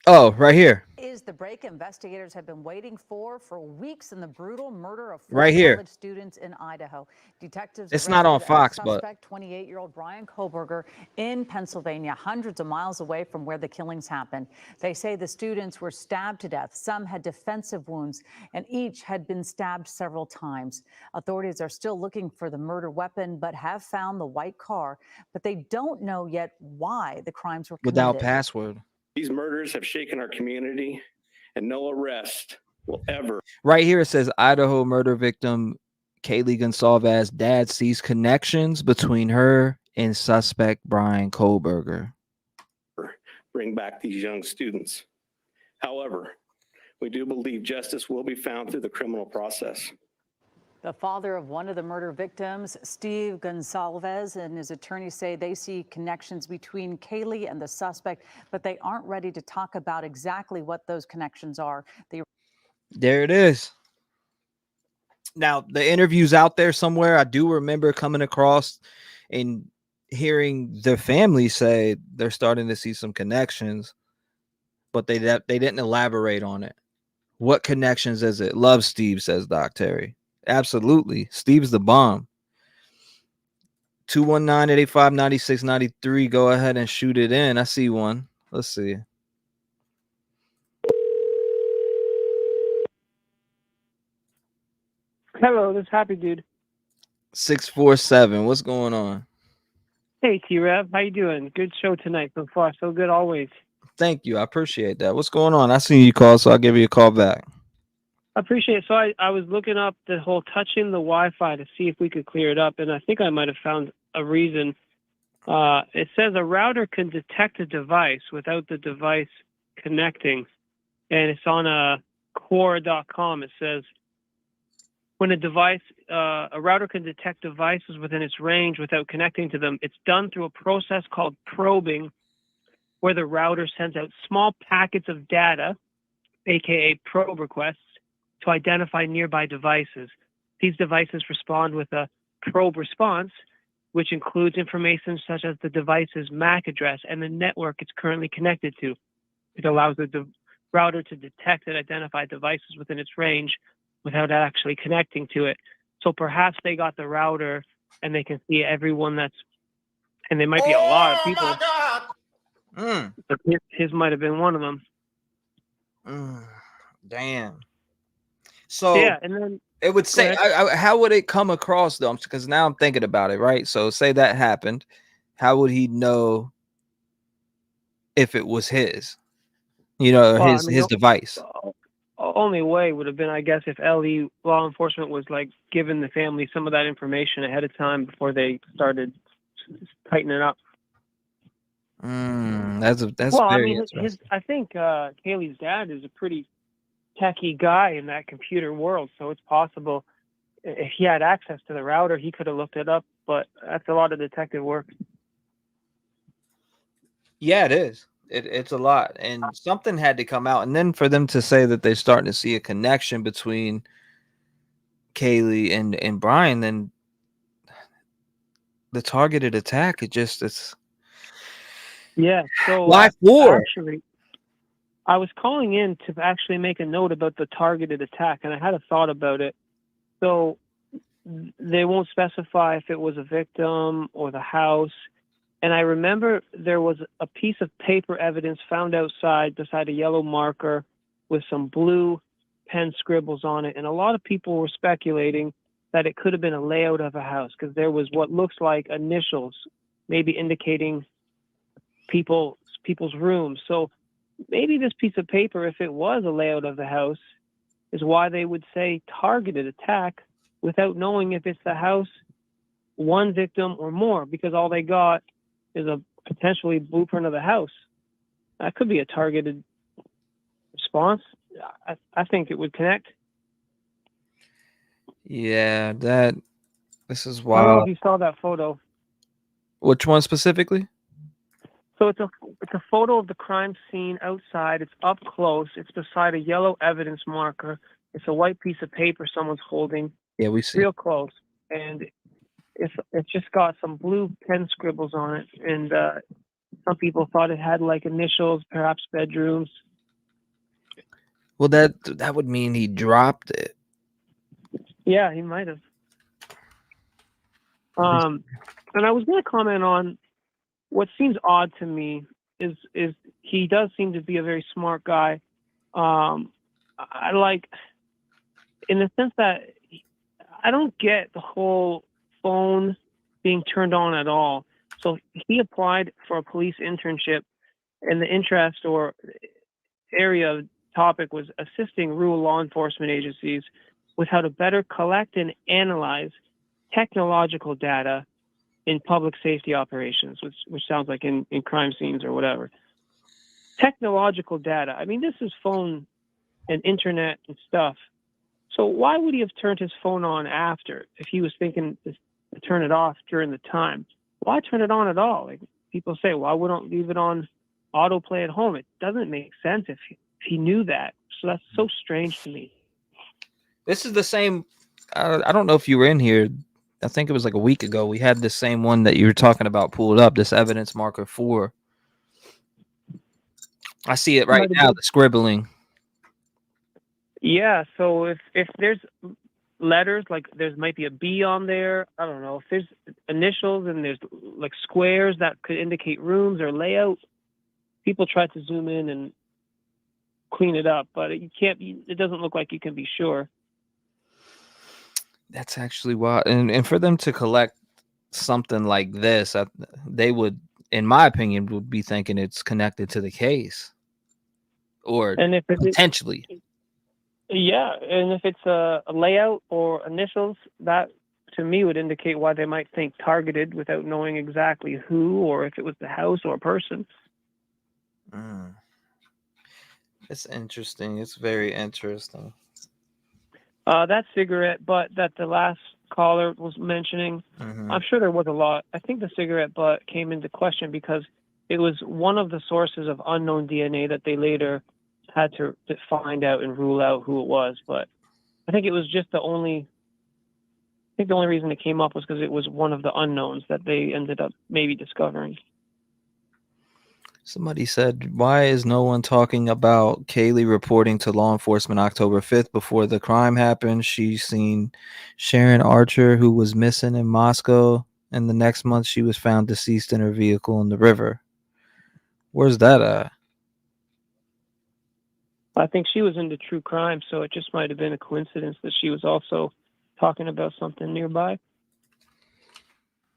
Oh, right here. Is the break investigators have been waiting for weeks in the brutal murder of 4 Right here. college students in Idaho. Detectives It's not on arrested Fox, a but suspect, 28-year-old Bryan Kohberger, in Pennsylvania, hundreds of miles away from where the killings happened. They say the students were stabbed to death. Some had defensive wounds, and each had been stabbed several times. Authorities are still looking for the murder weapon, but have found the white car. But they don't know yet why the crimes were committed. without password. These murders have shaken our community, and no arrest will ever. Right here it says Idaho murder victim Kaylee Gonsalves' dad sees connections between her and suspect Bryan Kohberger. Bring back these young students. However, we do believe justice will be found through the criminal process. The father of one of the murder victims, Steve Gonsalves, and his attorney say they see connections between Kaylee and the suspect, but they aren't ready to talk about exactly what those connections are. There it is. Now, the interview's out there somewhere. I do remember coming across and hearing the family say they're starting to see some connections, but they didn't elaborate on it. What connections is it? Love Steve, says Doc Terry. Absolutely. Steve's the bomb. 219-885-9693. Go ahead and shoot it in. I see one. Let's see. Hello, this is Happy Dude. 647. What's going on? Hey, T-Rev. How you doing? Good show tonight so far. So good always. Thank you. I appreciate that. What's going on? I seen you call, so I'll give you a call back. I appreciate it. So I was looking up the whole touching the Wi-Fi to see if we could clear it up, and I think I might have found a reason. It says a router can detect a device without the device connecting, and it's on core.com. It says when a router can detect devices within its range without connecting to them, it's done through a process called probing, where the router sends out small packets of data, aka probe requests, to identify nearby devices. These devices respond with a probe response, which includes information such as the device's MAC address and the network it's currently connected to. It allows the router to detect and identify devices within its range without actually connecting to it. So perhaps they got the router and they can see everyone and there might be a lot of people. But his might have been one of them. Damn. So yeah, and then it would say, how would it come across though? Because now I'm thinking about it, right? So say that happened. How would he know if it was his? His device. Only way would have been, I guess, if LE law enforcement was like giving the family some of that information ahead of time before they started tightening up. That's well, I very mean, interesting. I think Kaylee's dad is a pretty techie guy in that computer world, so it's possible if he had access to the router, he could have looked it up. But that's a lot of detective work. Yeah, it is. It's a lot, and something had to come out, and then for them to say that they're starting to see a connection between Kaylee and Bryan, then the targeted attack, it's yeah. So why for? Actually, I was calling in to actually make a note about the targeted attack, and I had a thought about it. So they won't specify if it was a victim or the house. And I remember there was a piece of paper evidence found outside beside a yellow marker with some blue pen scribbles on it. And a lot of people were speculating that it could have been a layout of a house because there was what looks like initials, maybe indicating people's rooms. So maybe this piece of paper, if it was a layout of the house, is why they would say targeted attack without knowing if it's the house, one victim, or more, because all they got is a potentially blueprint of the house. That could be a targeted response. I think it would connect. Yeah, this is I don't know if wild. you saw that photo. Which one specifically? So it's a photo of the crime scene outside. It's up close. It's beside a yellow evidence marker. It's a white piece of paper someone's holding. Yeah, we see. Real close, and it's just got some blue pen scribbles on it. And some people thought it had like initials, perhaps bedrooms. Well, that would mean he dropped it. Yeah, he might have. And I was going to comment on what seems odd to me is he does seem to be a very smart guy. I like, in the sense that I don't get the whole phone being turned on at all. So he applied for a police internship, and the interest or area of topic was assisting rural law enforcement agencies with how to better collect and analyze technological data in public safety operations, which sounds like in crime scenes or whatever. Technological data. I mean, this is phone and internet and stuff. So why would he have turned his phone on after if he was thinking to turn it off during the time? Why turn it on at all? Like people say, why wouldn't leave it on autoplay at home? It doesn't make sense if he knew that. So that's so strange to me. This is the same. I don't know if you were in here. I think it was like a week ago. We had the same one that you were talking about pulled up. This evidence marker 4. I see it right now. The scribbling. Yeah. So if there's letters, like there might be a B on there. I don't know if there's initials and there's like squares that could indicate rooms or layout. People try to zoom in and clean it up, but you can't. It doesn't look like you can be sure. That's actually wild. And for them to collect something like this, they would, in my opinion, would be thinking it's connected to the case, or and if potentially. Yeah, and if it's a layout or initials, that to me would indicate why they might think targeted without knowing exactly who, or if it was the house or a person. It's interesting. It's very interesting. That cigarette butt that the last caller was mentioning, I'm sure there was a lot. I think the cigarette butt came into question because it was one of the sources of unknown DNA that they later had to find out and rule out who it was. But I think it was just the only reason it came up was because it was one of the unknowns that they ended up maybe discovering. Somebody said, why is no one talking about Kaylee reporting to law enforcement October 5th before the crime happened? She's seen Sharon Archer, who was missing in Moscow, and the next month she was found deceased in her vehicle in the river. Where's that at? I think she was into true crime, so it just might have been a coincidence that she was also talking about something nearby.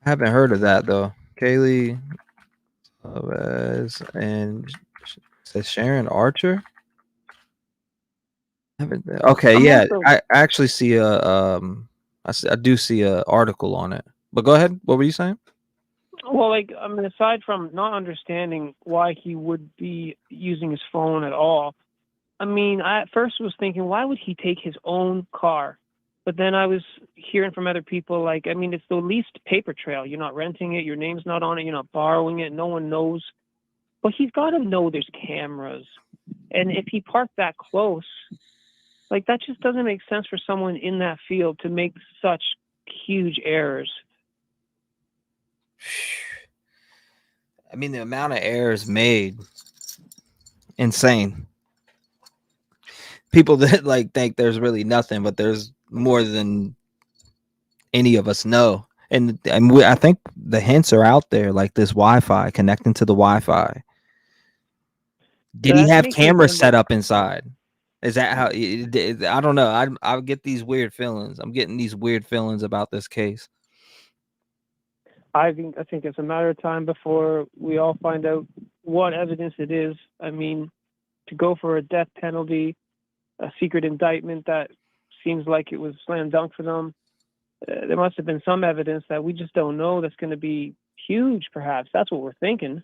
I haven't heard of that, though. Kaylee and says Sharon Archer. Okay, yeah, I actually see I do see a article on it. But go ahead. What were you saying? Well, like, I mean, aside from not understanding why he would be using his phone at all, I mean, I at first was thinking, why would he take his own car? But then I was hearing from other people, like, I mean, it's the least paper trail. You're not renting it. Your name's not on it. You're not borrowing it. No one knows. But he's got to know there's cameras. And if he parked that close, like, that just doesn't make sense for someone in that field to make such huge errors. I mean, the amount of errors made, insane. People that like think there's really nothing, but there's more than any of us know. And I think the hints are out there, like this Wi-Fi, connecting to the Wi-Fi. Did he have cameras set up inside? Is that how? I don't know. I get these weird feelings. I'm getting these weird feelings about this case. I think it's a matter of time before we all find out what evidence it is. I mean, to go for a death penalty, a secret indictment that seems like it was slam dunk for them. There must have been some evidence that we just don't know that's going to be huge. Perhaps that's what we're thinking.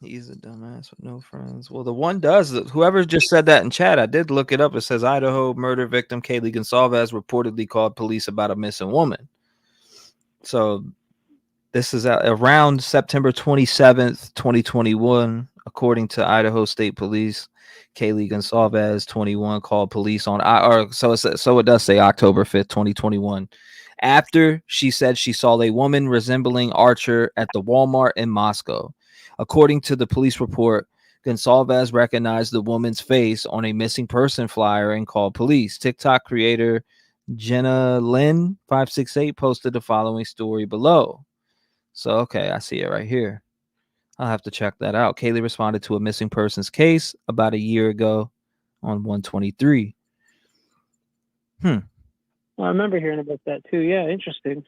He's a dumbass with no friends. Well, the one does. Whoever just said that in chat, I did look it up. It says Idaho murder victim Kaylee Gonsalves reportedly called police about a missing woman. So this is around September 27th, 2021, according to Idaho State Police. Kaylee Gonsalves, 21, called police on so it does say October 5th, 2021. After she said she saw a woman resembling Archer at the Walmart in Moscow. According to the police report, Gonsalves recognized the woman's face on a missing person flyer and called police. TikTok creator Jenna Lynn 568 posted the following story below. So, okay, I see it right here. I'll have to check that out. Kaylee responded to a missing persons case about a year ago on 123. Well, I remember hearing about that too. Yeah, interesting.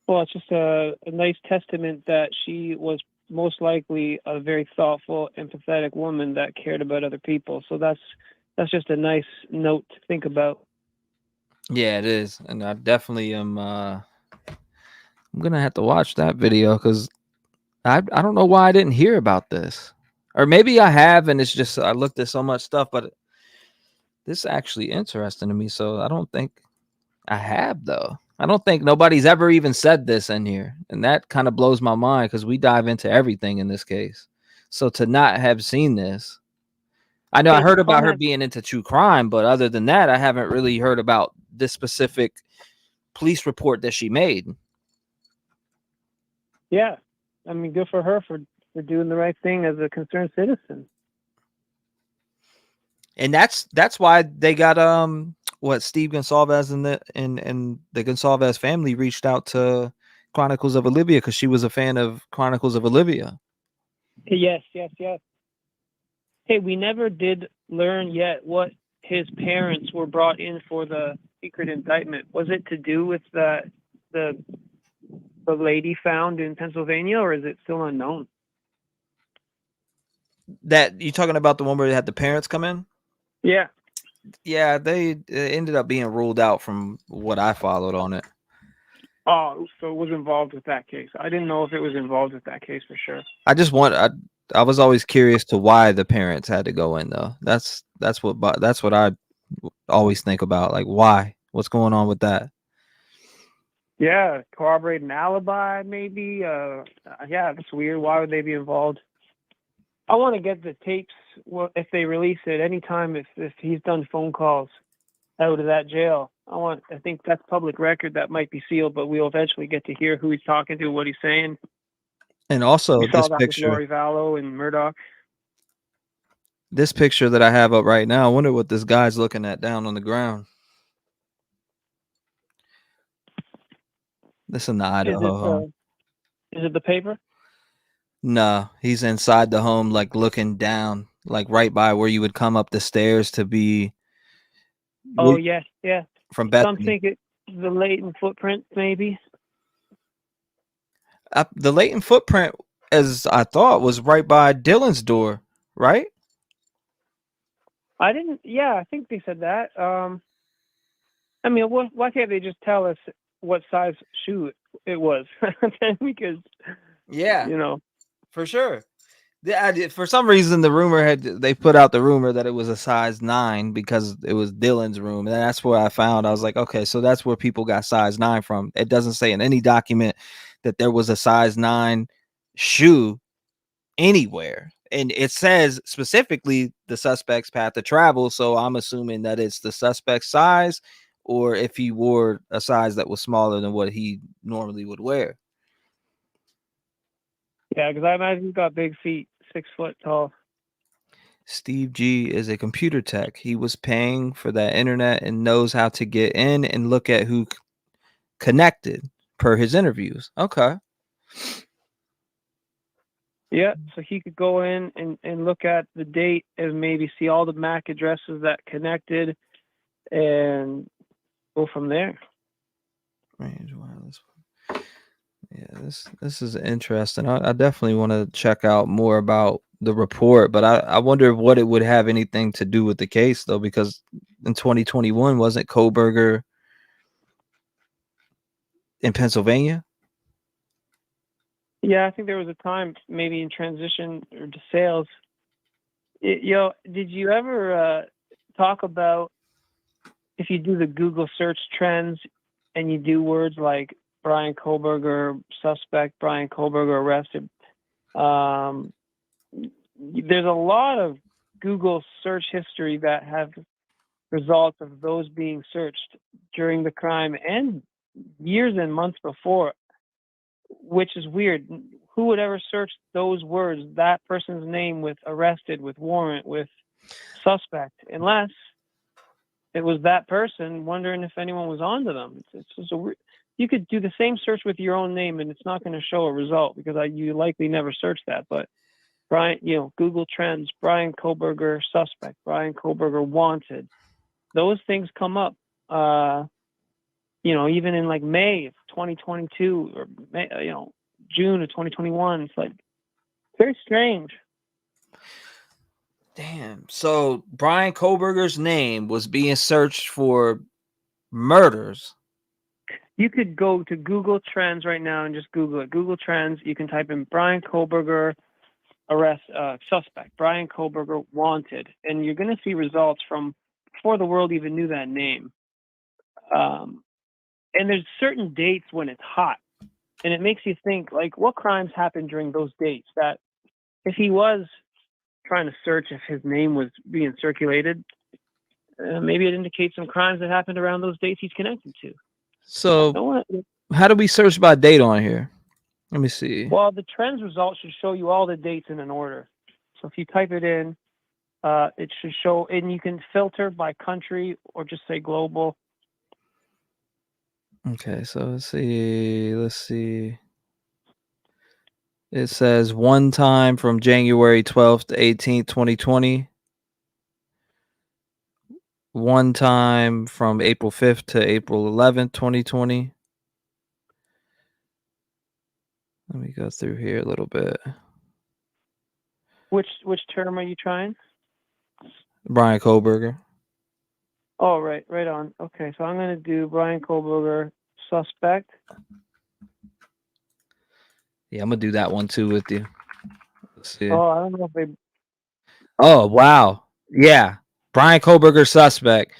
Well, it's just a nice testament that she was most likely a very thoughtful, empathetic woman that cared about other people. So that's just a nice note to think about. Yeah, it is. And I definitely am I'm gonna have to watch that video because I don't know why I didn't hear about this. Or maybe I have, and it's just I looked at so much stuff, but this is actually interesting to me. So I don't think I have, though. I don't think nobody's ever even said this in here. And that kind of blows my mind because we dive into everything in this case. So to not have seen this, I know I heard about her being into true crime, but other than that, I haven't really heard about this specific police report that she made. Yeah. I mean, good for her for doing the right thing as a concerned citizen. And that's why they got Steve Gonsalves and the Gonsalves family reached out to Chronicles of Olivia because she was a fan of Chronicles of Olivia. Yes. Hey, we never did learn yet what his parents were brought in for the secret indictment. Was it to do with the lady found in Pennsylvania, or is it still unknown? That you talking about the one where they had the parents come in? Yeah. Yeah, they ended up being ruled out from what I followed on it. Oh, so it was involved with that case. I didn't know if it was involved with that case for sure. I was always curious to why the parents had to go in though. That's what I always think about. Like why? What's going on with that? Yeah, corroborate an alibi, maybe. Yeah, that's weird. Why would they be involved? I want to get the tapes if they release it anytime. If he's done phone calls out of that jail, I think that's public record that might be sealed, but we'll eventually get to hear who he's talking to, what he's saying. And also we saw this that picture, with Lori Vallow and Murdoch. This picture that I have up right now, I wonder what this guy's looking at down on the ground. This in the Idaho home. Is it the paper? No, he's inside the home, like looking down, like right by where you would come up the stairs to be. Oh, yes, yeah. From Bethany. Some think it's the latent footprint, maybe. The latent footprint, as I thought, was right by Dylan's door, right? I didn't. Yeah, I think they said that. I mean, why can't they just tell us what size shoe it was? Because yeah, you know, for sure. For some reason, they put out the rumor that it was a size 9 because it was Dylan's room, and that's where I found. I was like, okay, so that's where people got size 9 from. It doesn't say in any document that there was a size 9 shoe anywhere, and it says specifically the suspect's path of travel. So I'm assuming that it's the suspect's size, or if he wore a size that was smaller than what he normally would wear. Yeah, because I imagine he's got big feet, 6 foot tall. Steve G is a computer tech. He was paying for that internet and knows how to get in and look at who connected per his interviews. Okay. Yeah, so he could go in and look at the date and maybe see all the MAC addresses that connected and go from there. Range wireless. Yeah, this is interesting. I definitely want to check out more about the report, but I wonder what it would have anything to do with the case, though, because in 2021, wasn't Kohberger in Pennsylvania? Yeah, I think there was a time maybe in transition or to sales. Did you ever talk about if you do the Google search trends and you do words like Bryan Kohberger suspect, Bryan Kohberger arrested? There's a lot of Google search history that have results of those being searched during the crime and years and months before, which is weird. Who would ever search those words, that person's name, with arrested, with warrant, with suspect, unless it was that person wondering if anyone was onto them? It's just you could do the same search with your own name and it's not going to show a result because you likely never searched that. But Google Trends, Bryan Kohberger suspect, Bryan Kohberger wanted, those things come up. Even in like May of 2022 or June of 2021, it's like very strange. Damn. So Bryan Kohberger's name was being searched for murders. You could go to Google Trends right now and just Google it. Google Trends. You can type in Bryan Kohberger arrest suspect, Bryan Kohberger wanted, and you're going to see results from before the world even knew that name. And there's certain dates when it's hot, and it makes you think, like, what crimes happened during those dates? That if he was trying to search if his name was being circulated, maybe it indicates some crimes that happened around those dates he's connected to. So how do we search by date on here? Let me see. Well, the trends results should show you all the dates in an order. So if you type it in, it should show, and you can filter by country or just say global. Okay, so let's see. It says one time from January 12th to 18th, 2020. One time from April 5th to April 11th, 2020. Let me go through here a little bit. Which term are you trying? Bryan Kohberger. Oh, right on. Okay, so I'm going to do Bryan Kohberger suspect. Yeah, I'm going to do that one too with you. Let's see. Oh, I don't know if they... Oh, wow. Yeah. Bryan Kohberger suspect.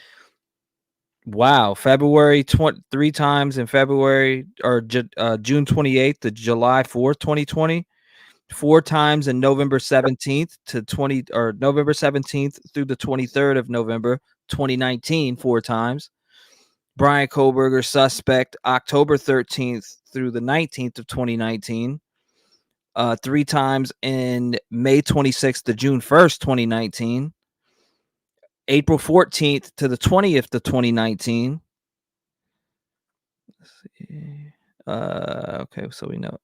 Wow. February 3 times in February or June 28th to July 4th, 2020. 4 times in November 17th to November 17th through the 23rd of November 2019, 4 times. Bryan Kohberger suspect October 13th through the 19th of 2019. 3 times in May 26th to June 1st, 2019. April 14th to the 20th of 2019. Let's see. Okay, so we know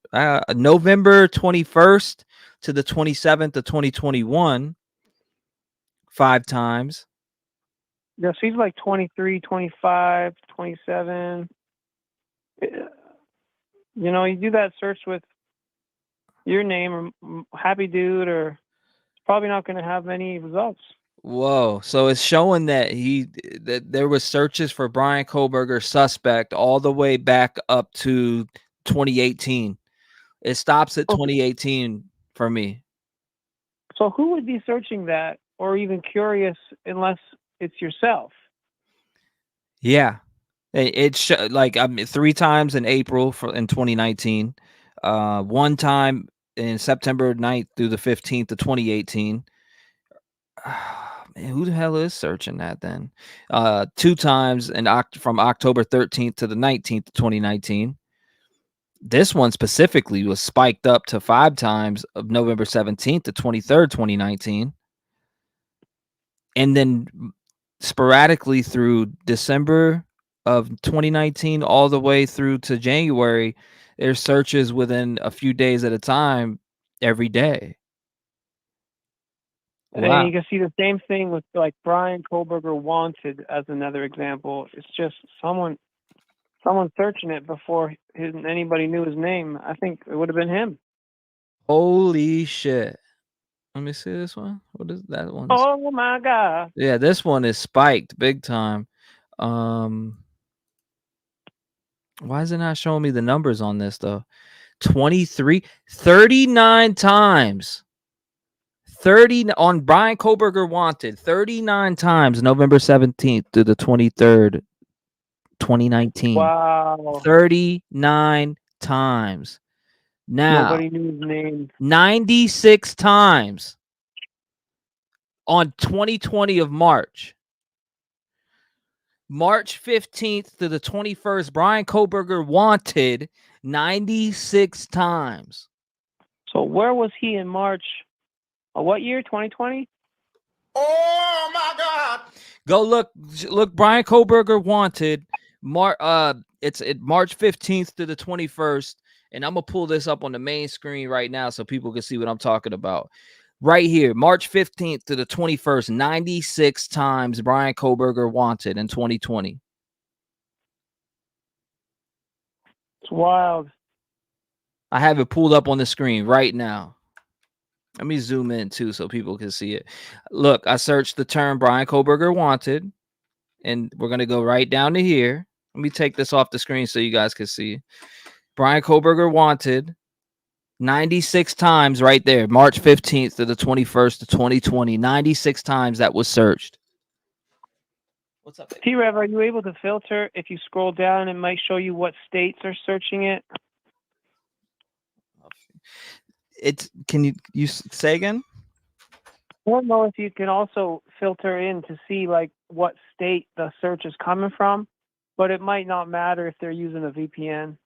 November 21st to the 27th of 2021, 5 times. Yeah, so he's like 23, 25, 27. You do that search with your name or Happy Dude, or it's probably not going to have many results. Whoa. So it's showing that there was searches for Bryan Kohberger suspect all the way back up to 2018. It stops at 2018 for me. So who would be searching that or even curious unless it's yourself? Yeah. It's like 3 times in April in 2019. 1 time in September 9th through the 15th of 2018. Man, who the hell is searching that then? 2 times from October 13th to the 19th of 2019. This one specifically was spiked up to 5 times of November 17th to 23rd, 2019. And then sporadically through December of 2019 all the way through to January, there's searches within a few days at a time every day. Wow. And you can see the same thing with like Bryan Kohberger wanted as another example. It's just someone searching it before anybody knew his name. I think it would have been him. Holy shit. Let me see this one. What is that one? Oh my God. Yeah, this one is spiked big time. Why is it not showing me the numbers on this though? 39 times. 30 on Bryan Kohberger wanted 39 times November 17th to the 23rd, 2019. Wow. 39 times. Now, Nobody knew his name. 96 times on 2020 of March. March 15th to the 21st, Bryan Kohberger wanted 96 times. So where was he in March? What year? 2020? Oh my God! Go look. Bryan Kohberger wanted. It's March 15th to the 21st, and I'm gonna pull this up on the main screen right now so people can see what I'm talking about. Right here, March 15th to the 21st, 96 times Bryan Kohberger wanted in 2020. It's wild. I have it pulled up on the screen right now. Let me zoom in too so people can see it. Look, I searched the term Bryan Kohberger wanted, and we're gonna go right down to here. Let me take this off the screen so you guys can see. Bryan Kohberger wanted 96 times right there, March 15th to the 21st of 2020. 96 times that was searched. What's up, baby? T-Rev, are you able to filter? If you scroll down, it might show you what states are searching it. Can you say again? I don't know if you can also filter in to see like what state the search is coming from, but it might not matter if they're using a VPN.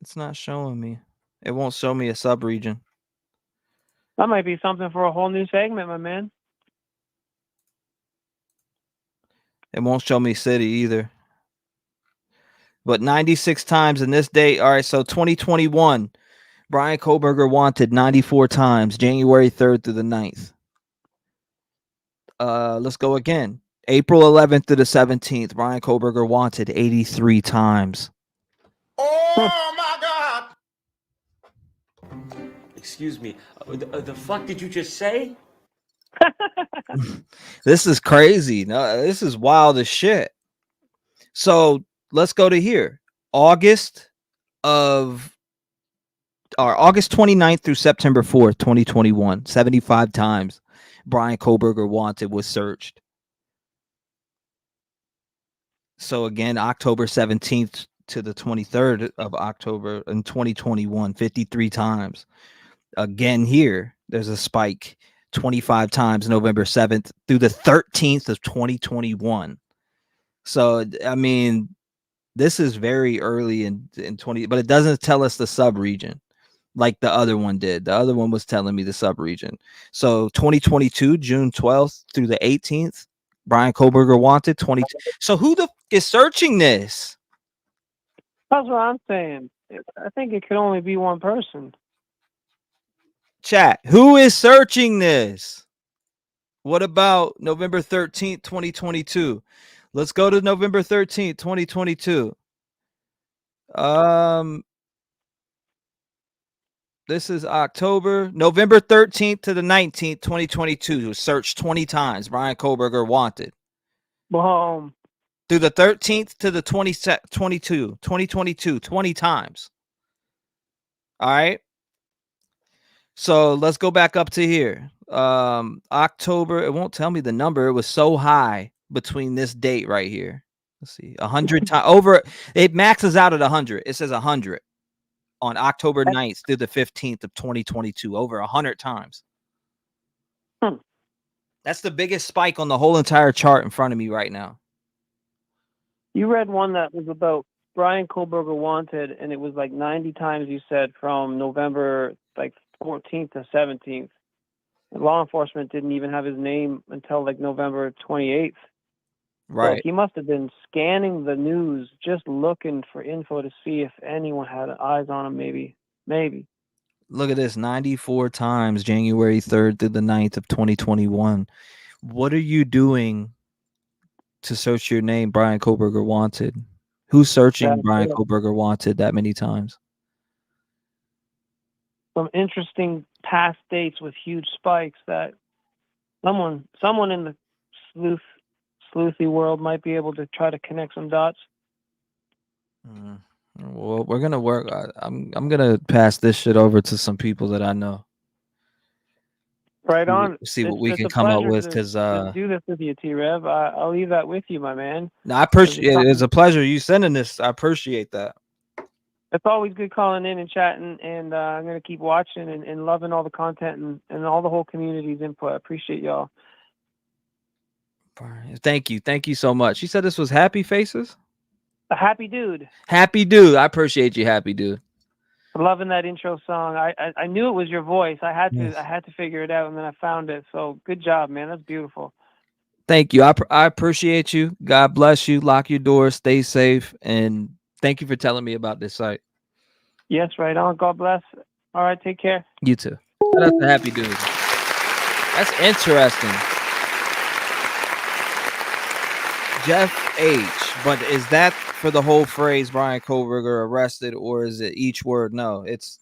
It's not showing me. It won't show me a sub-region. That might be something for a whole new segment, my man. It won't show me city either. But 96 times in this date. All right, so 2021, Bryan Kohberger wanted 94 times, January 3rd through the 9th. Let's go again. April 11th to the 17th, Bryan Kohberger wanted 83 times. Oh my God! Excuse me. The fuck did you just say? This is crazy. No, this is wild as shit. So let's go to here. August 29th through September 4th, 2021. 75 times Bryan Kohberger wanted was searched. So again, October 17th to the 23rd of October in 2021, 53 times. Again, here, there's a spike 25 times November 7th through the 13th of 2021. So, I mean, this is very early in 20, but it doesn't tell us the sub-region like the other one did. The other one was telling me the sub-region. So 2022, June 12th through the 18th, Bryan Kohberger wanted 20. So who the f is searching this? That's what I'm saying. I think it could only be one person. Chat, who is searching this? What about November 13th, 2022? Let's go to November 13th, 2022. This is November 13th to the 19th, 2022. Searched 20 times. Bryan Kohberger wanted. Boom. Through the 13th to the 2022, 20 times. All right. So let's go back up to here. October, it won't tell me the number. It was so high between this date right here. Let's see, 100 times over. It maxes out at 100. It says 100 on October 9th through the 15th of 2022, over 100 times. That's the biggest spike on the whole entire chart in front of me right now. You read one that was about Bryan Kohberger wanted, and it was like 90 times, you said, from November like 14th to 17th. And law enforcement didn't even have his name until like November 28th. Right. So he must have been scanning the news, just looking for info to see if anyone had eyes on him, maybe. Look at this, 94 times, January 3rd through the 9th of 2021. What are you doing to search your name, Bryan Kohberger wanted? Who's searching Bryan Kohberger wanted that many times? Some interesting past dates with huge spikes that someone in the sleuthy world might be able to try to connect some dots. Well, we're gonna work. I'm gonna pass this shit over to some people that I know. Right on. See what we It's can a come up pleasure with, to because do this with you, T-Rev. I'll leave that with you, my man. I appreciate it. It's a pleasure you sending this. I appreciate that. It's always good calling in and chatting, and I'm going to keep watching and loving all the content and all the whole community's input. I appreciate y'all. Thank you so much. She said this was Happy Faces. A happy dude. Happy dude. I appreciate you, happy dude. Loving that intro song. I knew it was your voice. I had to figure it out, and then I found it. So good job, man. That's beautiful. Thank you. I appreciate you. God bless you. Lock your doors. Stay safe. And thank you for telling me about this site. Yes, right on. God bless. All right, take care. You too. Shout out to Happy Dude. That's interesting. Jeff H. But is that for the whole phrase Bryan Kohberger arrested, or is it each word? No, it's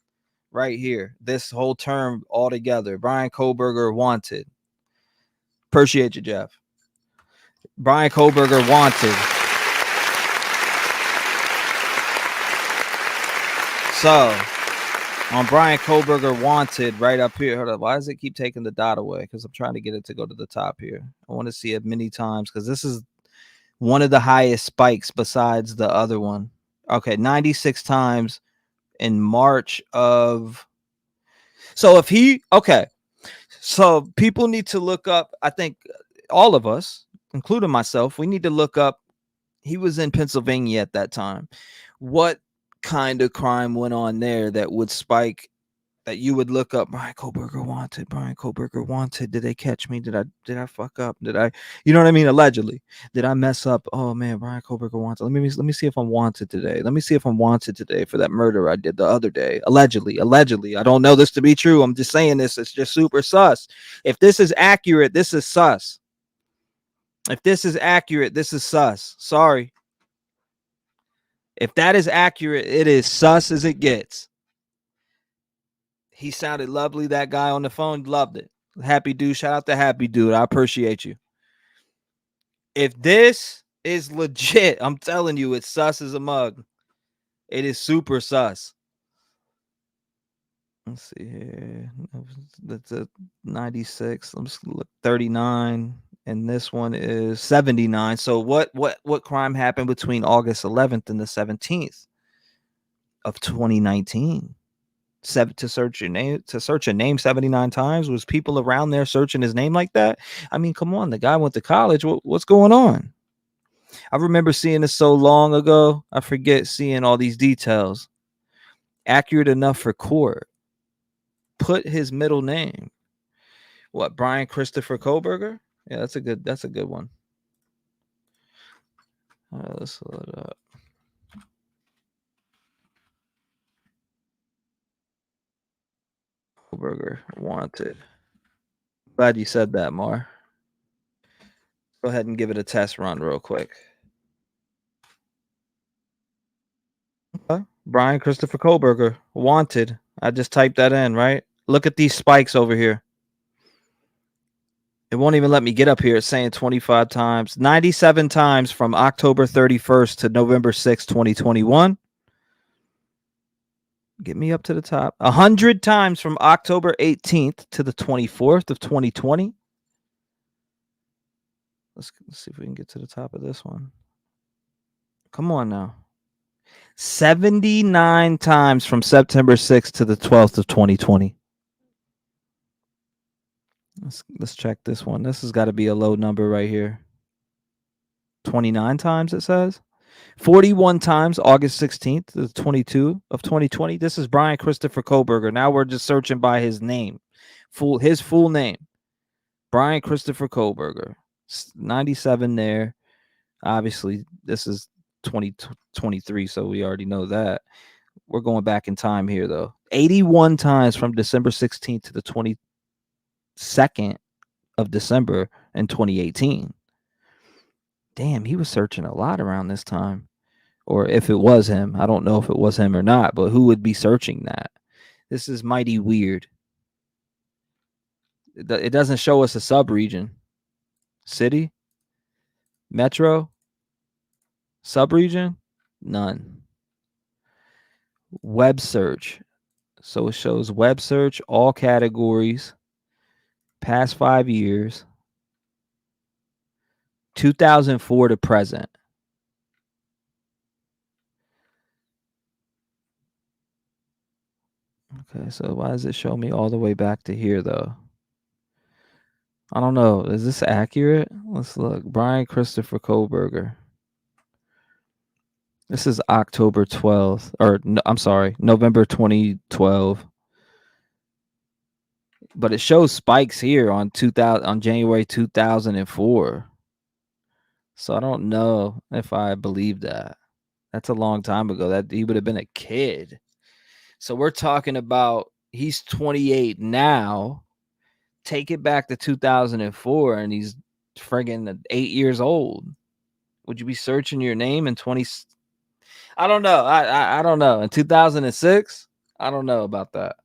right here. This whole term all together. Bryan Kohberger wanted. Appreciate you, Jeff. Bryan Kohberger wanted. So, on Bryan Kohberger wanted, right up here. Hold up. Why does it keep taking the dot away? Because I'm trying to get it to go to the top here. I want to see it many times because this is one of the highest spikes besides the other one. Okay, 96 times in March of. So if he, okay. So people need to look up, I think all of us, including myself, we need to look up. He was in Pennsylvania at that time. What kind of crime went on there that would spike, that you would look up? Bryan Kohberger wanted. Bryan Kohberger wanted. Did they catch me? Did I fuck up? Did I, you know what I mean? Allegedly, did I mess up? Oh man, Bryan Kohberger wanted. Let me see if I'm wanted today. Let me see if I'm wanted today for that murder I did the other day. Allegedly. I don't know this to be true. I'm just saying this. It's just super sus. If this is accurate, this is sus. If this is accurate, this is sus. Sorry. If that is accurate, it is sus as it gets. He sounded lovely. That guy on the phone loved it. Happy dude. Shout out to Happy Dude. I appreciate you. If this is legit, I'm telling you, it's sus as a mug. It is super sus. Let's see here. That's a 96. Let's look. 39. And this one is 79. So what crime happened between August 11th and the 17th of 2019? To search a name 79 times? Was people around there searching his name like that? I mean, come on, the guy went to college. What's going on? I remember seeing this so long ago. I forget seeing all these details. Accurate enough for court. Put his middle name. What, Bryan Christopher Kohberger? Yeah, that's a good one. All right, let's load it up. Kohberger wanted. Glad you said that, Mar. Go ahead and give it a test run real quick. Okay. Bryan Christopher Kohberger wanted. I just typed that in, right? Look at these spikes over here. It won't even let me get up here. It's saying 25 times, 97 times from October 31st to November 6th, 2021. Get me up to the top. 100 times from October 18th to the 24th of 2020. Let's see if we can get to the top of this one. Come on now. 79 times from September 6th to the 12th of 2020. Let's check this one. This has got to be a low number right here. 29 times it says. 41 times August 16th to the 22 of 2020. This is Bryan Christopher Kohberger. Now we're just searching by his name. His full name. Bryan Christopher Kohberger. 97 there. Obviously, this is 2023, so we already know that. We're going back in time here, though. 81 times from December 16th to the 22nd of December in 2018. Damn, he was searching a lot around this time. Or if it was him. I don't know if it was him or not, but who would be searching that? This is mighty weird. It doesn't show us a sub-region. City? Metro? Subregion? None. Web search. So it shows web search, all categories, past 5 years, 2004 to present. Okay, so why does it show me all the way back to here, though? I don't know. Is this accurate? Let's look. Bryan Christopher Kohberger. This is October 12th, or no, I'm sorry, November 2012. But it shows spikes here on January 2004. So I don't know if I believe that. That's a long time ago. That he would have been a kid. So we're talking about he's 28 now. Take it back to 2004 and he's friggin' 8 years old. Would you be searching your name in 20? I don't know. I don't know. In 2006, I don't know about that.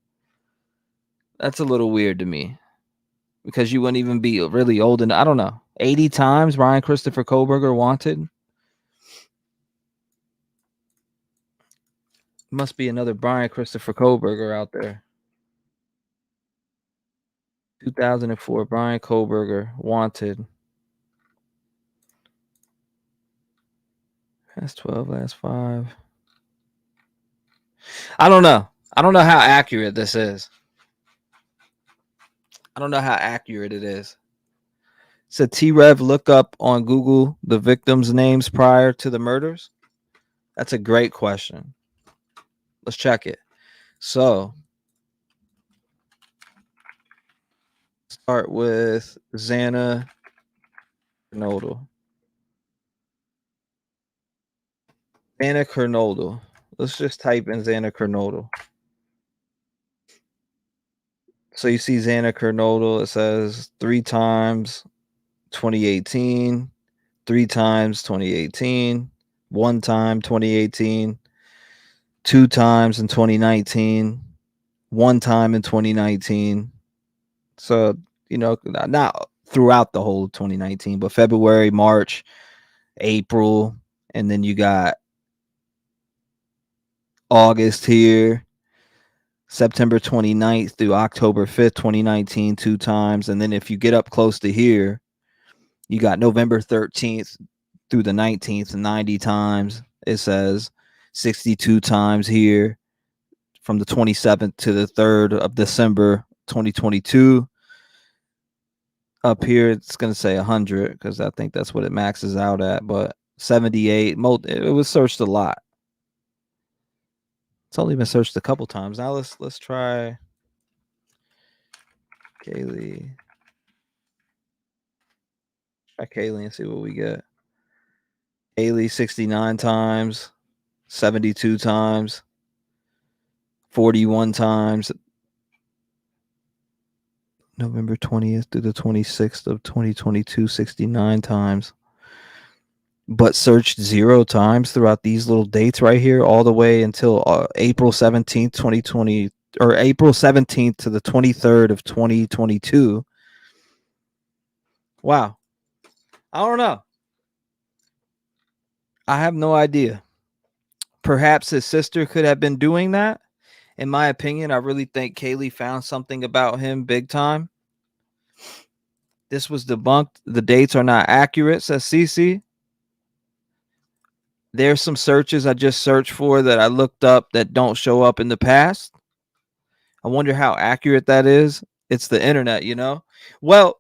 That's a little weird to me because you wouldn't even be really old enough. I don't know. 80 times Bryan Christopher Kohberger wanted. Must be another Bryan Christopher Kohberger out there. 2004 Bryan Kohberger wanted. That's 12, last 5. I don't know. I don't know how accurate this is. I don't know how accurate it is. So T-Rev, look up on Google the victims' names prior to the murders. That's a great question. Let's check it. So start with Xana Kernodle. Xana Kernodle. Let's just type in Xana Kernodle. So you see Xana Kernodle. It says 3 times 2018, 3 times 2018, 1 time 2018, 2 times in 2019, 1 time in 2019. So, you know, not throughout the whole 2019, but February, March, April, and then you got August here, September 29th through October 5th, 2019, 2 times. And then if you get up close to here, you got November 13th through the 19th, 90 times. It says 62 times here from the 27th to the 3rd of December, 2022. Up here, it's going to say 100 because I think that's what it maxes out at. But 78, it was searched a lot. It's only been searched a couple times. Now let's try Kaylee. Try Kaylee and see what we get. Kaylee 69 times, 72 times, 41 times. November 20th through the 26th of 2022, 69 times. But searched 0 times throughout these little dates right here, all the way until April 17th, 2020, or April 17th to the 23rd of 2022. Wow. I don't know. I have no idea. Perhaps his sister could have been doing that. In my opinion, I really think Kaylee found something about him big time. This was debunked. The dates are not accurate, says Cece. There's some searches I just searched for that I looked up that don't show up in the past. I wonder how accurate that is. It's the internet, you know? Well,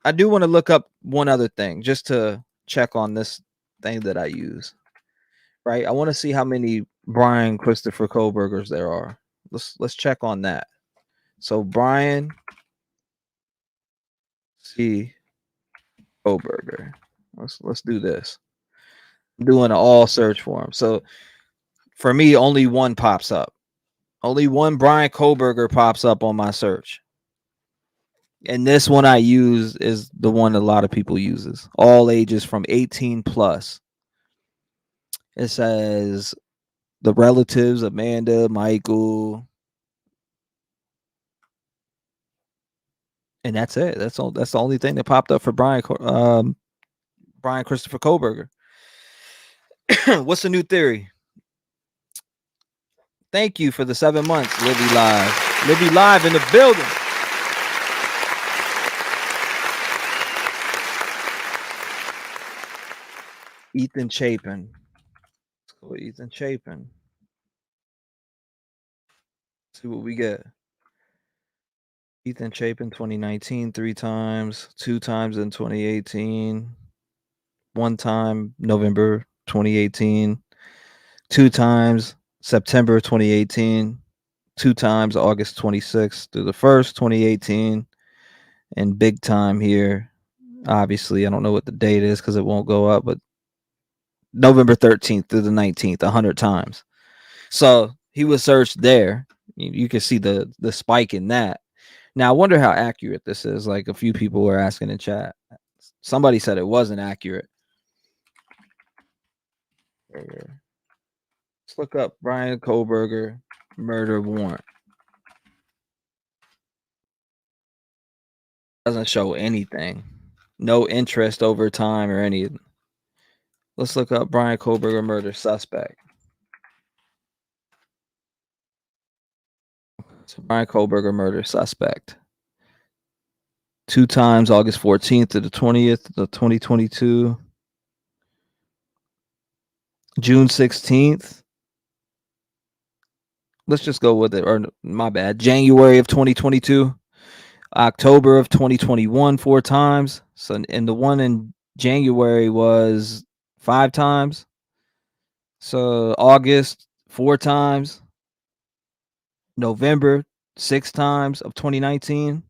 I do want to look up one other thing just to check on this thing that I use. Right? I want to see how many Bryan Christopher Kohbergers there are. Let's check on that. So Bryan C. Kohberger. Let's do this. I'm doing an all search for him. So for me, only one pops up. Only one Bryan Kohberger pops up on my search. And this one I use is the one a lot of people uses. All ages from 18 plus. It says the relatives, Amanda, Michael. And that's it. That's all. That's the only thing that popped up for Bryan Bryan Christopher Kohberger. What's the new theory? Thank you for the 7 months, Livy Live. Livy Live in the building. Ethan Chapin. Let's go with Ethan Chapin. See what we get. Ethan Chapin, 2019, 3 times, 2 times in 2018, 1 time November 2018, 2 times September 2018, 2 times August 26th through the 1st, 2018, and big time here. Obviously, I don't know what the date is because it won't go up, but November 13th through the 19th, 100 times. So he was searched there. You can see the spike in that. Now, I wonder how accurate this is. Like, a few people were asking in chat. Somebody said it wasn't accurate. Let's look up Bryan Kohberger murder warrant. Doesn't show anything. No interest over time or anything. Let's look up Bryan Kohberger murder suspect. So Bryan Kohberger murder suspect. 2 times August 14th to the 20th of 2022. June 16th. Let's just go with it. Or my bad. January of 2022. October of 2021, 4 times. So, and the one in January was 5 times. So August, 4 times. November, 6 times of 2019.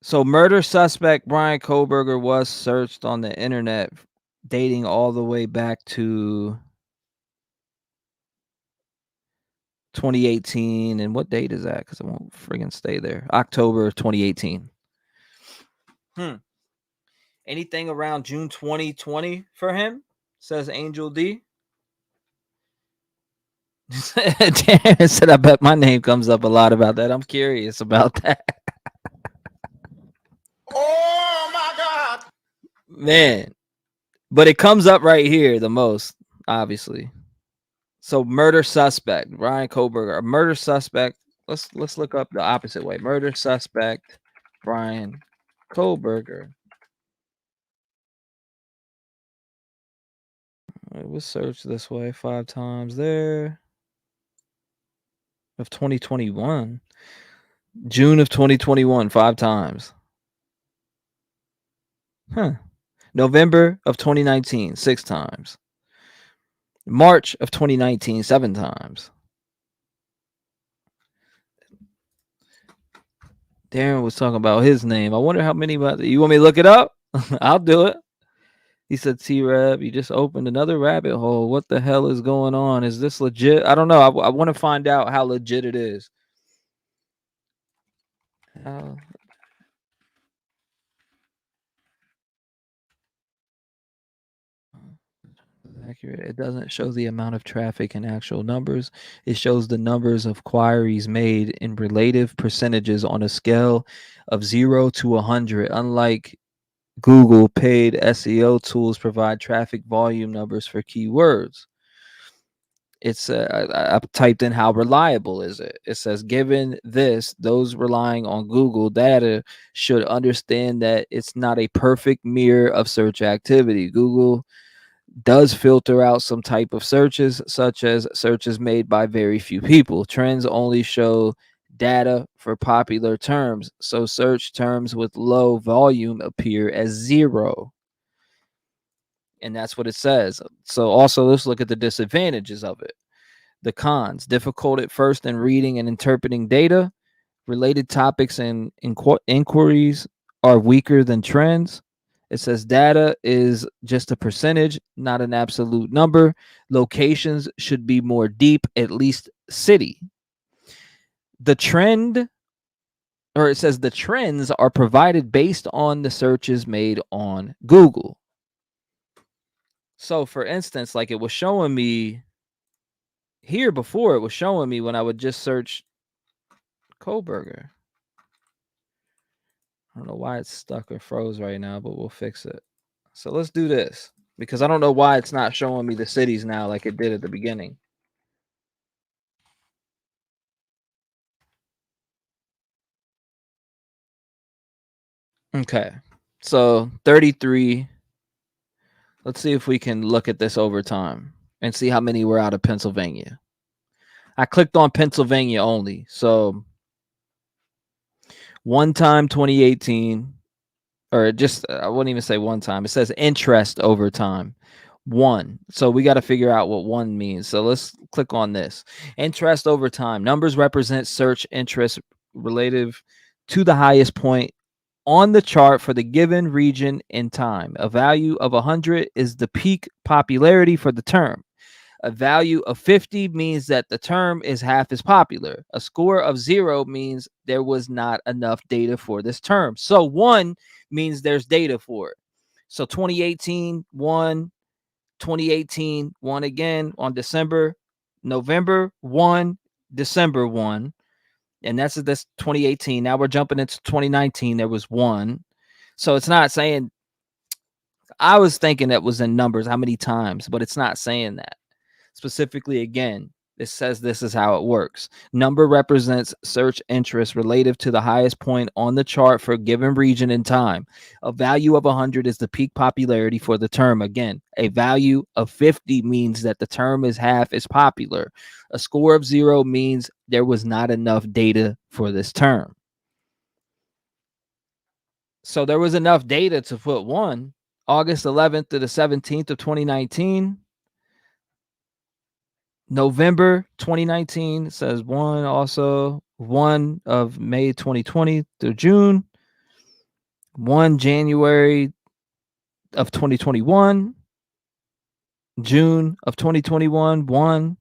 So murder suspect Bryan Kohberger was searched on the internet dating all the way back to 2018. And what date is that? Because it won't friggin' stay there. October 2018. Anything around June 2020 for him? Says Angel D. Darren said, I bet my name comes up a lot about that. I'm curious about that. Oh my God. Man. But it comes up right here the most, obviously. So murder suspect, Bryan Kohberger. A murder suspect. Let's look up the opposite way. Murder suspect, Bryan Kohberger. It was searched this way 5 times there. Of 2021. June of 2021, 5 times. November of 2019, 6 times. March of 2019, 7 times. Darren was talking about his name. I wonder how many. You want me to look it up? I'll do it. He said, T-Rev, you just opened another rabbit hole. What the hell is going on? Is this legit? I don't know. I want to find out how legit it is. Accurate. It doesn't show the amount of traffic in actual numbers. It shows the numbers of queries made in relative percentages on a scale of 0 to 100. Unlike Google, paid SEO tools provide traffic volume numbers for keywords. It's I typed in how reliable is it. It says, given this, those relying on Google data should understand that it's not a perfect mirror of search activity. Google does filter out some type of searches, such as searches made by very few people. Trends only show data for popular terms, so search terms with low volume appear as 0. And that's what it says. So also, let's look at the disadvantages of it. The cons: difficult at first in reading and interpreting data. Related topics and inquiries are weaker than trends. It says data is just a percentage, not an absolute number. Locations should be more deep, at least city. The trend, or it says the trends are provided based on the searches made on Google. So for instance, like it was showing me here before, it was showing me when I would just search Kohberger. I don't know why it's stuck or froze right now, but we'll fix it. So let's do this because I don't know why it's not showing me the cities now like it did at the beginning. Okay. So 33. Let's see if we can look at this over time and see how many were out of Pennsylvania. I clicked on Pennsylvania only. So one time 2018, or just, I wouldn't even say one time. It says interest over time. One. So we got to figure out what one means. So let's click on this. Interest over time. Numbers represent search interest relative to the highest point on the chart for the given region in time. A value of 100 is the peak popularity for the term. A value of 50 means that the term is half as popular. A score of 0 means there was not enough data for this term. So 1 means there's data for it. So 2018, 1, 2018, 1 again on December, November, 1, December, 1. And that's 2018. Now we're jumping into 2019. There was 1. So it's not saying, I was thinking that was in numbers, how many times, but it's not saying that. Specifically, again, it says this is how it works. Number represents search interest relative to the highest point on the chart for a given region in time. A value of 100 is the peak popularity for the term. Again, a value of 50 means that the term is half as popular. A score of 0 means there was not enough data for this term. So there was enough data to put 1. August 11th to the 17th of 2019. November 2019 says 1, also 1 of May 2020 through June, 1 January of 2021, June of 2021, 1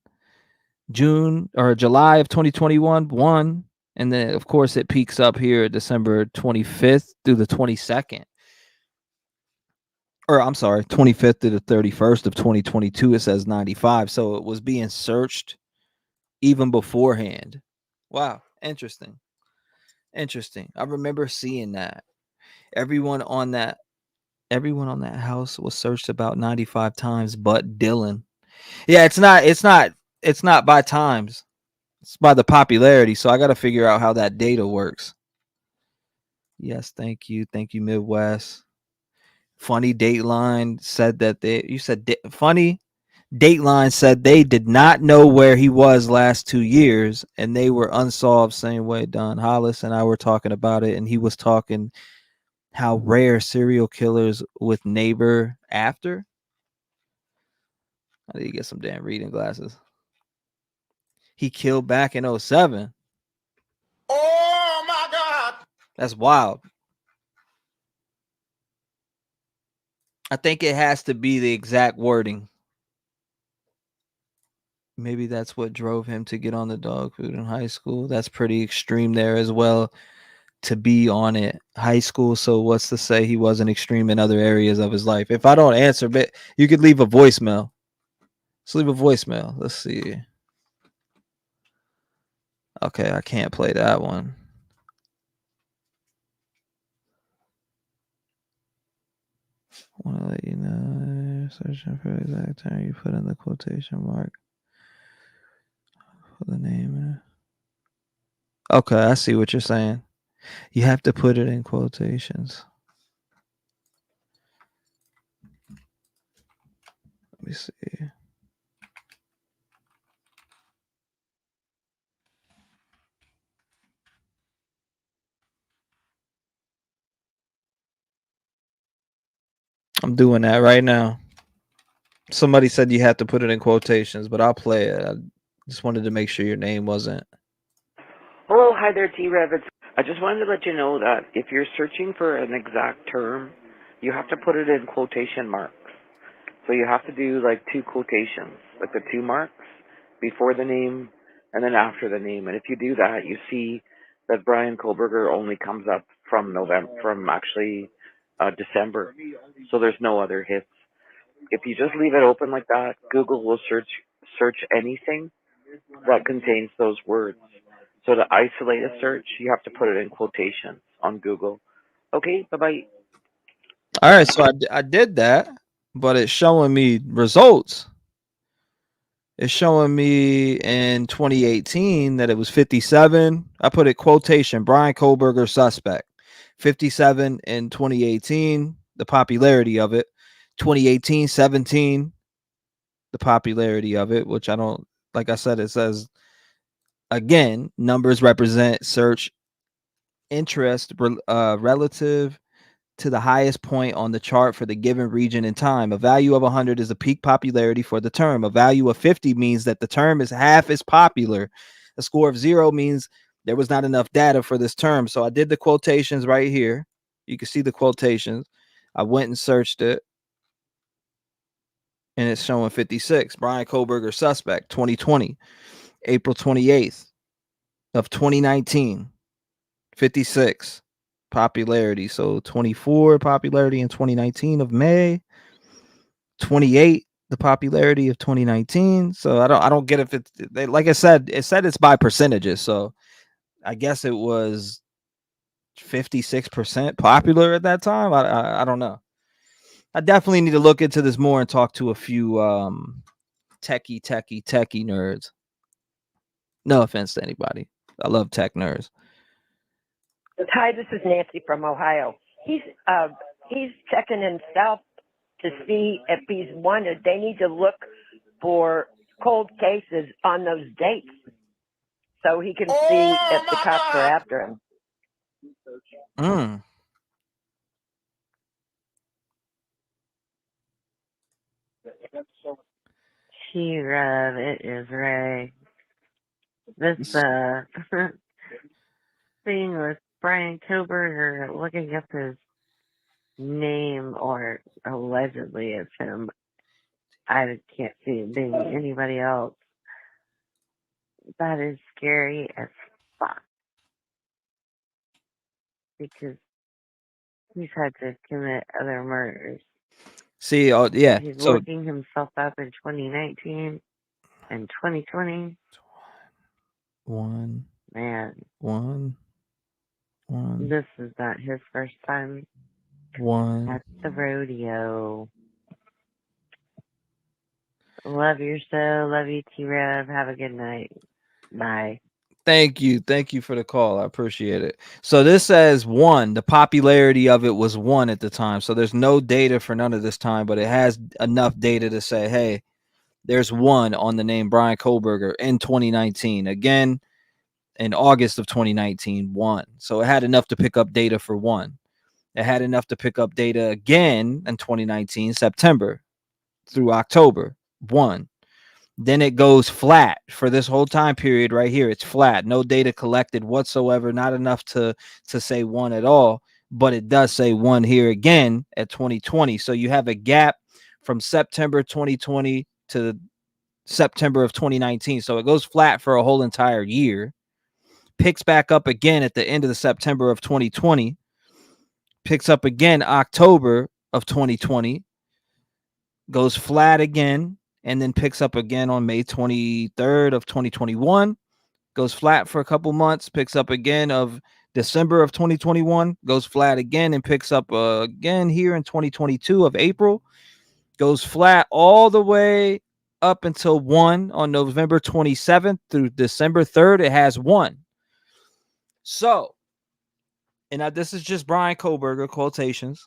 June or July of 2021, 1, and then of course it peaks up here December 25th through the 22nd. Or I'm sorry, 25th to the 31st of 2022, it says 95. So it was being searched even beforehand. Wow, interesting. Interesting. I remember seeing that. Everyone on that house was searched about 95 times but Dylan. Yeah, it's not by times. It's by the popularity. So I got to figure out how that data works. Yes, thank you. Thank you, Midwest. Funny Dateline said that Funny Dateline said they did not know where he was last 2 years, and they were unsolved. Same way Don Hollis and I were talking about it, and he was talking how rare serial killers with neighbor after. I need to get some damn reading glasses. He killed back in 07. Oh my God! That's wild. I think it has to be the exact wording. Maybe that's what drove him to get on the dog food in high school. That's pretty extreme there as well, to be on it. High school, so what's to say he wasn't extreme in other areas of his life? If I don't answer, but you could leave a voicemail. Let's leave a voicemail. Let's see. Okay, I can't play that one. I want to let you know, searching for the exact term, you put in the quotation mark for the name. Okay, I see what you're saying. You have to put it in quotations. Let me see. I'm doing that right now. Somebody said you have to put it in quotations, but I'll play it. I just wanted to make sure your name wasn't. Hello, hi there, T-Rev. I just wanted to let you know that if you're searching for an exact term, you have to put it in quotation marks. So you have to do like 2 quotations, like the 2 marks before the name and then after the name. And if you do that, you see that Bryan Kohberger only comes up from December. So there's no other hits. If you just leave it open like that, Google will search anything that contains those words. So to isolate a search, you have to put it in quotations on Google. Okay, bye-bye. All right, so I did that, but it's showing me results. It's showing me in 2018 that it was 57. I put it quotation, Bryan Kohberger suspect. 57 in 2018, the popularity of it. 2018, 17, the popularity of it, which I don't, like I said, it says, again, numbers represent search interest relative to the highest point on the chart for the given region and time. A value of 100 is the peak popularity for the term. A value of 50 means that the term is half as popular. A score of 0 means there was not enough data for this term. So I did the quotations right here. You can see the quotations. I went and searched it, and it's showing 56. Bryan Kohberger suspect, 2020, April 28th of 2019, 56. Popularity. So 24 popularity in 2019 of May, 28 the popularity of 2019. So I don't get if it's like I said, it said it's by percentages. So I guess it was 56% popular at that time. I don't know. I definitely need to look into this more and talk to a few techie nerds. No offense to anybody. I love tech nerds. Hi, this is Nancy from Ohio. He's checking himself to see if he's wanted. They need to look for cold cases on those dates so he can see if the cops are after him. T-Rev, it is Ray. This thing with Bryan Kohberger, looking up his name, or allegedly it's him. I can't see it being anybody else. That is scary as fuck. Because he's had to commit other murders. See, yeah. He's So looking himself up in 2019 and 2020. one. This is not his first time at the rodeo. Love your show. Love you, T-Rev. Have a good night. Bye. Thank you for the call. I appreciate it. So this says 1. The popularity of it was 1 at the time. So there's no data for none of this time, but it has enough data to say, hey, there's 1 on the name Bryan Kohberger in 2019. Again, in August of 2019, 1. So it had enough to pick up data for 1. It had enough to pick up data again in 2019, September through October, 1. Then it goes flat for this whole time period right here. It's flat. No data collected whatsoever. Not enough to say 1 at all. But it does say 1 here again at 2020. So you have a gap from September 2020 to September of 2019. So it goes flat for a whole entire year. Picks back up again at the end of the September of 2020. Picks up again October of 2020. Goes flat again. And then picks up again on May 23rd of 2021, goes flat for a couple months, picks up again of December of 2021, goes flat again and picks up again here in 2022 of April, goes flat all the way up until 1 on November 27th through December 3rd. It has 1. So, and this is just Bryan Kohberger quotations.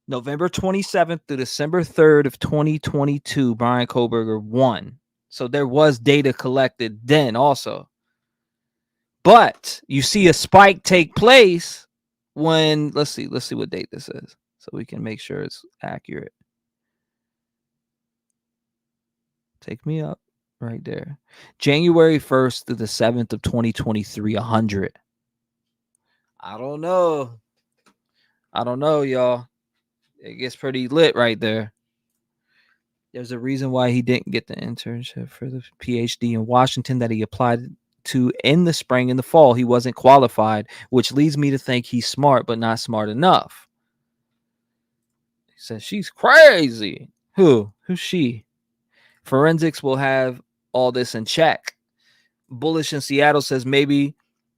November 27th through December 3rd of 2022, Bryan Kohberger 1. So there was data collected then also. But you see a spike take place when, let's see what date this is so we can make sure it's accurate. Take me up right there. January 1st through the 7th of 2023, 100. I don't know, y'all. It gets pretty lit right there. There's a reason why he didn't get the internship for the PhD in Washington that he applied to in the spring and the fall. He wasn't qualified, which leads me to think he's smart, but not smart enough. He says she's crazy. Who's she? Forensics will have all this in check. Bullish in Seattle says maybe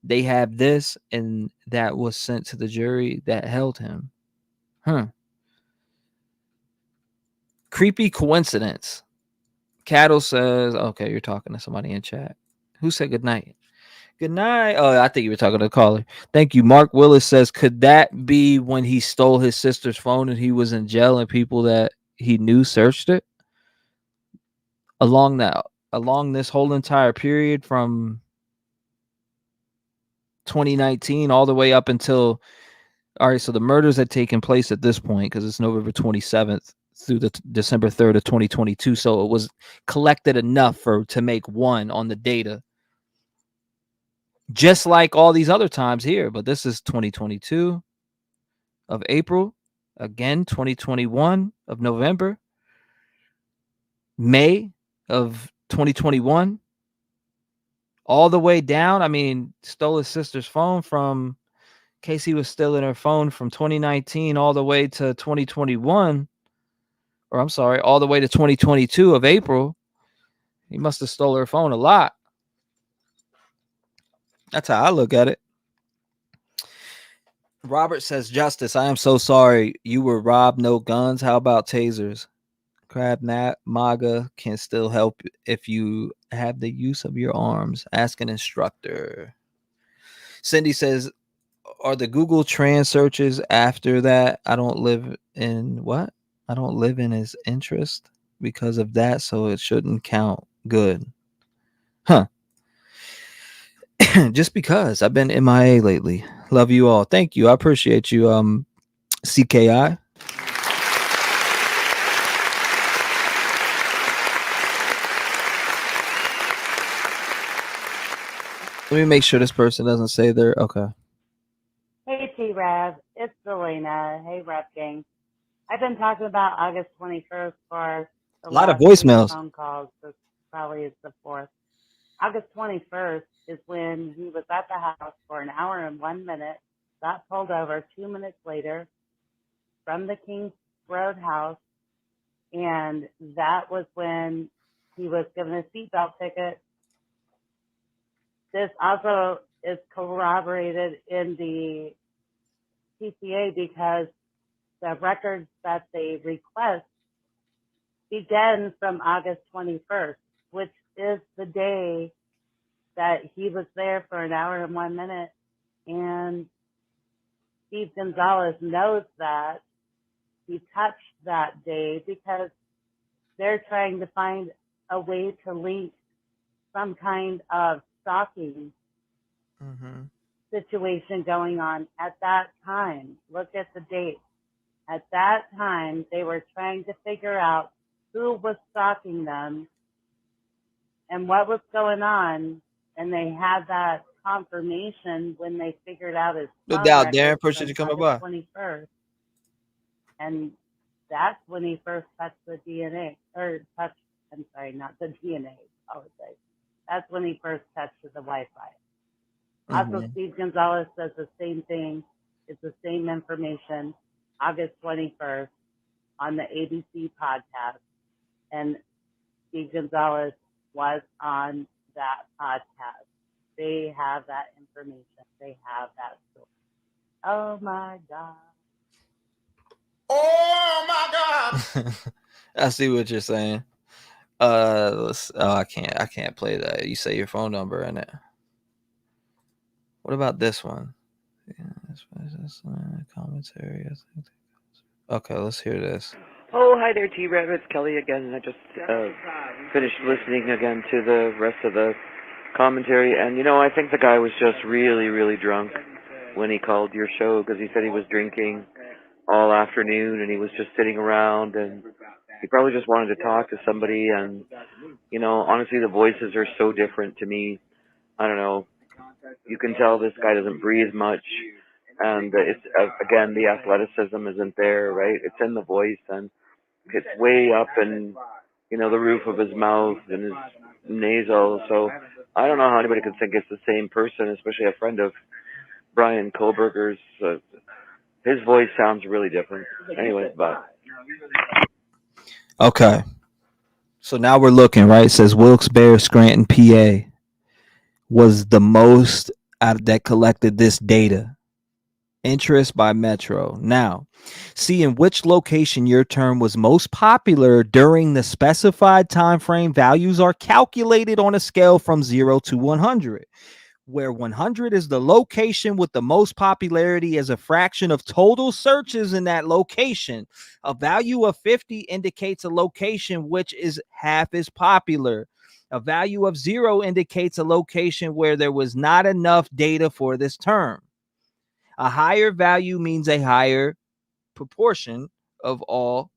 they have this, and that was sent to the jury that held him. Creepy coincidence. Cattle says, okay, you're talking to somebody in chat. Who said good night? Good night. Oh, I think you were talking to the caller. Thank you. Mark Willis says, could that be when he stole his sister's phone and he was in jail and people that he knew searched it? Along this whole entire period from 2019 all the way up until, all right, so the murders had taken place at this point because it's November 27th through the December 3rd of 2022. So it was collected enough to make one on the data, just like all these other times here. But this is 2022 of April, again 2021 of November, May of 2021, all the way down. I mean, stole his sister's phone from Casey was still in her phone from 2019 all the way to 2021, or I'm sorry, all the way to 2022 of April. He must have stole her phone a lot. That's how I look at it. Robert says, Justice, I am so sorry. You were robbed, no guns. How about tasers? Crab Nat MAGA can still help if you have the use of your arms. Ask an instructor. Cindy says, are the Google Trans searches after that? I don't live in his interest because of that, so it shouldn't count. Good. Huh. Just because I've been MIA lately. Love you all. Thank you. I appreciate you. CKI. Let me make sure this person doesn't say they're okay. Hey, T-Rev. It's Selena. Hey, Rep Gang. I've been talking about August 21st for A lot of last 3 voicemails. phone calls. This probably is the 4th. August 21st is when he was at the house for an hour and 1 minute, got pulled over 2 minutes later from the Kings Road house, and that was when he was given a seatbelt ticket. This also is corroborated in the PCA because the records that they request begin from August 21st, which is the day that he was there for an hour and 1 minute. And Steve Gonzalez knows that. He touched that day because they're trying to find a way to link some kind of stalking situation going on at that time. Look at the date. At that time, they were trying to figure out who was stalking them and what was going on, and they had that confirmation when they figured out his No phone doubt, records Darren. from Appreciate you coming August by. 21st. And that's when he first touched the DNA, or touched, I'm sorry, not the DNA, apologize. That's when he first touched the Wi-Fi. Also, Steve Gonzalez says the same thing. It's the same information, August 21st on the ABC podcast. And Steve Gonzalez was on that podcast. They have that information. They have that story. Oh my God. Oh my God. I see what you're saying. I can't play that. You say your phone number in it. What about this one? Commentary. Okay, let's hear this. Oh, hi there, T-Rev. It's Kelly again. I just finished listening again to the rest of the commentary. And, I think the guy was just really, really drunk when he called your show because he said he was drinking all afternoon and he was just sitting around and he probably just wanted to talk to somebody. And, honestly, the voices are so different to me. I don't know. You can tell this guy doesn't breathe much. And it's, again, the athleticism isn't there, right? It's in the voice and it's way up in, the roof of his mouth and his nasal. So I don't know how anybody could think it's the same person, especially a friend of Bryan Kohberger's. His voice sounds really different. Anyways, bye. Okay. So now we're looking, right? It says Wilkes-Barre, Scranton, PA was the most that collected this data. Interest by Metro. Now, see in which location your term was most popular during the specified time frame. Values are calculated on a scale from 0 to 100, where 100 is the location with the most popularity as a fraction of total searches in that location. A value of 50 indicates a location which is half as popular. A value of 0 indicates a location where there was not enough data for this term. A higher value means a higher proportion of all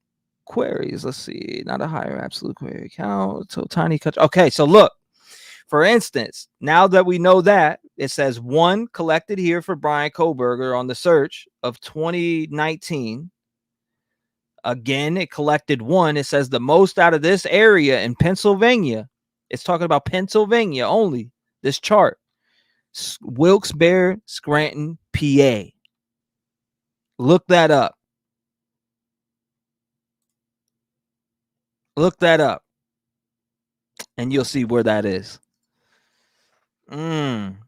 queries. Let's see, not a higher absolute query count. So tiny cut. Okay, so look, for instance, now that we know that, it says 1 collected here for Bryan Kohberger on the search of 2019. Again, it collected 1. It says the most out of this area in Pennsylvania. It's talking about Pennsylvania only, this chart. Wilkes-Barre, Scranton, PA. Look that up. Look that up. And you'll see where that is. 1.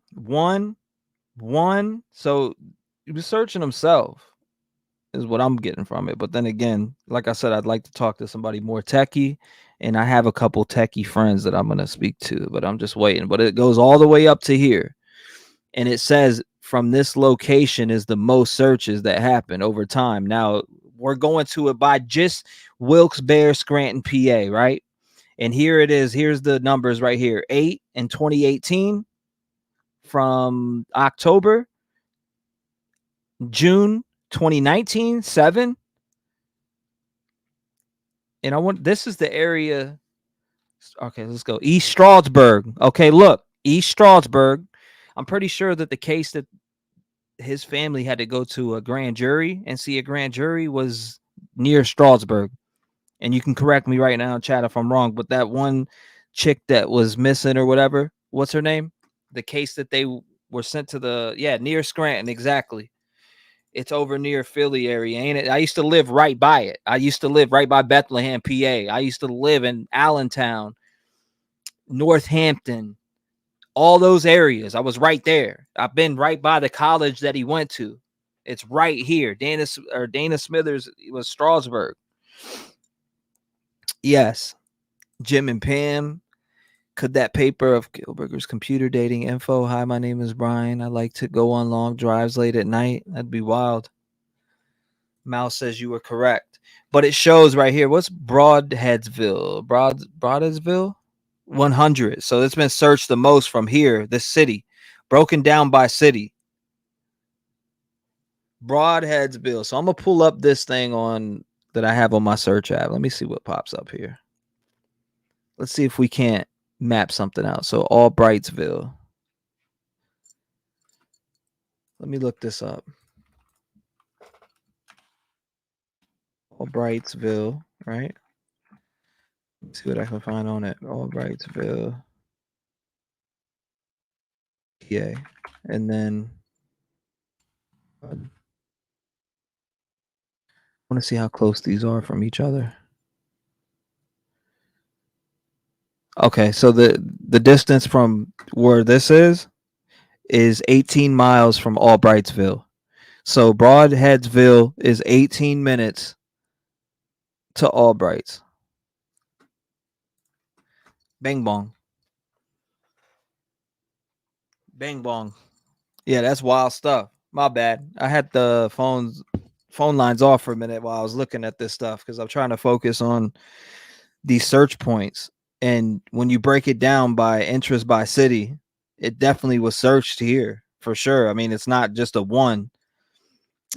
So he was searching himself, is what I'm getting from it. But then again, like I said, I'd like to talk to somebody more techie. And I have a couple techie friends that I'm going to speak to, but I'm just waiting. But it goes all the way up to here. And it says from this location is the most searches that happen over time. Now, we're going to it by just Wilkes-Barre, Scranton, PA, right? And here it is. Here's the numbers right here. 8 in 2018 from October. June 2019, 7. And I want, this is the area. Okay, let's go. East Stroudsburg. Okay, look, East Stroudsburg. I'm pretty sure that the case that his family had to go to a grand jury and see a grand jury was near Stroudsburg. And you can correct me right now in chat if I'm wrong, but that one chick that was missing or whatever, what's her name? The case that they were sent to the, near Scranton, exactly. It's over near Philly area, ain't it? I used to live right by it. I used to live right by Bethlehem, PA. I used to live in Allentown, Northampton, all those areas. I was right there. I've been right by the college that he went to. It's right here. Dana Smithers was Strasburg. Yes. Jim and Pam. Could that paper of Kohberger's computer dating info? Hi, my name is Brian. I like to go on long drives late at night. That'd be wild. Mouse says you were correct. But it shows right here. What's Broadheadsville? Broadheadsville? 100. So it's been searched the most from here, this city. Broken down by city. Broadheadsville. So I'm going to pull up this thing on that I have on my search app. Let me see what pops up here. Let's see if we can't map something out. So Albrightsville. Let me look this up. Albrightsville, right? Let's see what I can find on it. Albrightsville. Yeah. And then I want to see how close these are from each other. Okay, so the distance from where this is 18 miles from Albrightsville. So Broadheadsville is 18 minutes to Albrights. Bang bong. Bang bong. Yeah, that's wild stuff. My bad. I had the phone lines off for a minute while I was looking at this stuff because I'm trying to focus on these search points. And when you break it down by interest by city, it definitely was searched here for sure. I mean, it's not just a one.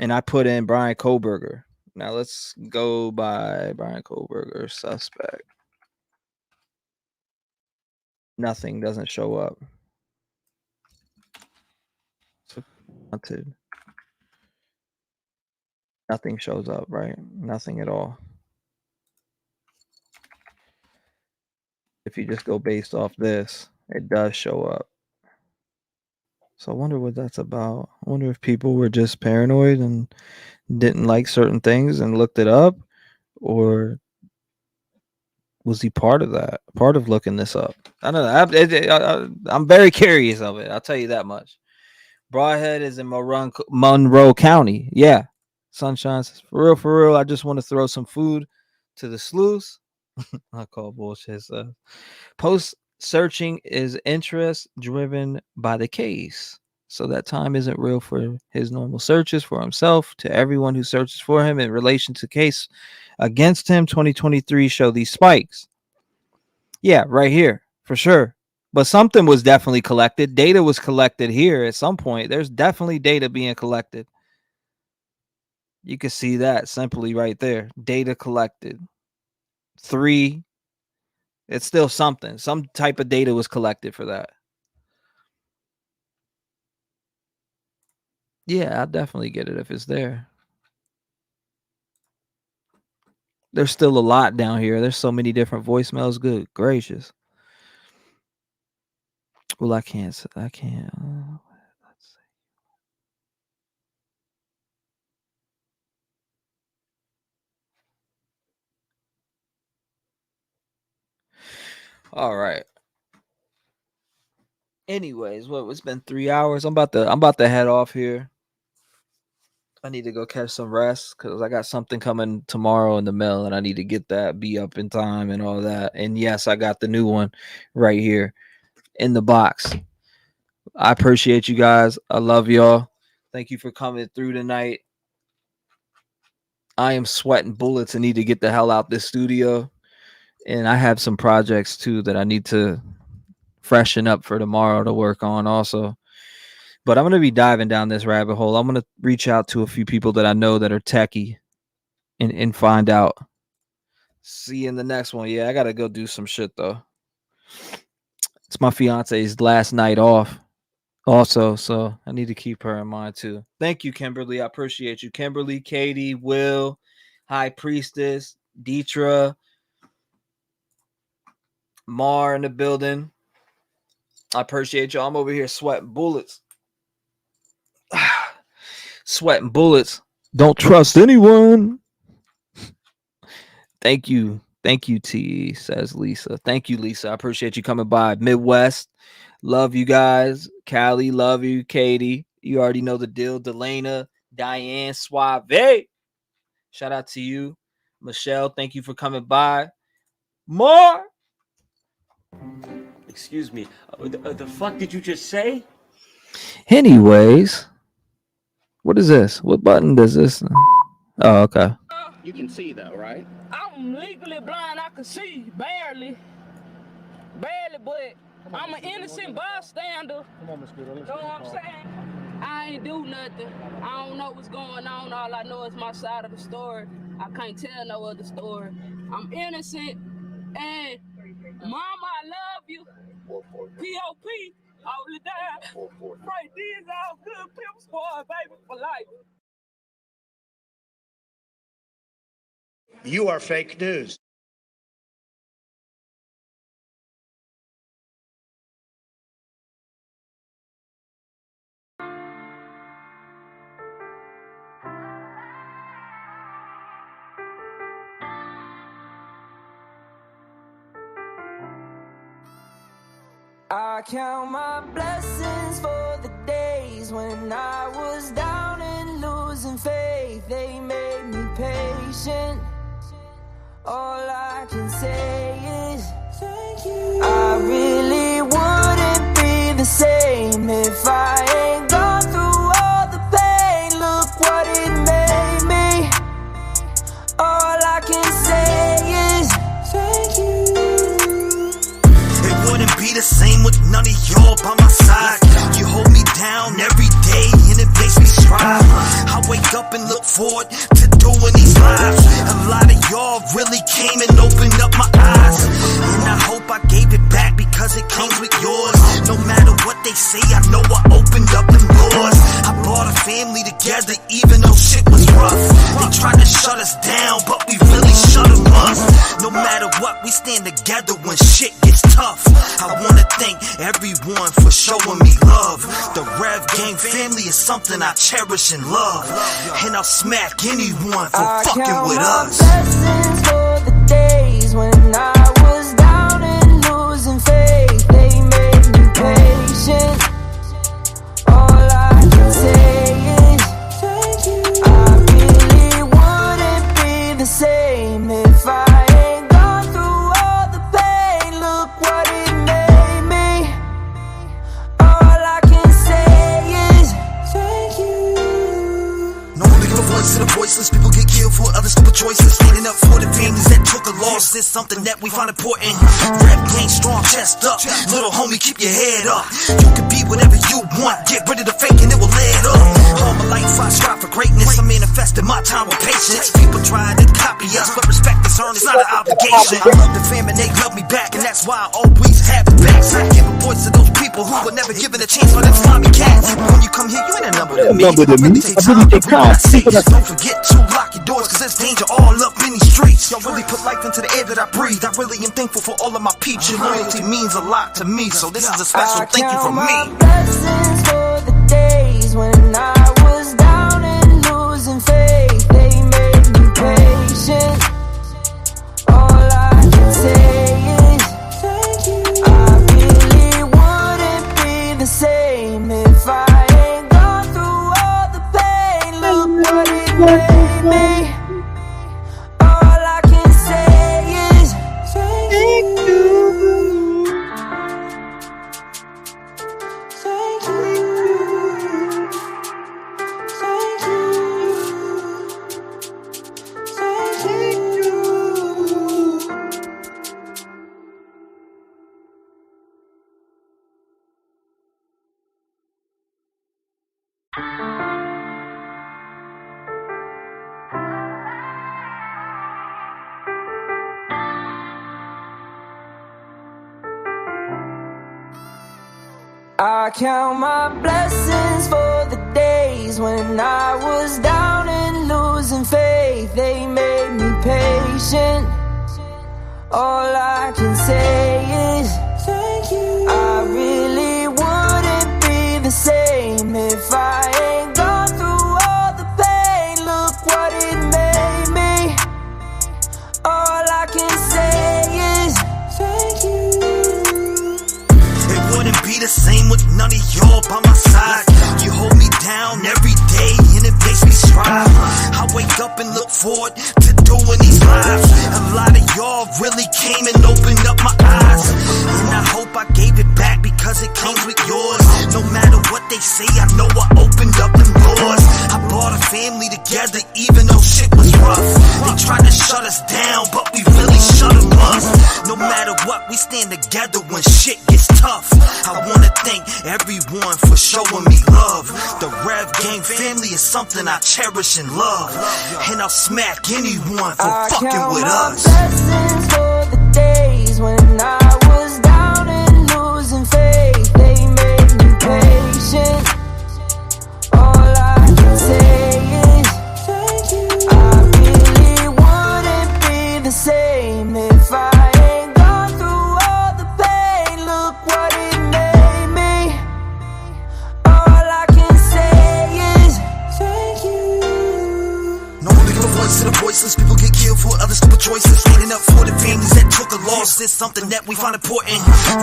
And I put in Bryan Kohberger. Now let's go by Bryan Kohberger suspect. Nothing doesn't show up. Wanted. Nothing shows up, right? Nothing at all. If you just go based off this, it does show up. So I wonder what that's about. I wonder if people were just paranoid and didn't like certain things and looked it up, or was he part of that? Part of looking this up? I don't know. I'm very curious of it. I'll tell you that much. Broadhead is in Monroe County. Yeah. Sunshine says, for real, I just want to throw some food to the sleuths. I call bullshit. Post searching is interest driven by the case. So that time isn't real for his normal searches for himself. To everyone who searches for him in relation to case against him, 2023 show these spikes. Yeah, right here, for sure. But something was definitely collected. Data was collected here at some point. There's definitely data being collected. You can see that simply right there. Data collected. 3. It's still something. Some type of data was collected for that. Yeah, I'll definitely get it if it's there. There's still a lot down here. There's so many different voicemails. Good gracious. Well, I can't. Let's see. All right. Anyways, it's been 3 hours. I'm about to head off here. I need to go catch some rest because I got something coming tomorrow in the mail and I need to get that, be up in time and all that. And yes, I got the new one right here in the box. I appreciate you guys. I love y'all. Thank you for coming through tonight. I am sweating bullets and need to get the hell out this studio. And I have some projects too that I need to freshen up for tomorrow to work on also. But I'm going to be diving down this rabbit hole. I'm going to reach out to a few people that I know that are techie and find out. See you in the next one. Yeah, I got to go do some shit though. It's my fiance's last night off also, so I need to keep her in mind too. Thank you, Kimberly. I appreciate you. Kimberly, Katie, Will, High Priestess, Deetra, Mar in the building. I appreciate y'all. I'm over here sweating bullets. Sweating bullets. Don't trust anyone. Thank you. Thank you, T, says Lisa. Thank you, Lisa. I appreciate you coming by. Midwest. Love you guys. Callie, love you. Katie, you already know the deal. Delana, Diane, Suave. Shout out to you. Michelle, thank you for coming by. More. Excuse me. The fuck did you just say? Anyways, what is this? What button does this? Oh, okay. You can see though, right? I'm legally blind. I can see barely, but I'm an innocent bystander. Come on, Miss Good. You know what I'm saying? I ain't do nothing. I don't know what's going on. All I know is my side of the story. I can't tell no other story. I'm innocent, and Mama, I love you. P.O.P. all the time. Right, these all good pimp squad, baby, for life. You are fake news. I count my blessings for the days when I was down and losing faith. They made me patient. All I can say is thank you. I really wouldn't be the same if I ain't gone through all the pain. Look what it made me. All I can say is thank you. It wouldn't be the same with none of y'all by my side. You hold me down every day and it makes me strive. I wake up and look forward to doing these lives. A lot of y'all really came and opened up my eyes, and I hope I gave it back because it comes with yours. No matter what they say, I know I opened up them doors. I brought a family together even though shit was rough. They tried to shut us down, but we really shut them up. No matter what, we stand together when shit gets tough. I wanna thank everyone for showing me love. The Rev Gang family is something I cherish and love, and I'll smack anyone for fucking with us. Blessings for the days when I was down and losing faith. They made me patient. All I laws is something that we find important. Rap game strong, chest up. Little homie, keep your head up. You can be whatever you want. Get rid of the fake and it will add up. All my life I strive for greatness. I manifested my time with patience. People try to copy us, but respect is earned. It's not an obligation. I love the fam and they love me back, and that's why I always have it back. So I give a voice to those people who were never given a chance for them slimy cats. When you come here, you ain't a number to me. I really take time to read what I see. Don't forget to lock your doors, cause there's danger all up in these streets. Y'all really put life into the air that I breathe. I really am thankful for all of my peeps. Your loyalty means a lot to me, so this is a special thank you from me. Blessings for the days when I was down and losing faith. They made me patient. All I can say is thank you. I really wouldn't be the same if I ain't gone through all the pain. Look what it made me. All I can say is thank you. I count my blessings for the days when I was down and losing faith. They made me patient. All I can say is thank you. I really wouldn't be the same if I ain't gone through all the pain. Look what it made me. All I can say is thank you. Wouldn't be the same with none of y'all by my side. You hold me down every day and it makes me strive. I wake up and look forward to doing these lives. A lot of y'all really came and opened up my eyes, and I hope I gave it back because it came with yours. No matter what they say, I know I opened up them doors. I brought a family together even though shit was rough. They tried to shut us down, but we really shut them up. No matter what, we stand together when shit gets tough. I wanna thank everyone for showing me love. The Rev Gang family is something I cherish and love, and I'll smack anyone for fucking with us. Blessings for the days when I was down and losing faith. They made me patient. All I can say is thank you. I really wouldn't be the same if I ain't gone through all the pain. Look what it made me. All I can say is thank you. Normally the voice of the voiceless, people get killed for other stupid choices. Standing up for the families that took a loss is something that we find important.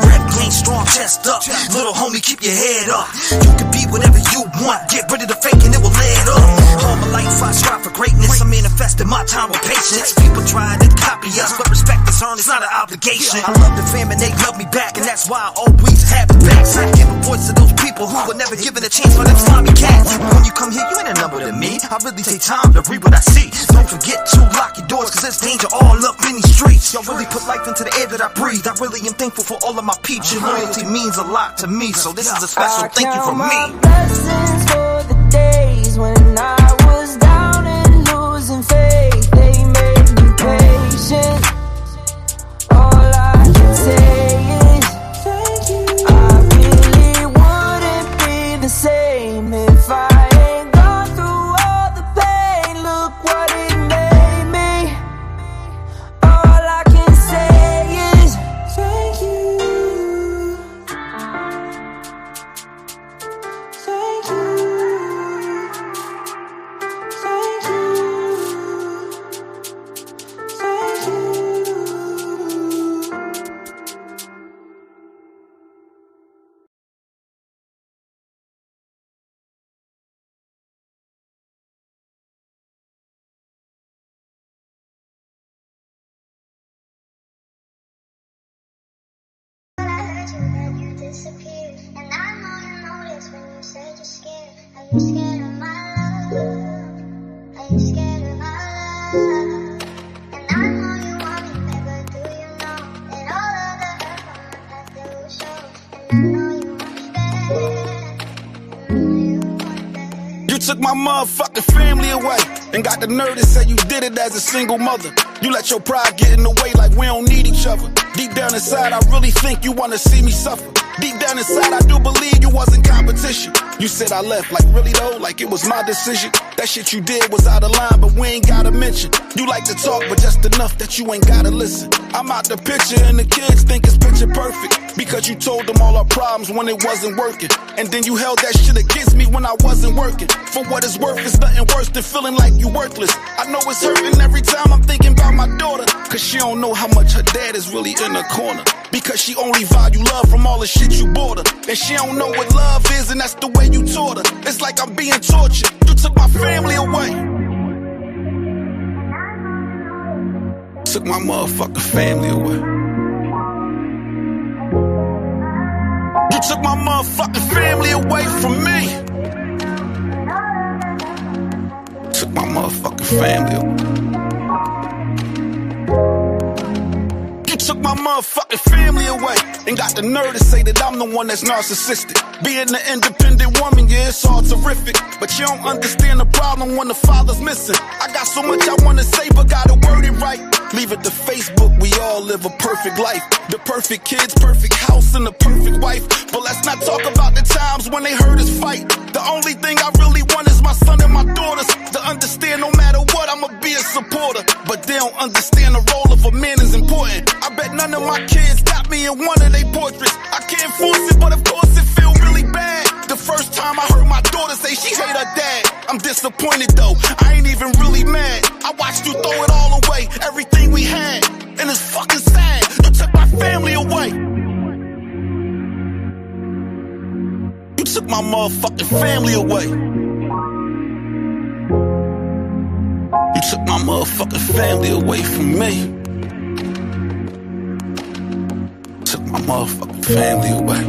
Rap game strong, chest up. Little homie, keep your head up. You can be whatever you want. Get rid of the fake and it will add up. All my life I strive for greatness. I manifested my time with patience. People try to copy us, but respect is earned. It's not an obligation. I love the fam and they love me back, and that's why I always have it back. So I give a voice to those people who were never given a chance for them slimy cats. When you come here, you ain't a number to me. I really take time to read what I see. Don't forget to lock your doors, cause there's danger all up in these streets. Y'all really put life into the air that I breathe. I really am thankful for all of my peeps. Your loyalty means a lot to me, so this is a special thank you from me. Blessings for the days when I was down and losing faith. They made me patient. All I can say is thank you. I really wouldn't be the same if I ain't gone through all the pain. Look what it made me. All I can say is thank you. Thank you. Thank you. Thank you. Are you scared of my love? Are you scared of my love? And I know you want me, baby. took my motherfucking family away and got the nerve to say you did it as a single mother. You let your pride get in the way like we don't need each other. Deep down inside, I really think you wanna see me suffer. Deep down inside, I do believe you wasn't competition. You said I left, like really though, like it was my decision. That shit you did was out of line, but we ain't gotta mention. You like to talk, but just enough that you ain't gotta listen. I'm out the picture and the kids think it's picture perfect, because you told them all our problems when it wasn't working. And then you held that shit against me when I wasn't working. For what it's worth, it's nothing worse than feeling like you worthless. I know it's hurting every time I'm thinking about my daughter, cause she don't know how much her dad is really in the corner. Because she only value love from all the shit you bought her. And she don't know what love is, and that's the way you taught her. It's like I'm being tortured. You took my family away. Took my motherfucking family away. You took my motherfucking family away from me. Took my motherfucking family away. Took my motherfucking family away and got the nerve to say that I'm the one that's narcissistic. Being an independent woman, yeah, it's all terrific, but you don't understand the problem when the father's missing. I got so much I wanna say, but gotta word it right. Leave it to Facebook, we all live a perfect life. The perfect kids, perfect house, and the perfect wife. But let's not talk about the times when they heard us fight. The only thing I really want is my son and my daughters to understand no matter what, I'ma be a supporter. But they don't understand the role of a man is important. I bet none of my kids got me in one of their portraits. I can't force it, but of course it feel really bad. The first time I heard my daughter say she hate her dad, I'm disappointed though, I ain't even really mad. I watched you throw it all away, everything we had, and it's fucking sad. You took my family away. You took my motherfucking family away. You took my motherfucking family away from me. Took my motherfucking family away.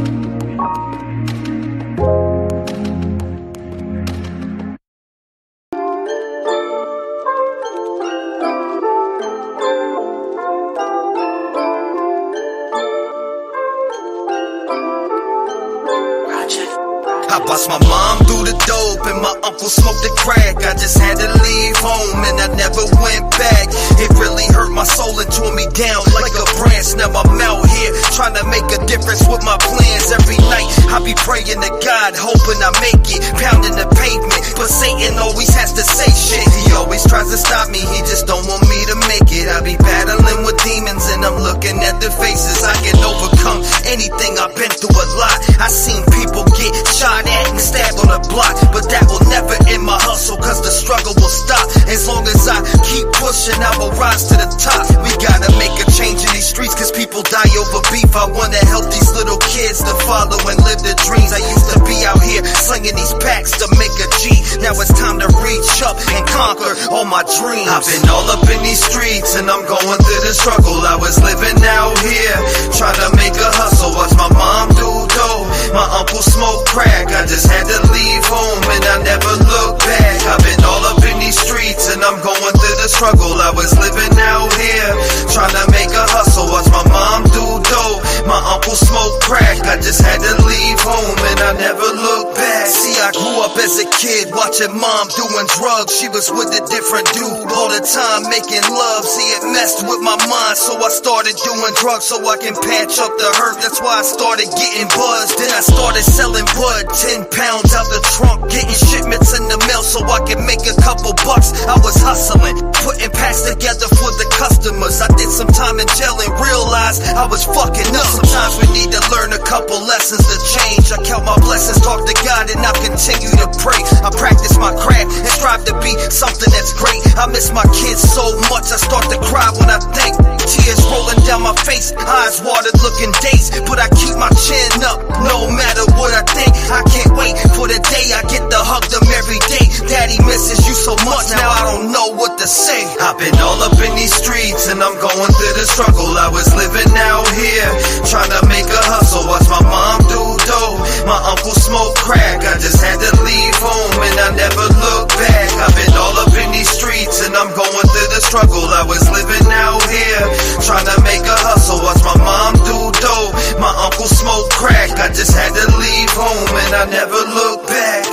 I watched my mom do the dope and my uncle smoked the crack. I just had to leave home and I never went back. It really hurt my soul and tore me down like a branch. Now I'm out here trying to make a difference with my plans. Every night I be praying to God, hoping I make it, pounding the pavement. But Satan always has to say shit. He always tries to stop me, he just don't want me to make it. I be battling with demons and I'm looking at their faces. I can overcome anything, I've been through a lot. I seen people get shot at and stabbed on the block, but that will never end my hustle, cause the struggle will stop. As long as I keep pushing, I will rise to the top. We gotta make a change in these streets, cause people die over beef. I wanna help these little kids to follow and live their dreams. I used to be out here slinging these packs to make a G. Now it's time to reach up and conquer all my dreams. I've been all up in these streets and I'm going through the struggle. I was living out here trying to make a hustle. Watch my mom do dope, my uncle smoke crack. I just had to leave home and I never looked back. I've been all up in these streets and I'm going through the struggle. I was living out here trying to make a hustle. Watch my mom do dope, my uncle smoke crack. I just had to leave home and I never looked back. See, I grew up as a kid watching mom doing drugs. She was with a different dude all the time making love. See, it messed with my mind, so I started doing drugs so I can patch up the hurt. That's why I started getting buzzed. Then I started selling bud, 10 pounds out the trunk, getting shipments in the mail so I can make a couple bucks. I was hustling, putting packs together for the customers. I did some time in jail and realized I was fucking up. Sometimes we need to learn a couple lessons to change. I count my blessings, talk to God, and I continue to pray. I practice my craft and strive to be something that's great. I miss my kids so much, I start to cry when I think. Tears rolling down my face, eyes watered looking dazed, but I keep my chin up no matter what I think. I can't wait for the day I get to hug them every day. Daddy misses you so much, now I don't know what to say. I've been all up in these streets and I'm going through the struggle. I was living out here trying to make a hustle. Watch my mom do dope, my uncle smoke crack. I just had to leave home and I never looked back. I've been all up in these streets and I'm going through the struggle. I was living out here trying to make a hustle. Watch my mom do dope, my uncle smoke crack. I just had to leave home and I never looked back.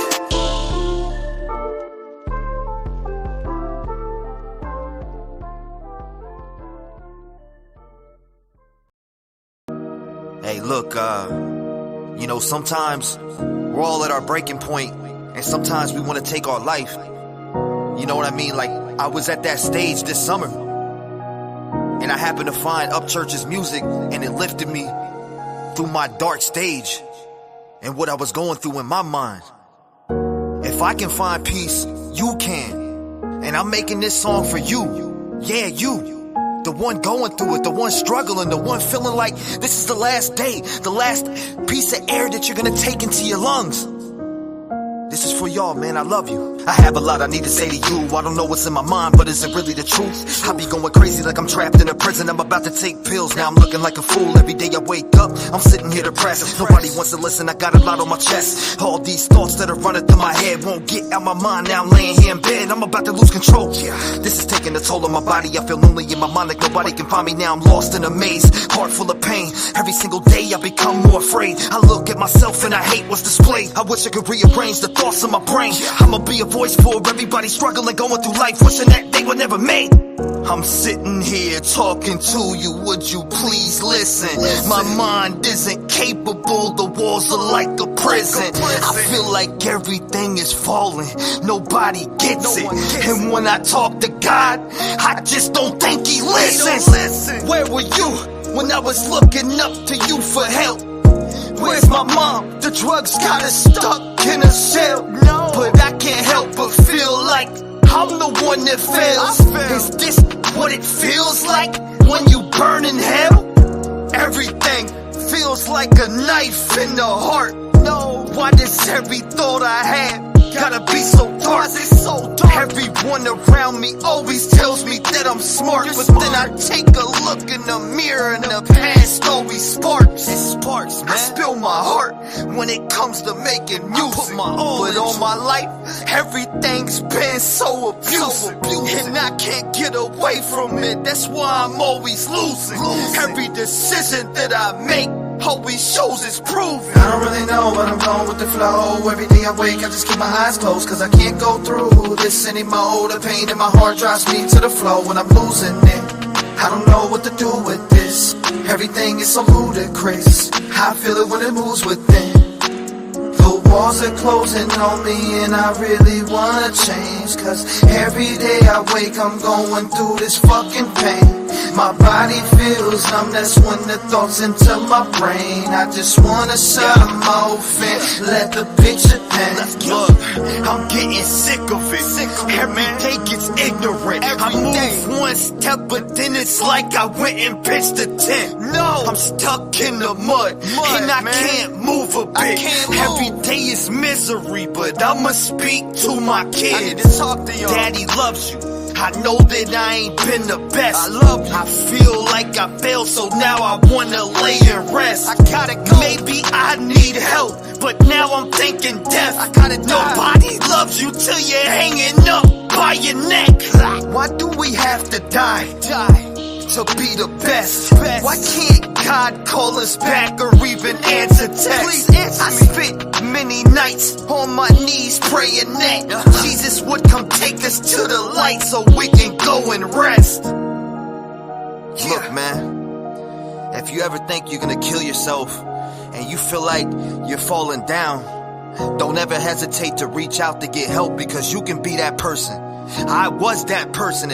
Hey, look, you know, sometimes we're all at our breaking point, and sometimes we want to take our life. You know what I mean? Like, I was at that stage this summer, and I happened to find Upchurch's music, and it lifted me through my dark stage and what I was going through in my mind. If I can find peace, you can. And I'm making this song for you. Yeah, you. The one going through it, the one struggling, the one feeling like this is the last day, the last piece of air that you're gonna take into your lungs. This is for y'all, man. I love you. I have a lot I need to say to you. I don't know what's in my mind, but is it really the truth? I be going crazy like I'm trapped in a prison. I'm about to take pills. Now I'm looking like a fool. Every day I wake up, I'm sitting here depressed. Nobody wants to listen. I got a lot on my chest. All these thoughts that are running through my head won't get out my mind. Now I'm laying here in bed. I'm about to lose control. This is taking a toll on my body. I feel lonely in my mind like nobody can find me. Now I'm lost in a maze, heart full of pain. Every single day I become more afraid. I look at myself and I hate what's displayed. I wish I could rearrange the thoughts in my brain. I'ma be a voice for everybody struggling, going through life, wishing that they were never made. I'm sitting here talking to you, would you please listen? My mind isn't capable, the walls are like a prison. I feel like everything is falling, nobody gets it. And when I talk to God, I just don't think he listens. Where were you when I was looking up to you for help? Where's my mom? The drugs got her stuck in a cell. But I can't help but feel like I'm the one that fails. Is this what it feels like when you burn in hell? Everything feels like a knife in the heart. No, why does every thought I had gotta be so dark? Everyone around me always tells me that I'm smart, but then I take a look in the mirror and the past always sparks. It sparks, man. I spill my heart when it comes to making music, but all my life everything's been so abusive, and I can't get away from it. That's why I'm always losing. Every decision that I make always shows it's proven. I don't really know, but I'm going with the flow. Every day I wake, I just keep my eyes closed, cause I can't go through this anymore. The pain in my heart drives me to the flow when I'm losing it. I don't know what to do with this. Everything is so ludicrous. I feel it when it moves within. The walls are closing on me and I really wanna change, cause every day I wake I'm going through this fucking pain. My body feels numb, that's when the thoughts enter my brain. I just wanna shut them off and let the picture paint. Look, I'm getting sick of it. Every day gets ignorant. I move one step, but then it's like I went and pitched a tent. No, I'm stuck in the mud and I can't move a bit. Every day is misery, but I'ma speak to my kids. I need to talk to y'all. Daddy loves you. I know that I ain't been the best. I love you. I feel like I failed, so now I wanna lay and rest. I gotta go. Maybe I need help, but now I'm thinking death. I gotta die. Nobody loves you till you're hanging up by your neck. Why do we have to die to be the best? Why can't God call us back or even answer texts? Please answer me. I spent many nights on my knees praying that Jesus would come take us to the light so we can go and rest. Look, man, if you ever think you're gonna kill yourself and you feel like you're falling down, don't ever hesitate to reach out to get help, because you can be that person. I was that person.